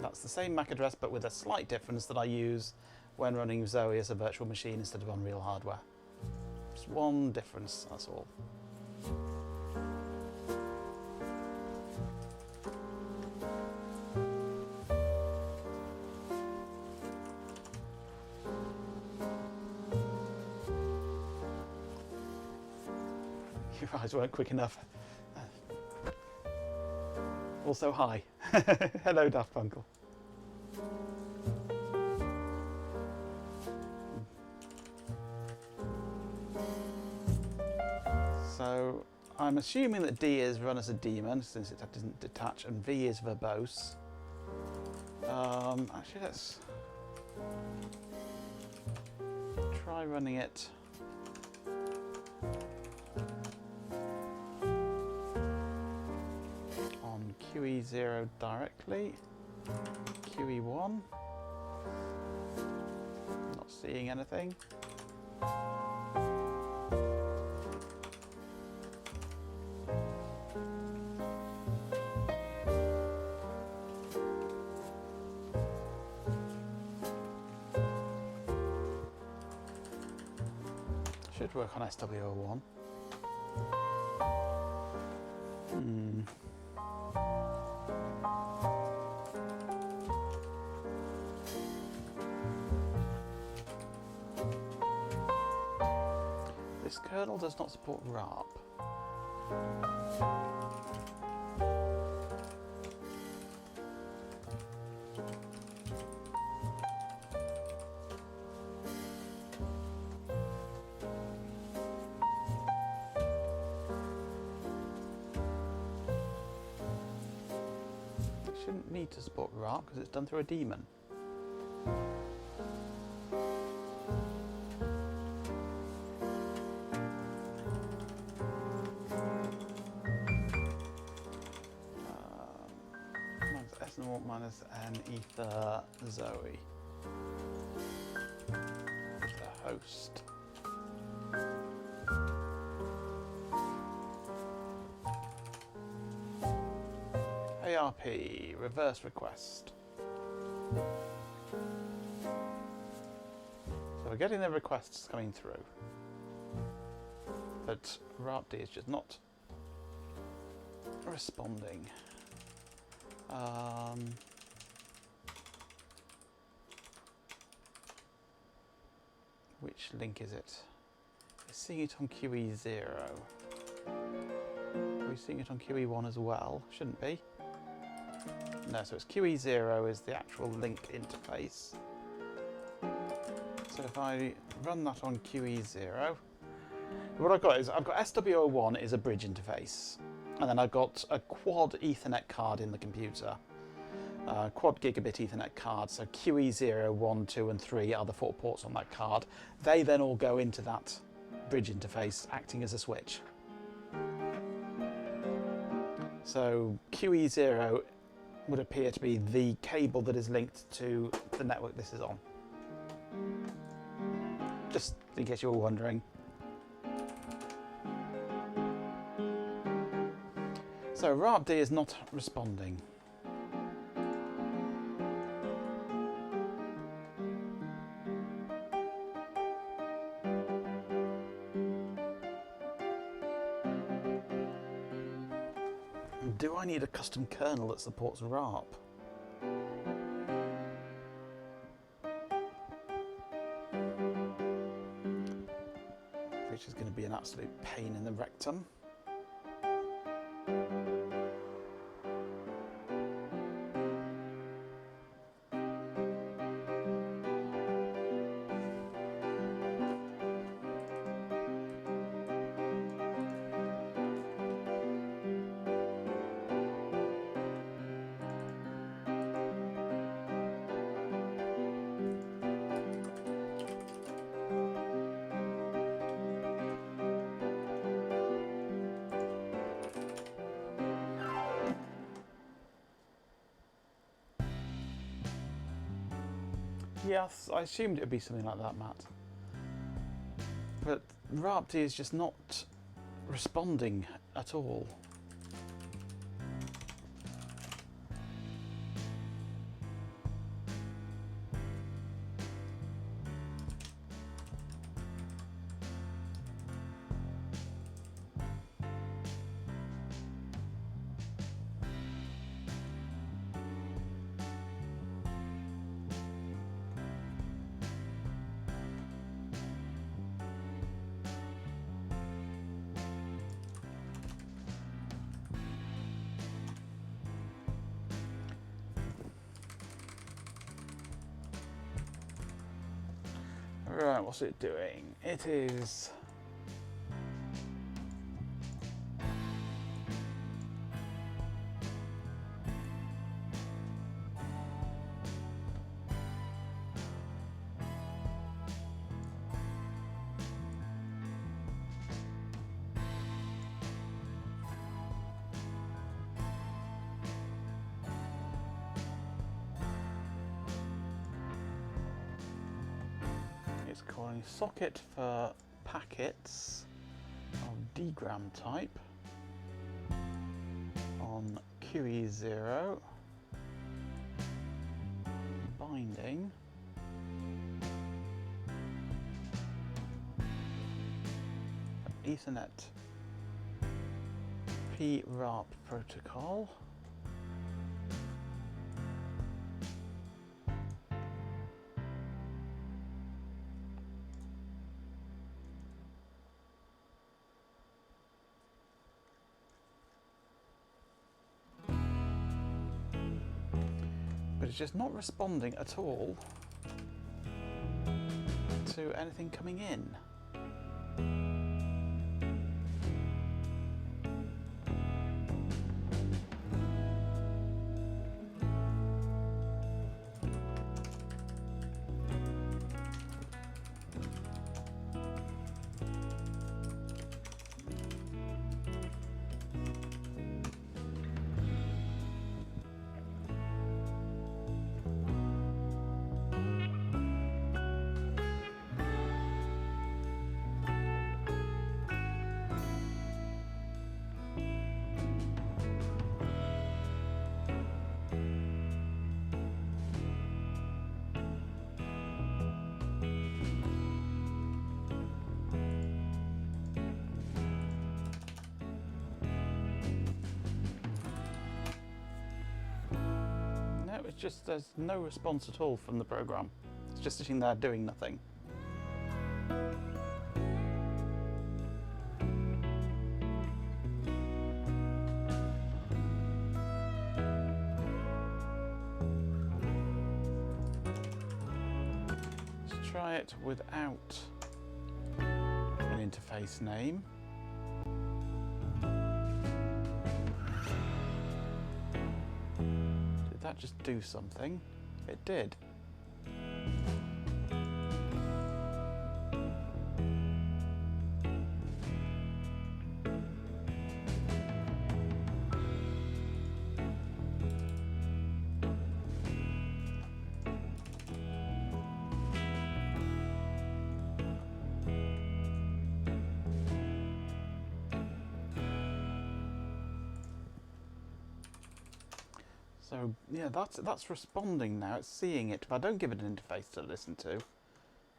That's the same MAC address, but with a slight difference that I use when running Zoe as a virtual machine instead of on real hardware. Just one difference, that's all. Your eyes weren't quick enough. Also, hi. Hello, Daft Punkle. So, I'm assuming that D is run as a daemon, since it doesn't detach, and V is verbose. Actually, let's try running it. QE0 directly, QE1, not seeing anything. Should work on SWO1. This kernel does not support RARP. It shouldn't need to support RARP because it's done through a daemon. Minus n ether Zoe. The host. ARP reverse request. So we're getting the requests coming through, but RARP-D is just not responding. Which link is it? We're seeing it on QE0. Are we seeing it on QE1 as well? Shouldn't be. No, so it's QE0 is the actual link interface. So if I run that on QE0, what I've got is I've got SWO1 is a bridge interface. And then I've got a quad Ethernet card in the computer. Quad gigabit Ethernet card, so QE0, 1, 2 and 3 are the 4 ports on that card. They then all go into that bridge interface, acting as a switch. So QE0 would appear to be the cable that is linked to the network this is on. Just in case you were wondering. So RARP D is not responding. Do I need a custom kernel that supports RARP? Which is going to be an absolute pain in the rectum. Yes, I assumed it would be something like that, Matt. But RARP-D is just not responding at all. Right, what's it doing? It is... It's calling socket for packets of dgram type on QE0, binding, Ethernet PRARP protocol. But it's just not responding at all to anything coming in. It's just there's no response at all from the program. It's just sitting there doing nothing. Let's try it without an interface name. That just do something? It did. So yeah, that's responding now. It's seeing it. If I don't give it an interface to listen to,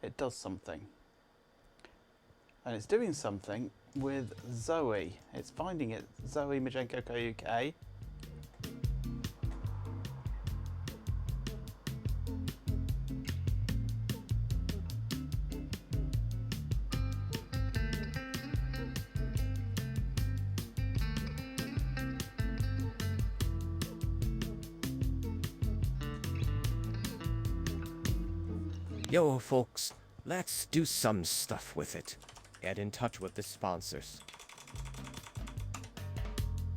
it does something. And it's doing something with Zoe. It's finding it, Zoe Majenko UK. Yo, folks, let's do some stuff with it. Get in touch with the sponsors.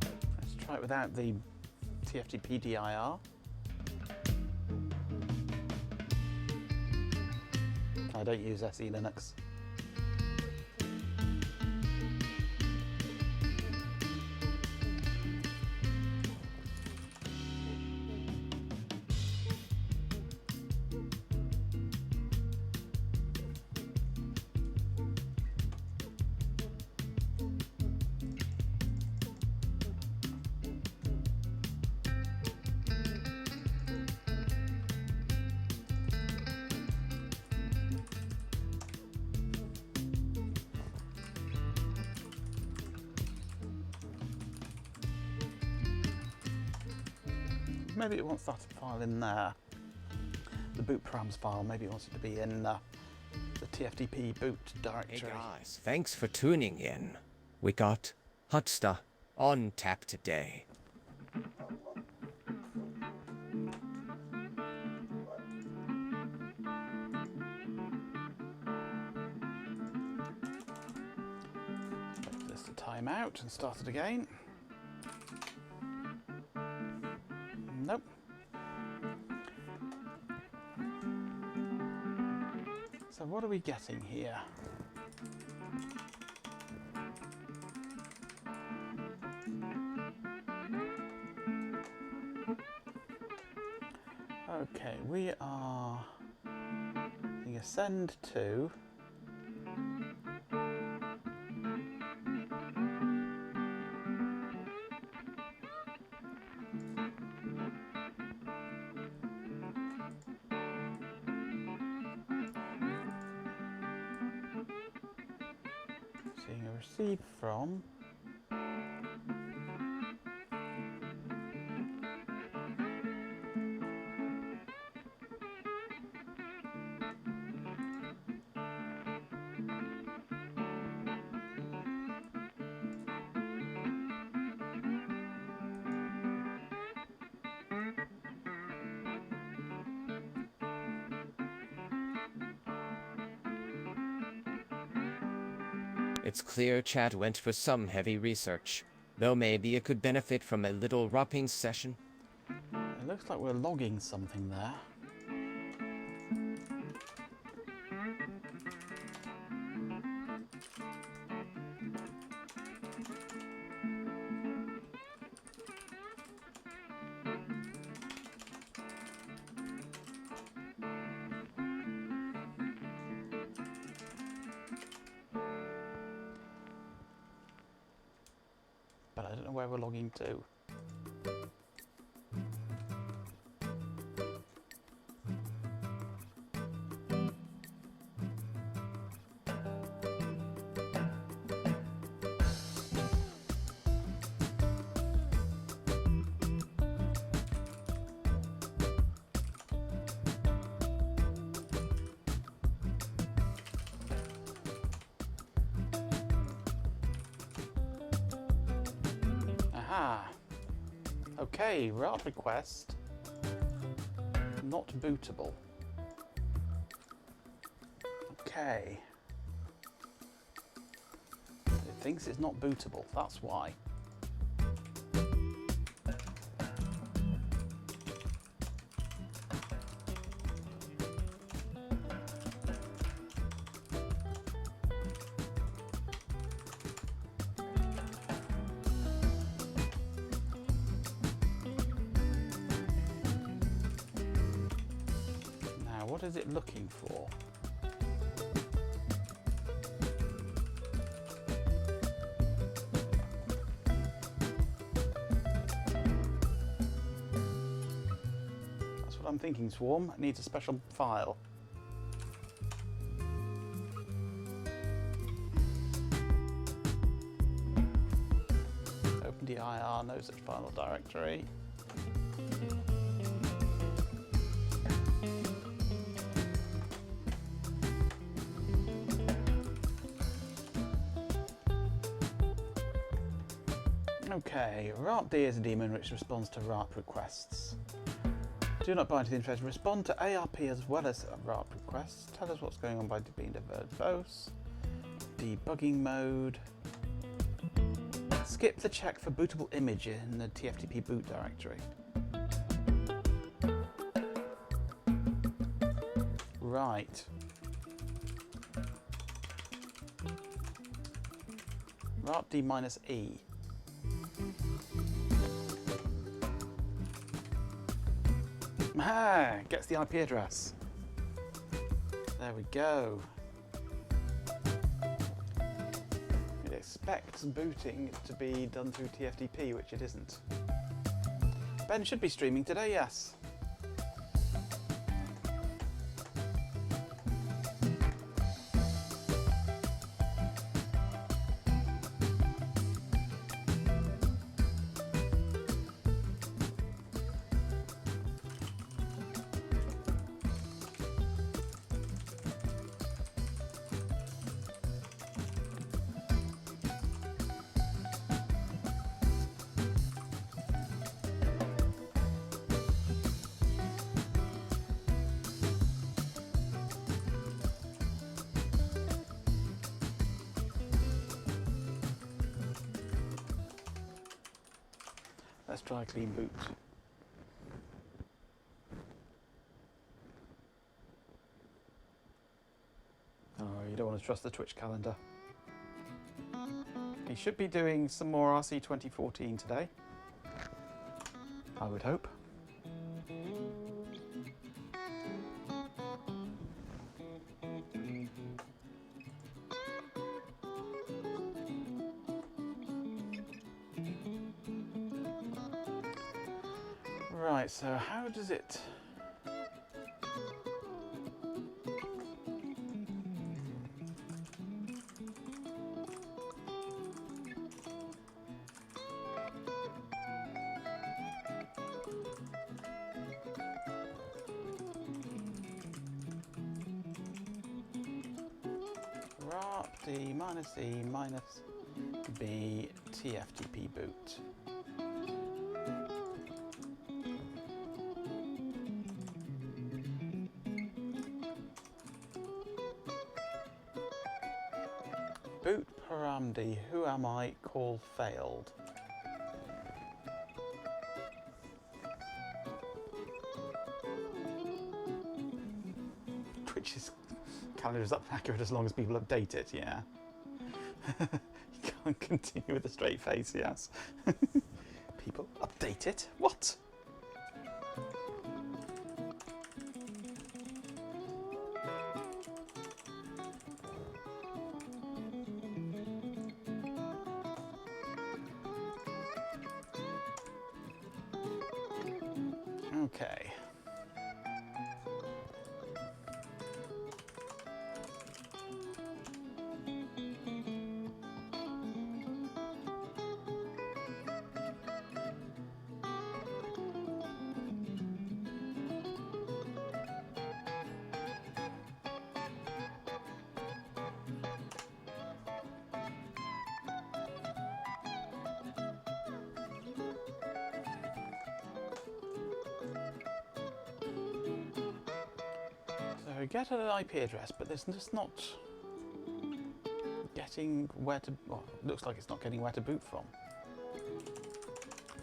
Let's try it without the TFTP DIR. I don't use SE Linux. Maybe it wants that file in there, the boot params file. Maybe it wants it to be in the TFTP boot directory. Hey guys, thanks for tuning in. We got hot stuff on tap today. Put this to time out and start it again. Nope. So what are we getting here? Okay, we are the ascend to seeing a receive from It's clear Chad went for some heavy research, though maybe it could benefit from a little rapping session. It looks like we're logging something there. But I don't know where we're logging to. Aha! Okay, route request not bootable. Okay. It thinks it's not bootable, that's why. What is it looking for? what I'm thinking, Swarm. It needs a special file. OpenDIR, no such file or directory. Okay, RARP D is a daemon which responds to RARP requests. Do not bind to the interface. Respond to ARP as well as RARP requests. Tell us what's going on by being verbose. Debugging mode. Skip the check for bootable image in the TFTP boot directory. Right. RARP D minus E. Ah, gets the IP address. There we go. It expects booting to be done through TFTP, which it isn't. Ben should be streaming today, yes. Let's try clean boot. Oh, you don't want to trust the Twitch calendar. He should be doing some more RC 2014 today, I would hope. Right, so how does it... RARP D minus E minus B TFTP boot. Boot paramd, who am I, call failed. Twitch's calendar is accurate as long as people update it, yeah. You can't continue with a straight face, yes. People update it? What? Okay. So get an IP address, but there's just not getting where to. Well, it looks like it's not getting where to boot from.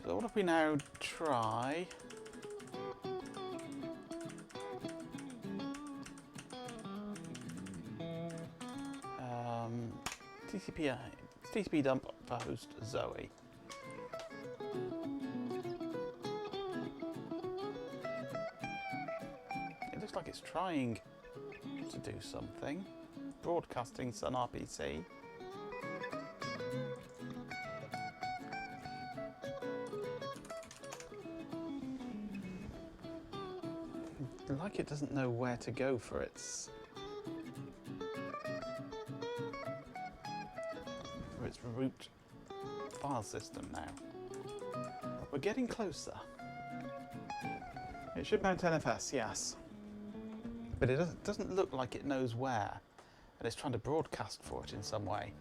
So what if we now try? TCP dump for host Zoe. It looks like it's trying to do something. Broadcasting Sun RPC. Like it doesn't know where to go for its root file system now. We're getting closer. It should mount NFS, yes. But it doesn't look like it knows where, and it's trying to broadcast for it in some way.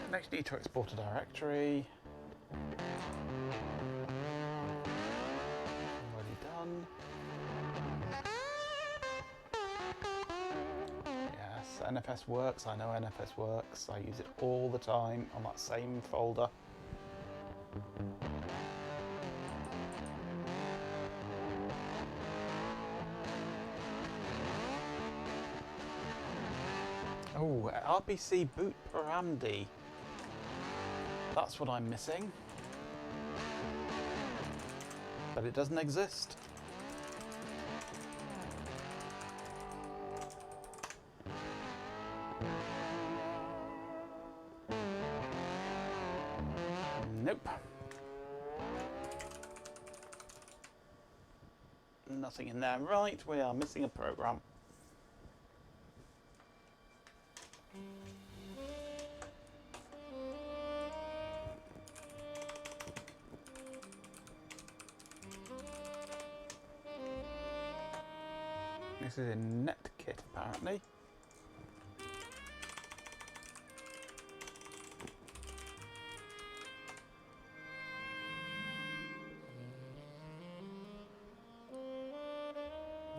Next, need to export a directory. Already done. Yes, NFS works. I know NFS works. I use it all the time on that same folder. Oh, RPC boot paramd. That's what I'm missing. But it doesn't exist. Nope. Nothing in there. Right, we are missing a program. This is in NetKit, apparently.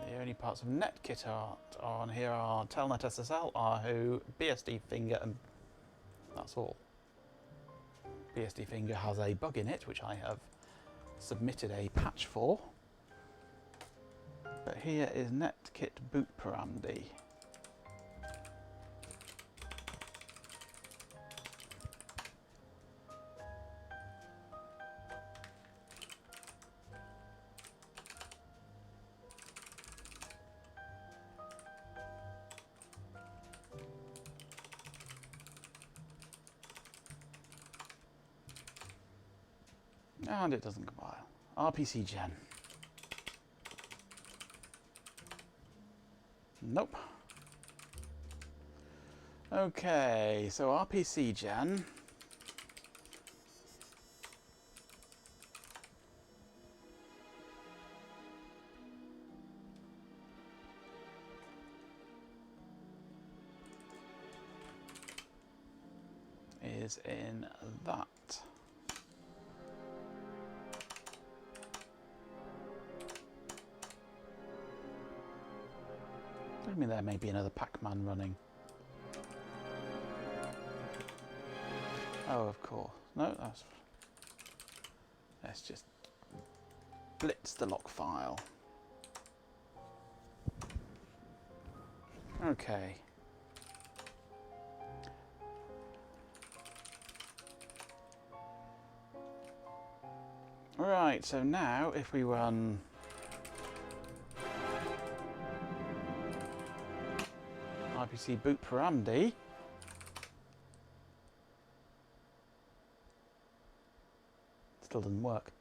The only parts of NetKit are on here are Telnet SSL, Ahu, BSD Finger, and that's all. BSD Finger has a bug in it, which I have submitted a patch for. But here is NetKit boot paramd. And it doesn't compile. RPC Gen. Nope. Okay, so RPC Gen. Is in that. I mean, there may be another Pac-Man running. Oh, of course. No, that's... Let's just blitz the lock file. Okay. Right, so now if we run RPC boot paramd, still doesn't work.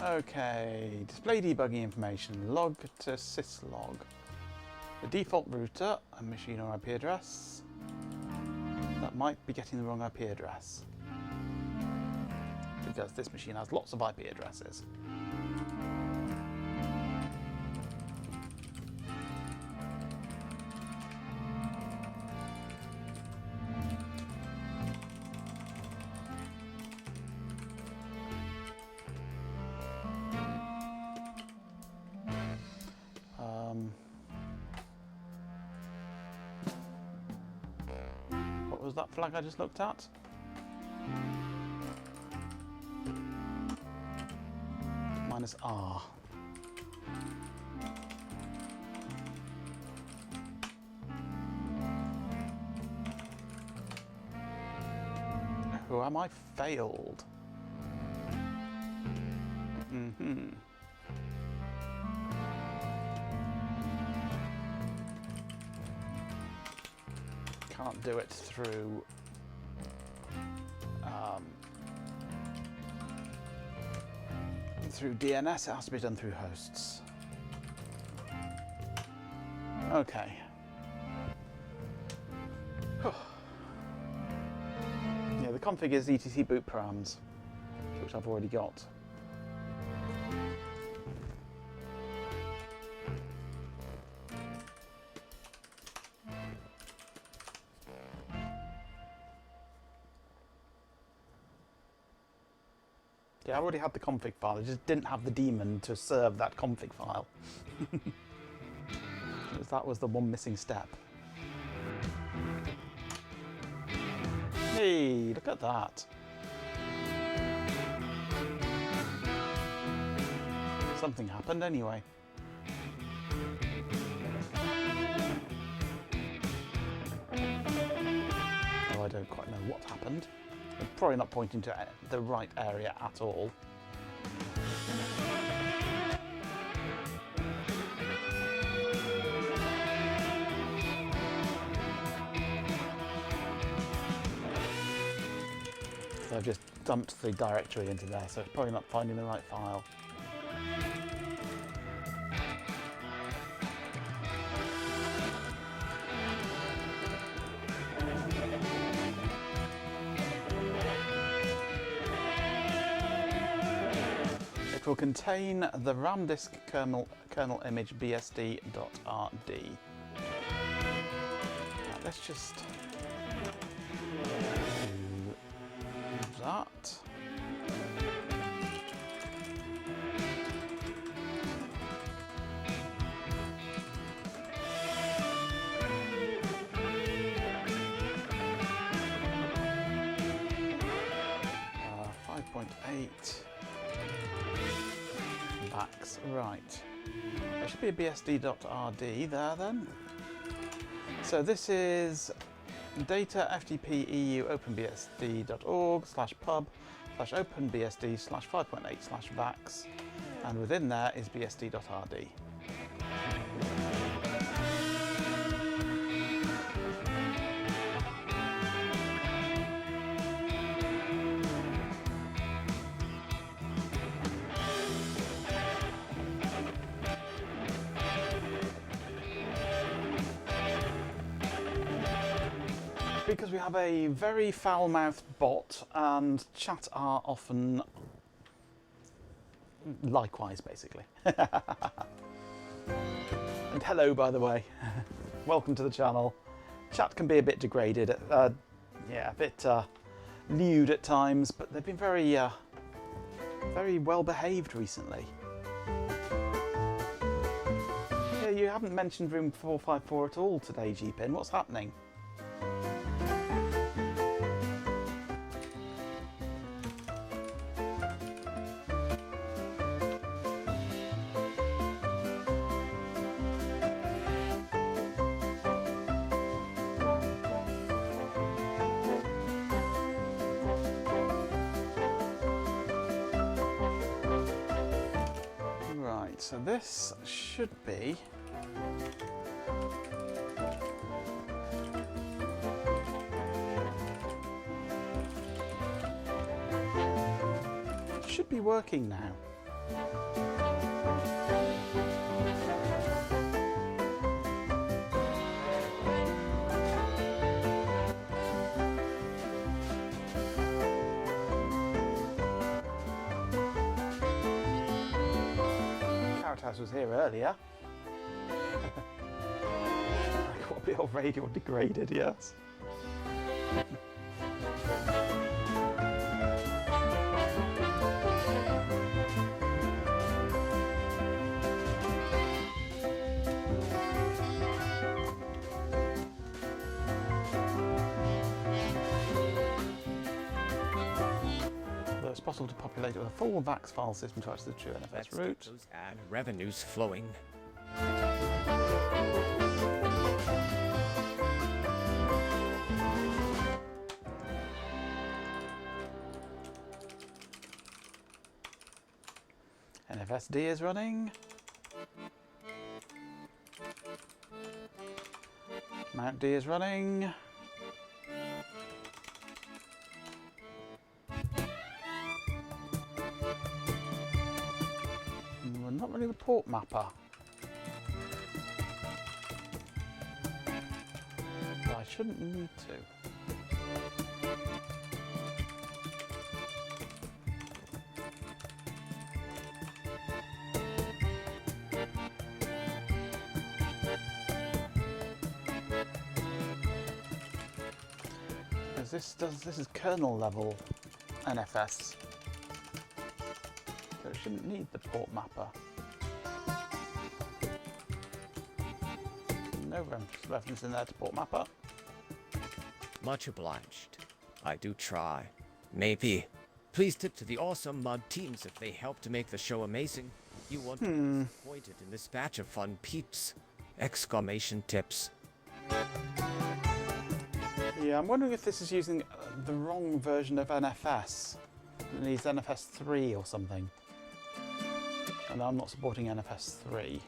Okay, display debugging information, log to syslog. The default router, a machine or IP address. That might be getting the wrong IP address. The because this machine has lots of IP addresses. What was that flag I just looked at? Minus R. Who am I? Failed. Can't do it through DNS. It has to be done through hosts. Okay. Yeah, the config is etc boot params, which I've already got. Yeah, I already had the config file, I just didn't have the daemon to serve that config file. That was the one missing step. Hey, look at that. Something happened anyway. Oh, I don't quite know what happened. I'm probably not pointing to the right area at all. So I've just dumped the directory into there, so it's probably not finding the right file. It will contain the RAM disk kernel image bsd.rd. Now let's just do that. Uh, 5.8. Backs, right. There should be a bsd.rd there then. So this is data ftp eu openbsd.org/pub/openbsd/5.8/vax, and within there is bsd.rd. Because we have a very foul-mouthed bot, and chat are often likewise, basically. And hello, by the way. Welcome to the channel. Chat can be a bit degraded, yeah, a bit lewd at times, but they've been very, very well behaved recently. Yeah, you haven't mentioned room 454 at all today, GPin. What's happening? Right, so this should be working now. Broadcast was here earlier. I got the old radio degraded, yes. It's possible to populate it with a full VAX file system to access the true NFS Let's route. get those ad revenues flowing. NFSD is running. Mount D is running. Not really the port mapper. But I shouldn't need to. Because this is kernel level NFS. So it shouldn't need the port mapper. No reference in there to port mapper. Much obliged. I do try. Maybe. Please tip to the awesome mod teams if they help to make the show amazing. You won't be disappointed in this batch of fun peeps. Exclamation tips. Yeah, I'm wondering if this is using the wrong version of NFS. It needs NFS 3 or something. And I'm not supporting NFS 3.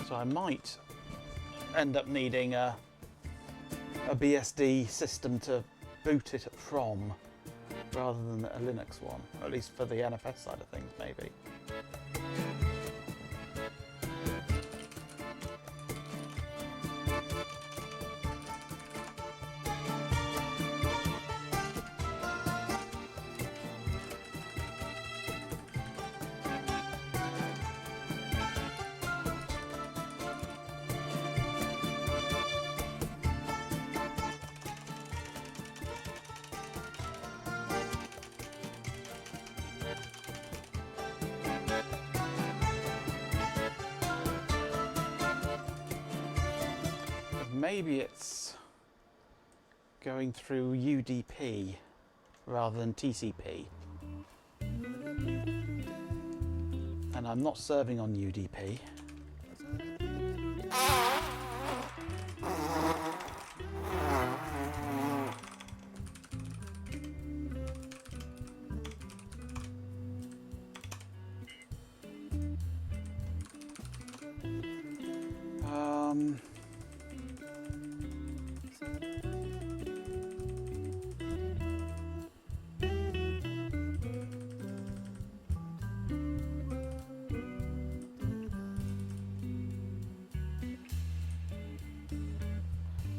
So I might end up needing a BSD system to boot it from, rather than a Linux one, at least for the NFS side of things, maybe. Maybe it's going through UDP rather than TCP. And I'm not serving on UDP.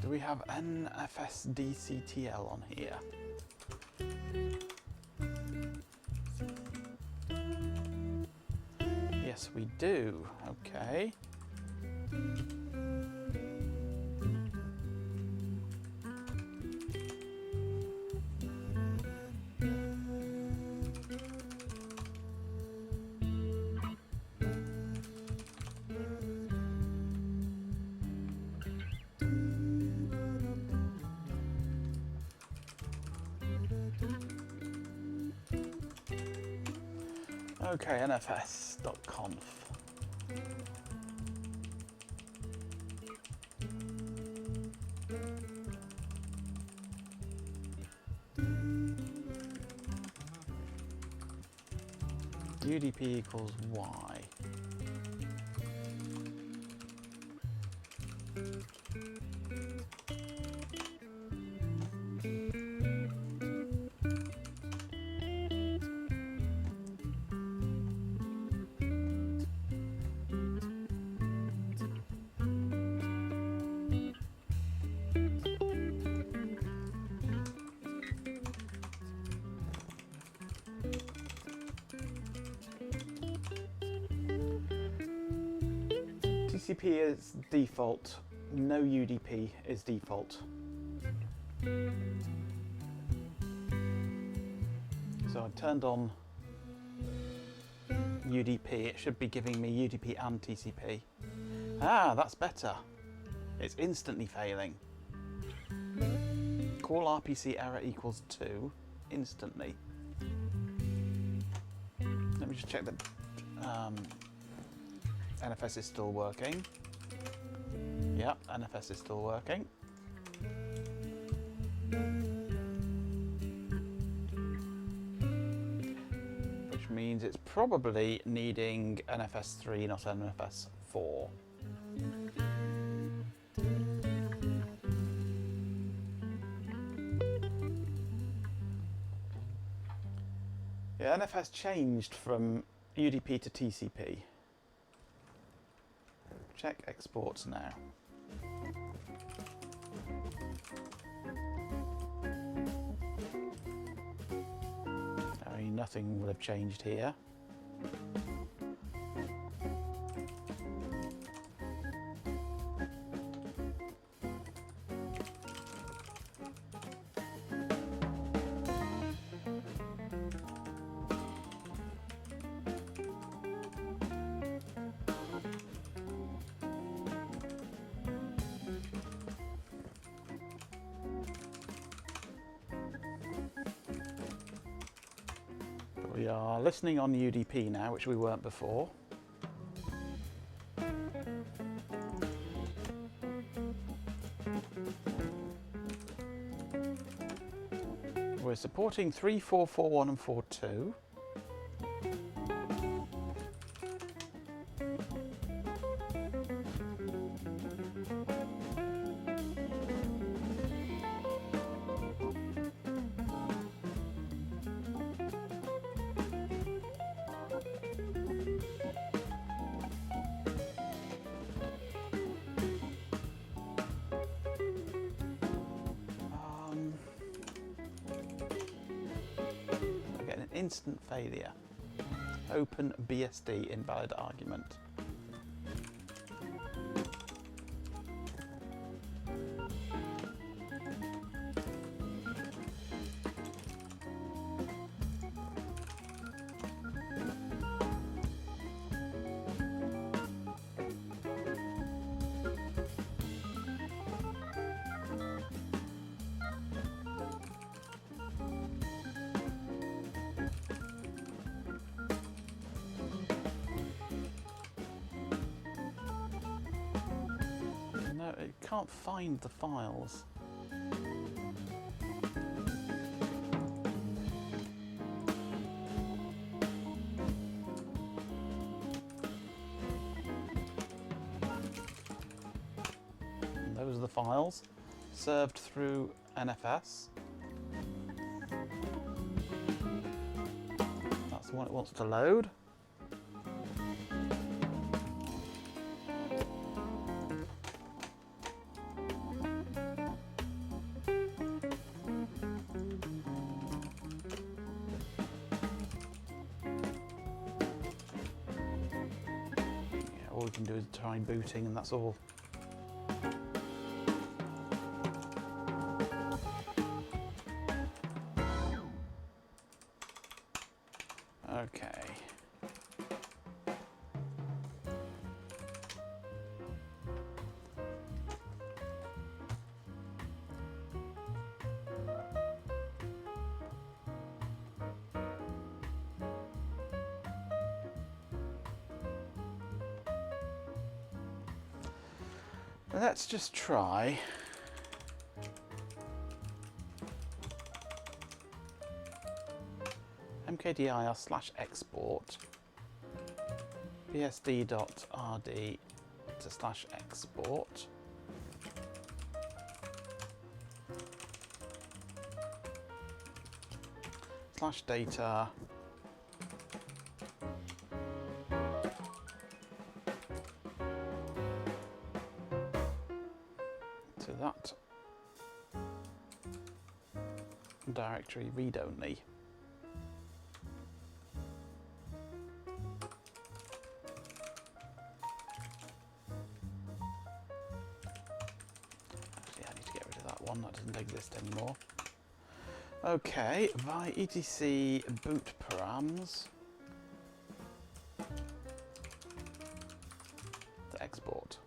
Do we have NFSDCTL on here? Yes, we do. Okay. Okay, nfs.conf. UDP equals Y. TCP is default. No UDP is default. So I turned on UDP. It should be giving me UDP and TCP. Ah, that's better. It's instantly failing. Call RPC error equals 2 instantly. Let me just check that NFS is still working. Yep, NFS is still working. Which means it's probably needing NFS 3, not NFS 4. Yeah, NFS changed from UDP to TCP. Check exports now. I mean, nothing will have changed here. We are listening on UDP now, which we weren't before. We're supporting 3, 4, 4, 1 and 4, 2. Instant failure. Open BSD invalid argument. It can't find the files. And those are the files served through NFS. That's the one it wants to load. All we can do is try booting, and that's all. Okay. Let's just try mkdir/export bsd.rd to /export /data to that directory read-only. one that doesn't exist anymore. Okay, by etc boot params to export.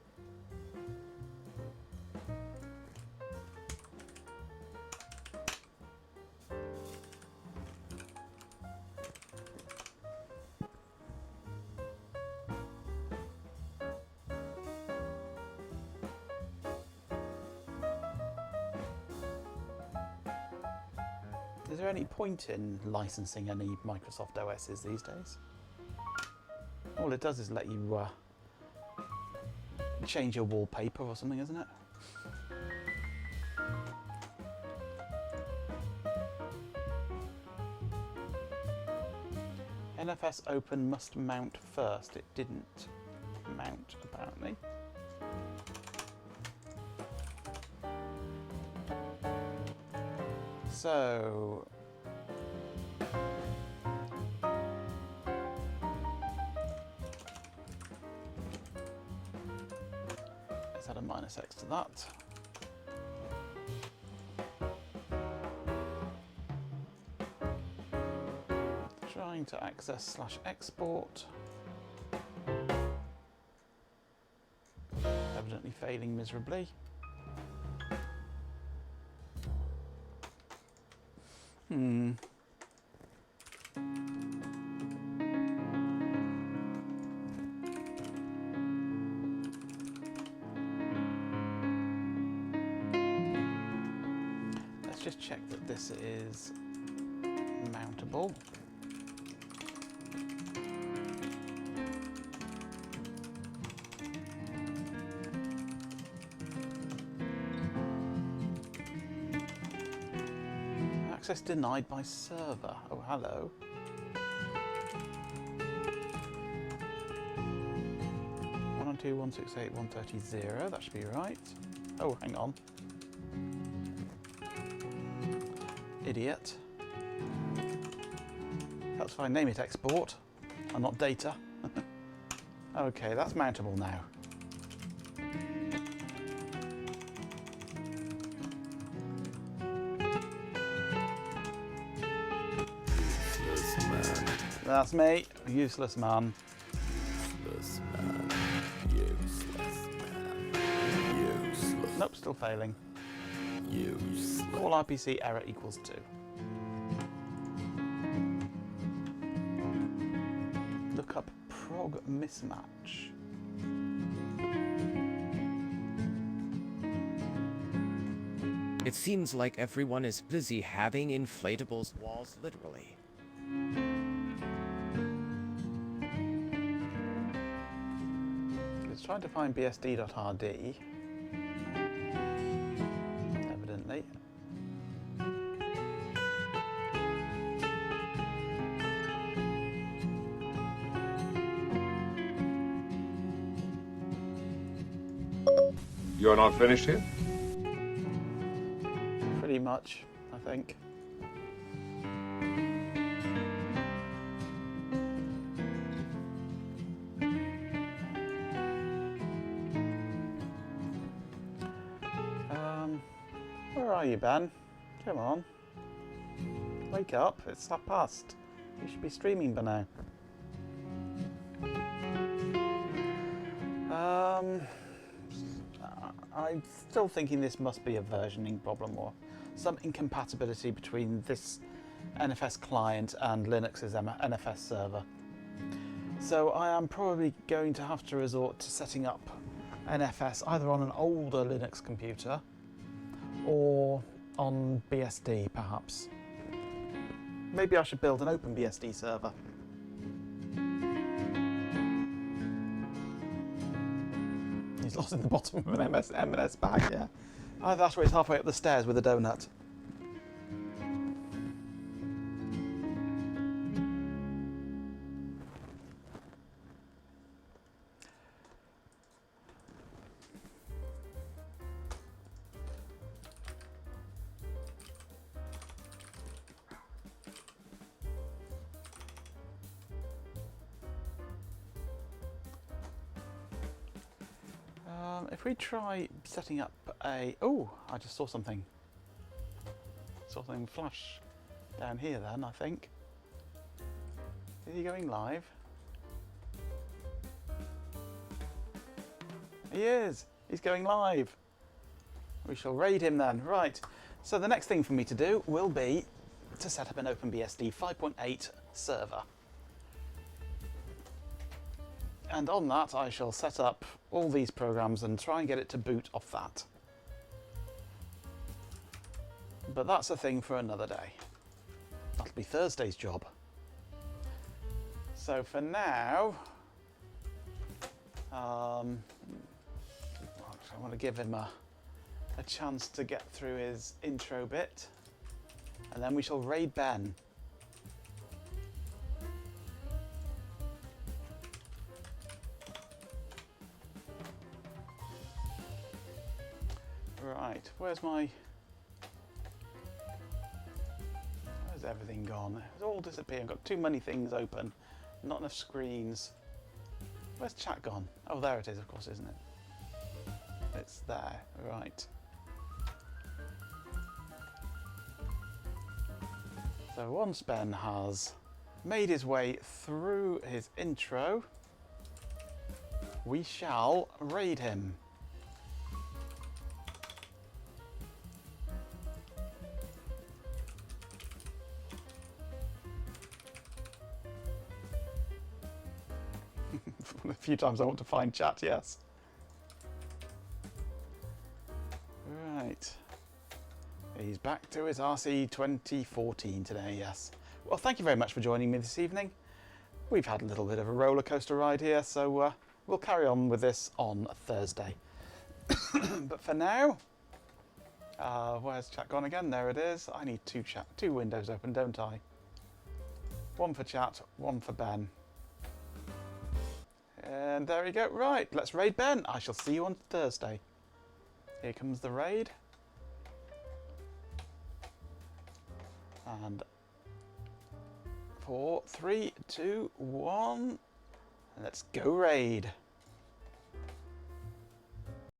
Is there any point in licensing any Microsoft OSs these days? All it does is let you change your wallpaper or something, isn't it? NFS Open must mount first. It didn't mount, apparently. So let's add a -x to that. Trying to access /export. Evidently failing miserably. Let's just check that this is mountable. Access denied by server. Oh, hello. One on 168.130. That should be right. Oh, hang on. Idiot. That's fine. Name it export and not data. Okay, that's mountable now. That's me, useless man. Useless man. Useless man. Useless. Nope, still failing. Useless. Call RPC error equals 2. Look up prog mismatch. It seems like everyone is busy having inflatables walls, literally. It's trying to find bsd.rd. Evidently. You're not finished here? Pretty much, I think. Where are you, Ben? Come on. Wake up, it's 1:30. You should be streaming by now. I'm still thinking this must be a versioning problem or some incompatibility between this NFS client and Linux's NFS server. So I am probably going to have to resort to setting up NFS either on an older Linux computer or on BSD, perhaps. Maybe I should build an OpenBSD server. He's lost in the bottom of an M&S bag, yeah. Either that or he's halfway up the stairs with a donut. If we try setting up a... Oh, I just saw something. something flash down here then, I think. Is he going live? He is! He's going live! We shall raid him then. Right, so the next thing for me to do will be to set up an OpenBSD 5.8 server. And on that I shall set up all these programs and try and get it to boot off that. But that's a thing for another day. That'll be Thursday's job. So for now, I want to give him a chance to get through his intro bit, and then we shall raid Ben. Right, where's everything gone? It's all disappeared. I've got too many things open, not enough screens. Where's chat gone? Oh, there it is, of course, isn't it? It's there, right. So once Ben has made his way through his intro, we shall raid him. A few times I want to find chat, yes. Right. He's back to his RC 2014 today, yes. Well, thank you very much for joining me this evening. We've had a little bit of a roller coaster ride here, so we'll carry on with this on Thursday. But for now, where's chat gone again? There it is. I need two windows open, don't I? One for chat, one for Ben. And there we go. Right, let's raid Ben. I shall see you on Thursday. Here comes the raid. And 4, 3, 2, 1. Let's go raid.